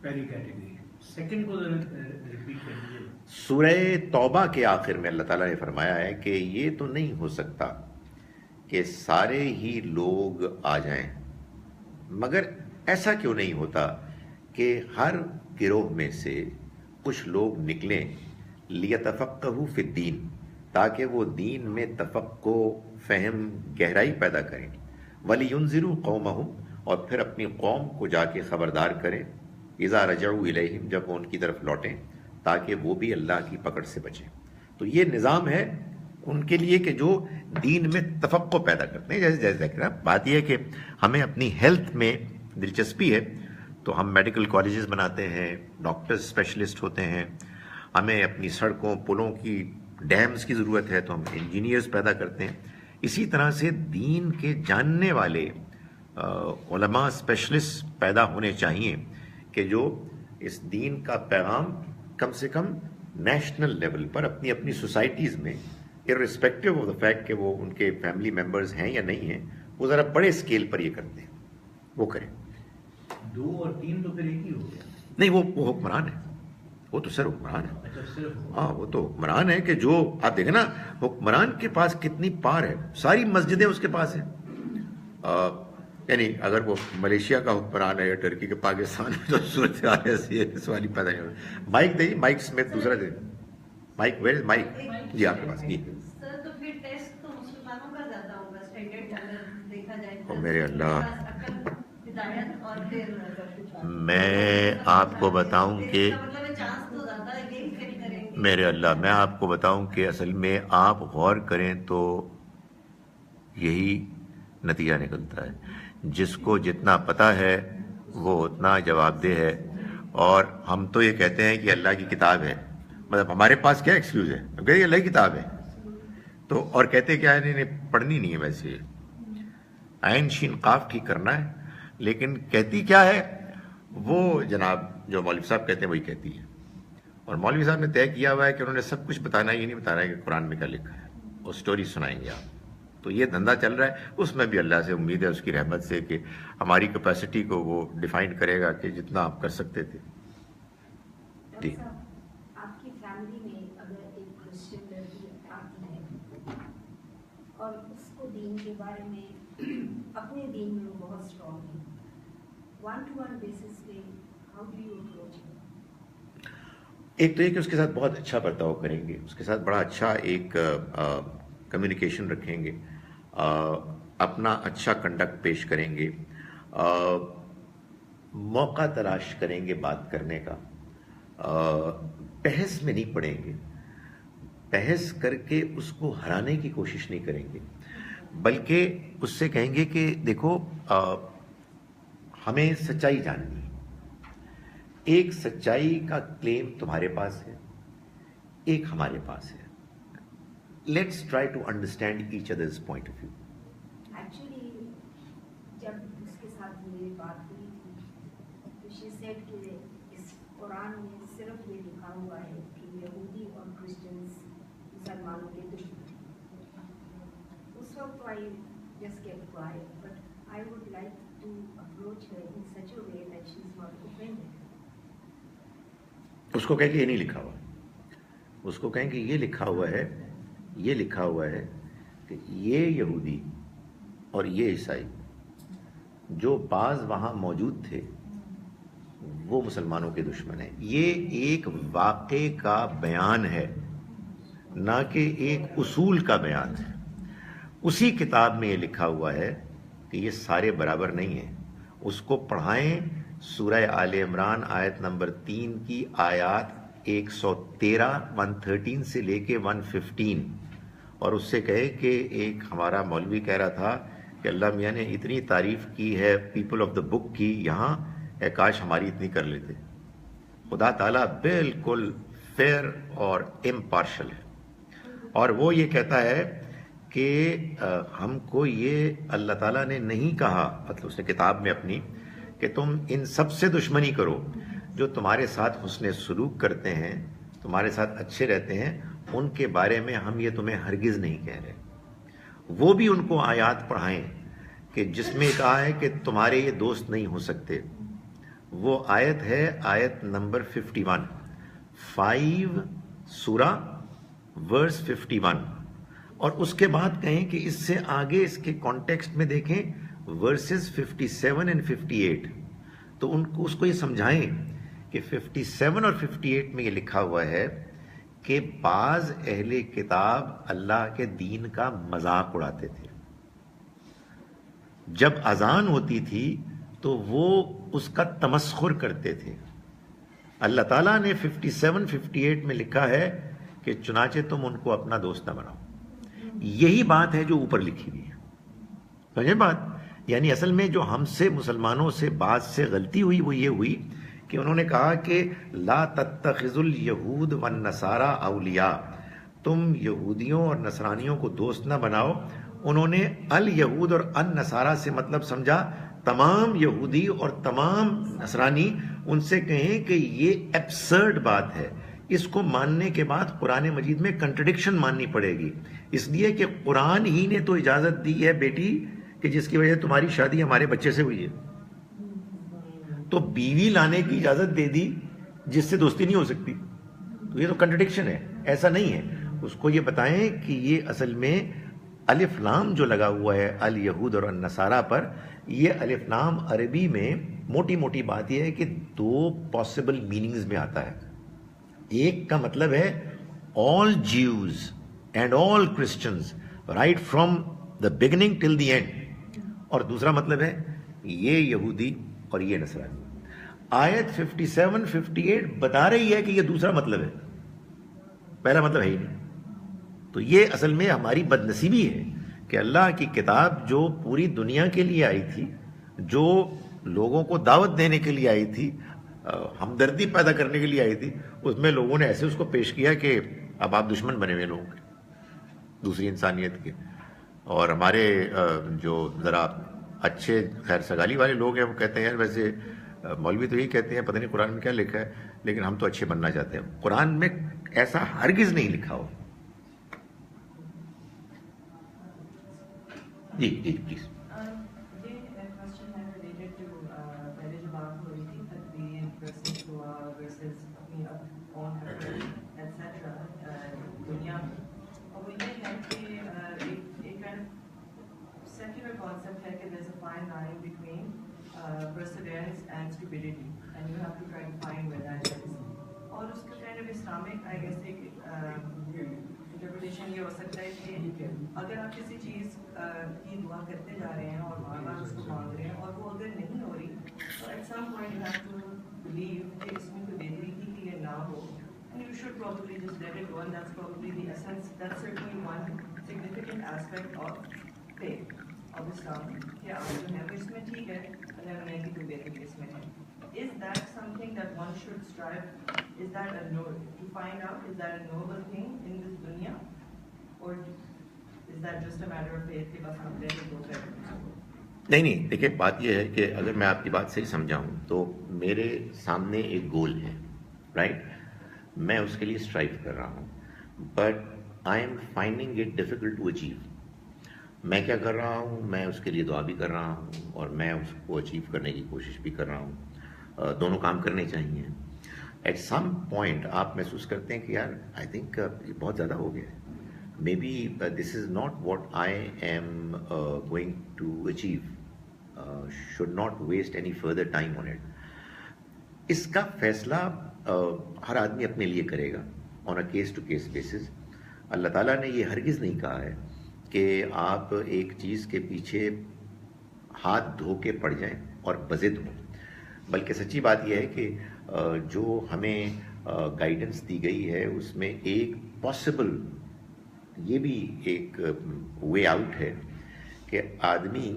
پہلی کیٹیگری، سیکنڈ کو ریپیٹ کر دیجیے۔ سورہ توبہ کے آخر میں اللہ تعالیٰ نے فرمایا ہے کہ یہ تو نہیں ہو سکتا کہ سارے ہی لوگ آ جائیں، مگر ایسا کیوں نہیں ہوتا کہ ہر گروہ میں سے کچھ لوگ نکلیں لیتفقہوا فی الدین، تاکہ وہ دین میں تفقہ، فہم، گہرائی پیدا کریں، وَلِيُنذِرُوا قَوْمَهُمْ، اور پھر اپنی قوم کو جا کے خبردار کریں، اذا رجعوا الیہم، جب وہ ان کی طرف لوٹیں، تاکہ وہ بھی اللہ کی پکڑ سے بچیں۔ تو یہ نظام ہے ان کے لیے کہ جو دین میں تفقہ پیدا کرتے ہیں۔ جیسے ذکر بات یہ ہے کہ ہمیں اپنی ہیلتھ میں دلچسپی ہے تو ہم میڈیکل کالجز بناتے ہیں، ڈاکٹرز اسپیشلسٹ ہوتے ہیں، ہمیں اپنی سڑکوں، پلوں کی، ڈیمز کی ضرورت ہے تو ہم انجینئرز پیدا کرتے ہیں۔ اسی طرح سے دین کے جاننے والے علماء اسپیشلسٹ پیدا ہونے چاہیے کہ جو اس دین کا پیغام کم سے کم نیشنل لیول پر اپنی اپنی سوسائٹیز میں، ارسپیکٹو آف دا فیکٹ کہ وہ ان کے فیملی ممبرز ہیں یا نہیں ہیں، وہ ذرا بڑے اسکیل پر یہ کرتے ہیں، وہ کریں۔ 2 اور 3 تو پھر ایک ہی ہو گیا۔ نہیں، وہ حکمران ہے، وہ تو سر حکمران ہے۔ اچھا، صرف ہاں، وہ تو حکمران ہے کہ جو آپ دیکھیں نا، حکمران کے پاس کتنی پار ہے، ساری مسجدیں اس کے پاس ہیں۔ یعنی اگر وہ ملیشیا کا حکمران ہے یا ٹرکی کے، پاکستان میں تو صورتحال ایسی ہے کہ سوال ہی پیدا نہیں ہوتا۔ مائک دے، مائک سمیت دوسرا دے، مائک، ویئر از مائک؟ جی آپ کے پاس، جی۔ سر تو پھر ٹیسٹ تو مسلمانوں کا زیادہ ہوگا، اسٹینڈرڈ اگر دیکھا جائے او میرے اللہ، ہدایت اور پھر میں آپ کو بتاؤں کہ مطلب چانس تو زیادہ ہے کہ فیل کریں گے۔ میرے اللہ، میں آپ کو بتاؤں کہ اصل میں آپ غور کریں تو یہی نتیجہ نکلتا ہے، جس کو جتنا پتہ ہے وہ اتنا جواب دہ ہے۔ اور ہم تو یہ کہتے ہیں کہ اللہ کی کتاب ہے، مطلب ہمارے پاس کیا ایکسکیوز ہے، ہم کہتے ہیں اللہ کی کتاب ہے تو، اور کہتے کیا ہے، نہیں پڑھنی نہیں ہے، ویسے عین شین قاف ٹھیک کرنا ہے، لیکن کہتی کیا ہے وہ جناب جو مولوی صاحب کہتے ہیں وہی کہتی ہے۔ اور مولوی صاحب نے طے کیا ہوا ہے کہ انہوں نے سب کچھ بتانا ہے، یہ نہیں بتانا ہے کہ قرآن میں کیا لکھا ہے، اور سٹوری سنائیں گے آپ۔ تو یہ دھندا چل رہا ہے، اس میں بھی اللہ سے امید ہے، اس کی رحمت سے، کہ ہماری کیپیسٹی کو وہ ڈیفائن کرے گا کہ جتنا آپ کر سکتے تھے۔ جی، آپ کی فیملی میں اگر ایک کرسچن لڑکی آتی ہے اور اس کو دین کے بارے میں، اپنے دین میں وہ بہت اسٹرانگ ہے، 1-to-1 بیسس پہ ہاؤ ڈو یو اپروچ؟ ایک تو یہ کہ اس کے ساتھ بہت اچھا برتاؤ کریں گے، اس کے ساتھ بڑا اچھا ایک کمیونیکیشن رکھیں گے، اپنا اچھا کنڈکٹ پیش کریں گے، موقع تلاش کریں گے بات کرنے کا، بحث میں نہیں پڑیں گے، بحث کر کے اس کو ہرانے کی کوشش نہیں کریں گے، بلکہ اس سے کہیں گے کہ دیکھو ہمیں سچائی جاننی ہے، ایک سچائی کا کلیم تمہارے پاس ہے، ایک ہمارے پاس ہے، let's try to understand each others point of view. Actually جب اس کے ساتھ میری بات ہوئی تھی تو شی سیڈ کہ اس قرآن میں صرف یہ لکھا ہوا ہے کہ یہودی اور کرسچنز مسلمانوں کے دشمن ہیں۔ اس وقت I just kept quiet, but I would like to approach her in such a way that she is not offended. اس کو کہیں کہ یہ نہیں لکھا ہوا، اس کو کہیں کہ یہ لکھا ہوا ہے، یہ لکھا ہوا ہے کہ یہ یہودی اور یہ عیسائی جو بعض وہاں موجود تھے وہ مسلمانوں کے دشمن ہیں۔ یہ ایک واقعے کا بیان ہے، نہ کہ ایک اصول کا بیان ہے۔ اسی کتاب میں یہ لکھا ہوا ہے کہ یہ سارے برابر نہیں ہیں۔ اس کو پڑھائیں، سورہ آل عمران آیت نمبر 3 کی آیات 113, 113 سے لے کے 115 اور اس سے کہے کہ ایک ہمارا مولوی کہہ رہا تھا کہ اللہ میاں نے اتنی تعریف کی ہے پیپل آف دا بک کی یہاں، اے کاش ہماری اتنی کر لیتے. خدا تعالیٰ بالکل فیئر اور امپارشل ہے، اور وہ یہ کہتا ہے کہ ہم کو یہ اللہ تعالیٰ نے نہیں کہا، مطلب اس نے کتاب میں اپنی، کہ تم ان سب سے دشمنی کرو جو تمہارے ساتھ حسن سلوک کرتے ہیں، تمہارے ساتھ اچھے رہتے ہیں، ان کے بارے میں ہم یہ تمہیں ہرگز نہیں کہہ رہے. وہ بھی ان کو آیات پڑھائیں کہ جس میں کہا ہے کہ تمہارے یہ دوست نہیں ہو سکتے. وہ آیت ہے آیت نمبر 51، 5 سورہ ورس 51، اور اس کے بعد کہیں کہ اس سے آگے اس کے کانٹیکسٹ میں دیکھیں ورسز 57 and 58، تو ان کو اس کو یہ سمجھائیں کہ 57 اور 58 میں یہ لکھا ہوا ہے کہ بعض اہل کتاب اللہ کے دین کا مذاق اڑاتے تھے. جب اذان ہوتی تھی تو وہ اس کا تمسخر کرتے تھے. اللہ تعالیٰ نے 57, 58 میں لکھا ہے کہ چنانچہ تم ان کو اپنا دوست نہ بناؤ. یہی بات ہے جو اوپر لکھی ہوئی ہے. سمجھے بات؟ یعنی اصل میں جو ہم سے مسلمانوں سے بات سے غلطی ہوئی وہ یہ ہوئی کہ انہوں نے کہا کہ لا تتخذوا الیہود والنصارى اولیاء، تم یہودیوں اور نصرانیوں کو دوست نہ بناؤ. انہوں نے الیہود اور النصارى سے مطلب سمجھا تمام یہودی اور تمام نصرانی. ان سے کہیں کہ یہ ایبسرڈ بات ہے، اس کو ماننے کے بعد قرآن مجید میں کنٹرڈکشن ماننی پڑے گی، اس لیے کہ قرآن ہی نے تو اجازت دی ہے بیٹی کہ جس کی وجہ سے تمہاری شادی ہمارے بچے سے ہوئی ہے، تو بیوی لانے کی اجازت دے دی جس سے دوستی نہیں ہو سکتی. تو یہ تو کنٹرڈکشن ہے، ایسا نہیں ہے. اس کو یہ بتائیں کہ یہ اصل میں الف لام جو لگا ہوا ہے الیہود اور النصارہ پر، یہ الف لام عربی میں موٹی موٹی بات یہ ہے کہ 2 پاسبل میننگز میں آتا ہے. ایک کا مطلب ہے all Jews and all Christians right from the beginning till the end، اور دوسرا مطلب ہے یہ یہودی اور یہ نصرانی. آیت 57, 58 بتا رہی ہے کہ یہ دوسرا مطلب ہے، پہلا مطلب ہے ہی نہیں. تو یہ اصل میں ہماری بدنصیبی ہے کہ اللہ کی کتاب جو پوری دنیا کے لیے آئی تھی، جو لوگوں کو دعوت دینے کے لیے آئی تھی، ہمدردی پیدا کرنے کے لیے آئی تھی، اس میں لوگوں نے ایسے اس کو پیش کیا کہ اب آپ دشمن بنے ہوئے لوگوں کے، دوسری انسانیت کے. اور ہمارے جو ذرا اچھے خیر سگالی والے لوگ ہیں وہ کہتے ہیں یار ویسے مولوی تو یہی کہتے ہیں پتہ نہیں قرآن میں کیا لکھا ہے، لیکن ہم تو اچھے بننا چاہتے ہیں. قرآن میں ایسا ہرگز نہیں لکھا ہو. جی جی please. Perseverance and stupidity, and you have to try to find where that is. اور اس کا kind of Islamic, I guess, interpretation یہ ہو سکتا ہے کہ اگر آپ کسی چیز کی دعا کرتے جا رہے ہیں اور بار بار اس کو مانگ رہے ہیں اور وہ اگر نہیں ہو رہی تو at some point you have to believe کہ اس میں کوئی بہتری تھی کہ یہ نہ ہو, and you should probably just let it go, and that's probably the essence. That's certainly one significant aspect of faith of Islam, کہ آپ جو ہے وہ اس میں ٹھیک ہے اللہ نے کی کوئی بہتری اس میں ہے. Is that something that one should strive? Is that to find out, is that a noble thing in this dunya, or is that just a matter of faith کہ بس ہم let it go کریں؟ نہیں دیکھیں بات یہ ہے کہ اگر میں آپ کی بات صحیح سمجھا ہوں تو میرے سامنے ایک گول ہے رائٹ, میں اس کے لیے اسٹرائیو کر رہا ہوں, but I am finding it difficult to achieve. میں کیا کر رہا ہوں, میں اس کے لیے دعا بھی کر رہا ہوں اور میں اس کو اچیو کرنے کی کوشش بھی کر رہا ہوں. دونوں کام کرنے چاہیے. ایٹ سم پوائنٹ آپ محسوس کرتے ہیں کہ یار آئی تھنک یہ بہت زیادہ ہو گیا ہے, maybe this is not what I am going to achieve, should not waste any further time on it. اس کا فیصلہ ہر آدمی اپنے لیے کرے گا on a case to case basis. اللہ تعالیٰ نے یہ ہرگز نہیں کہا ہے کہ آپ ایک چیز کے پیچھے ہاتھ دھو کے پڑ جائیں اور بضد ہوں, بلکہ سچی بات یہ ہے کہ جو ہمیں گائیڈنس دی گئی ہے اس میں ایک پاسبل یہ بھی ایک وے آؤٹ ہے کہ آدمی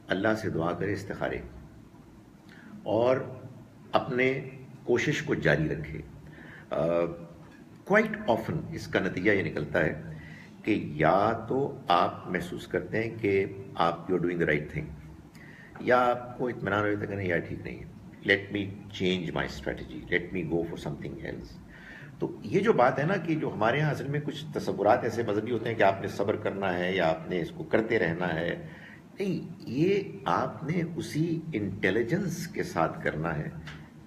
اللہ سے دعا کرے استخارے اور اپنے کوشش کو جاری رکھے. کوائٹ آفن اس کا نتیجہ یہ نکلتا ہے کہ یا تو آپ محسوس کرتے ہیں کہ آپ you are doing the right thing, یا آپ کو اطمینان ہو جاتا ہے کہ نہیں یار ٹھیک نہیں ہے، let me change my strategy, let me go for something else. تو یہ جو بات ہے نا کہ جو ہمارے یہاں اصل میں کچھ تصورات ایسے مذہبی ہوتے ہیں کہ آپ نے صبر کرنا ہے یا آپ نے اس کو کرتے رہنا ہے، نہیں، یہ آپ نے اسی انٹیلیجنس کے ساتھ کرنا ہے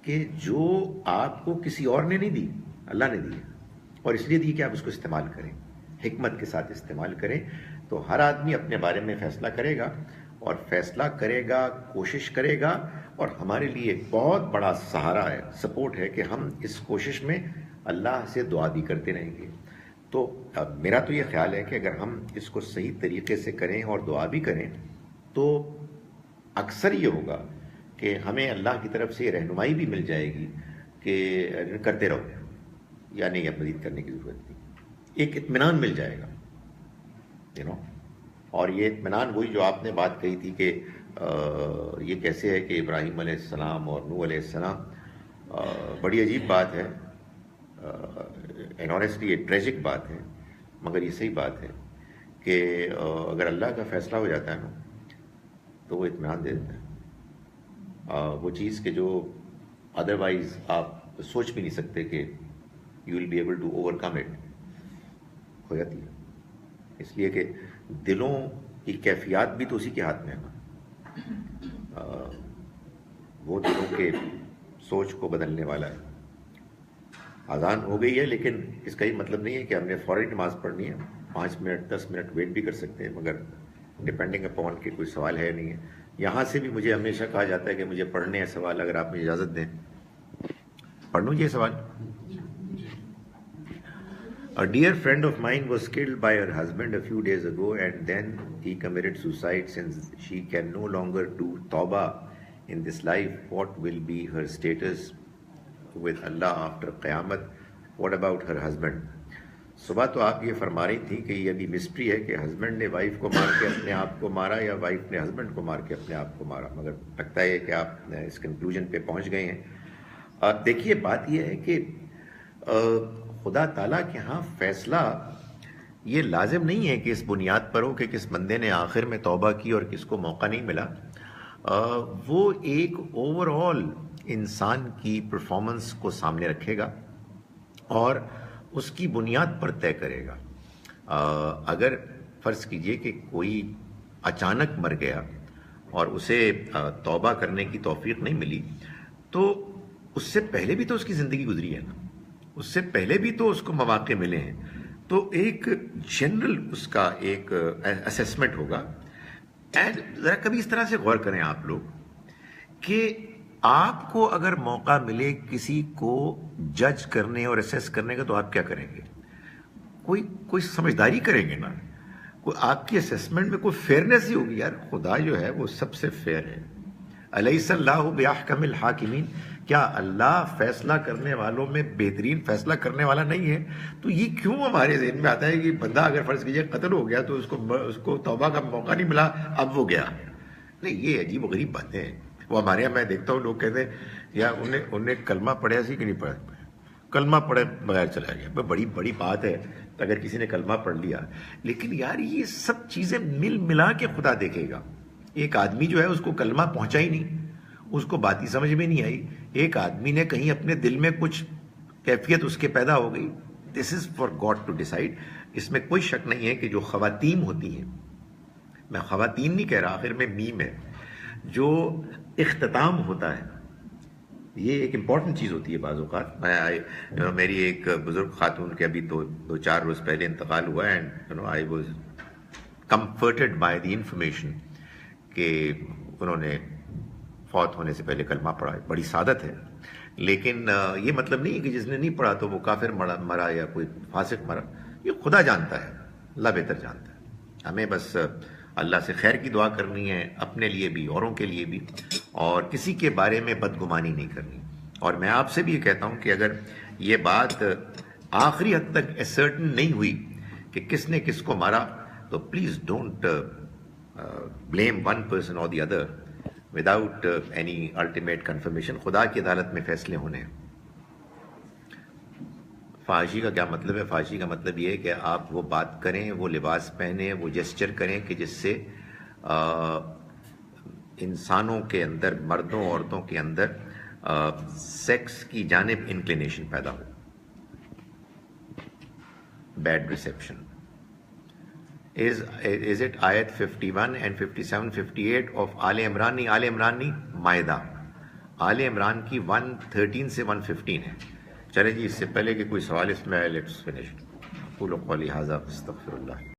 کہ جو آپ کو کسی اور نے نہیں دی، اللہ نے دی ہے، اور اس لیے دی کہ آپ اس کو استعمال کریں، حکمت کے ساتھ استعمال کریں. تو ہر آدمی اپنے بارے میں فیصلہ کرے گا، اور فیصلہ کرے گا، کوشش کرے گا، اور ہمارے لیے ایک بہت بڑا سہارا ہے، سپورٹ ہے کہ ہم اس کوشش میں اللہ سے دعا بھی کرتے رہیں گے. تو میرا تو یہ خیال ہے کہ اگر ہم اس کو صحیح طریقے سے کریں اور دعا بھی کریں تو اکثر یہ ہوگا کہ ہمیں اللہ کی طرف سے رہنمائی بھی مل جائے گی کہ کرتے رہو، یا نہیں اب مزید کرنے کی ضرورت نہیں، ایک اطمینان مل جائے گا اور یہ اطمینان وہی جو آپ نے بات کہی تھی کہ یہ کیسے ہے کہ ابراہیم علیہ السلام اور نوح علیہ السلام، بڑی عجیب بات ہے، اینڈ آنیسٹلی یہ ٹریجک بات ہے، مگر یہ صحیح بات ہے کہ اگر اللہ کا فیصلہ ہو جاتا ہے نا تو وہ اطمینان دے دیتا ہے، وہ چیز کہ جو ادروائز آپ سوچ بھی نہیں سکتے کہ you will be able to overcome it, ہو جاتی ہے. اس لیے کہ دلوں کی کیفیات بھی تو اسی کے ہاتھ میں ہے نا، وہ دلوں کے سوچ کو بدلنے والا ہے. اذان ہو گئی ہے لیکن اس کا یہ مطلب نہیں ہے کہ ہم نے فوری نماز پڑھنی ہے، 5 منٹ 10 منٹ ویٹ بھی کر سکتے ہیں، مگر ڈپینڈنگ اپون کہ کوئی سوال ہے نہیں ہے. یہاں سے بھی مجھے ہمیشہ کہا جاتا ہے کہ مجھے پڑھنے ہیں سوال، اگر آپ مجھے اجازت دیں پڑھ لوں یہ سوال. A dear friend of mine was killed by her husband a few days ago, and then he committed suicide since she can no longer do tawbah in this life. What will be her status with Allah after Qiyamah? What about her husband? صبح تو آپ یہ فرما رہی تھی کہ یہ ابھی مسٹری ہے کہ ہسبینڈ نے وائف کو مار کے اپنے آپ کو مارا یا وائف نے ہسبینڈ کو مار کے اپنے آپ کو مارا، مگر لگتا ہے کہ آپ اس کنکلوژن پہ پہنچ گئے ہیں. دیکھیے بات یہ ہے کہ خدا تعالیٰ کے ہاں فیصلہ یہ لازم نہیں ہے کہ اس بنیاد پر ہو کہ کس بندے نے آخر میں توبہ کی اور کس کو موقع نہیں ملا. وہ ایک اوور آل انسان کی پرفارمنس کو سامنے رکھے گا اور اس کی بنیاد پر طے کرے گا. اگر فرض کیجئے کہ کوئی اچانک مر گیا اور اسے توبہ کرنے کی توفیق نہیں ملی، تو اس سے پہلے بھی تو اس کی زندگی گزری ہے نا، اس سے پہلے بھی تو اس کو مواقع ملے ہیں. تو ایک جنرل اس کا ایک اسیسمنٹ ہوگا. اینڈ ذرا کبھی اس طرح سے غور کریں آپ لوگ کہ آپ کو اگر موقع ملے کسی کو جج کرنے اور اسیس کرنے کا تو آپ کیا کریں گے؟ کوئی سمجھداری کریں گے نا، کوئی آپ کی اسیسمنٹ میں کوئی فیئرنیس ہی ہوگی. یار خدا جو ہے وہ سب سے فیئر ہے. الیس اللہ باحکم الحاکمین، کیا اللہ فیصلہ کرنے والوں میں بہترین فیصلہ کرنے والا نہیں ہے؟ تو یہ کیوں ہمارے ذہن میں آتا ہے کہ بندہ اگر فرض کیجیے قتل ہو گیا تو اس کو توبہ کا موقع نہیں ملا، اب وہ گیا. نہیں، یہ عجیب و غریب باتیں ہیں. وہ ہمارے یہاں میں دیکھتا ہوں لوگ کہتے ہیں یا انہیں کلمہ پڑھا سی کہ نہیں پڑھا، کلمہ پڑھے بغیر چلا گیا. بڑی بڑی بات ہے اگر کسی نے کلمہ پڑھ لیا، لیکن یار یہ سب چیزیں مل ملا کے خدا دیکھے گا. ایک آدمی جو ہے اس کو کلمہ پہنچا ہی نہیں، اس کو بات ہی سمجھ میں نہیں آئی، ایک آدمی نے کہیں اپنے دل میں کچھ کیفیت اس کے پیدا ہو گئی. This is for God to decide. اس میں کوئی شک نہیں ہے کہ جو خواتین ہوتی ہیں، میں خواتین نہیں کہہ رہا، آخر میں میم ہے، جو اختتام ہوتا ہے یہ ایک امپورٹنٹ چیز ہوتی ہے. بعض اوقات میری ایک بزرگ خاتون کے ابھی 2-4 روز پہلے انتقال ہوا، and I was comforted by the information کہ انہوں نے فوت ہونے سے پہلے کلمہ پڑھا. بڑی سعادت ہے، لیکن یہ مطلب نہیں ہے کہ جس نے نہیں پڑھا تو وہ کافر مرا یا کوئی فاسق مرا. یہ خدا جانتا ہے، اللہ بہتر جانتا ہے. ہمیں بس اللہ سے خیر کی دعا کرنی ہے، اپنے لیے بھی اوروں کے لیے بھی، اور کسی کے بارے میں بدگمانی نہیں کرنی. اور میں آپ سے بھی یہ کہتا ہوں کہ اگر یہ بات آخری حد تک اسرٹن نہیں ہوئی کہ کس نے کس کو مارا, تو please don't blame one person or the other without any ultimate confirmation. خدا کی عدالت میں فیصلے ہونے ہیں. فحاشی کا کیا مطلب ہے؟ فحاشی کا مطلب یہ ہے کہ آپ وہ بات کریں, وہ لباس پہنیں, وہ جیسچر کریں کہ جس سے انسانوں کے اندر, مردوں عورتوں کے اندر سیکس کی جانب انکلینیشن پیدا ہو. Bad reception. Is it آیت 51 and 57, 58 of آل عمران؟ نہیں, آل عمران نہیں, مائدہ. آل عمران کی 113 سے 115 ہے. چلے جی, اس سے پہلے کہ کوئی سوال اس میں آئے, لیٹس فنش. قولوا قولی ھذا استغفر اللہ.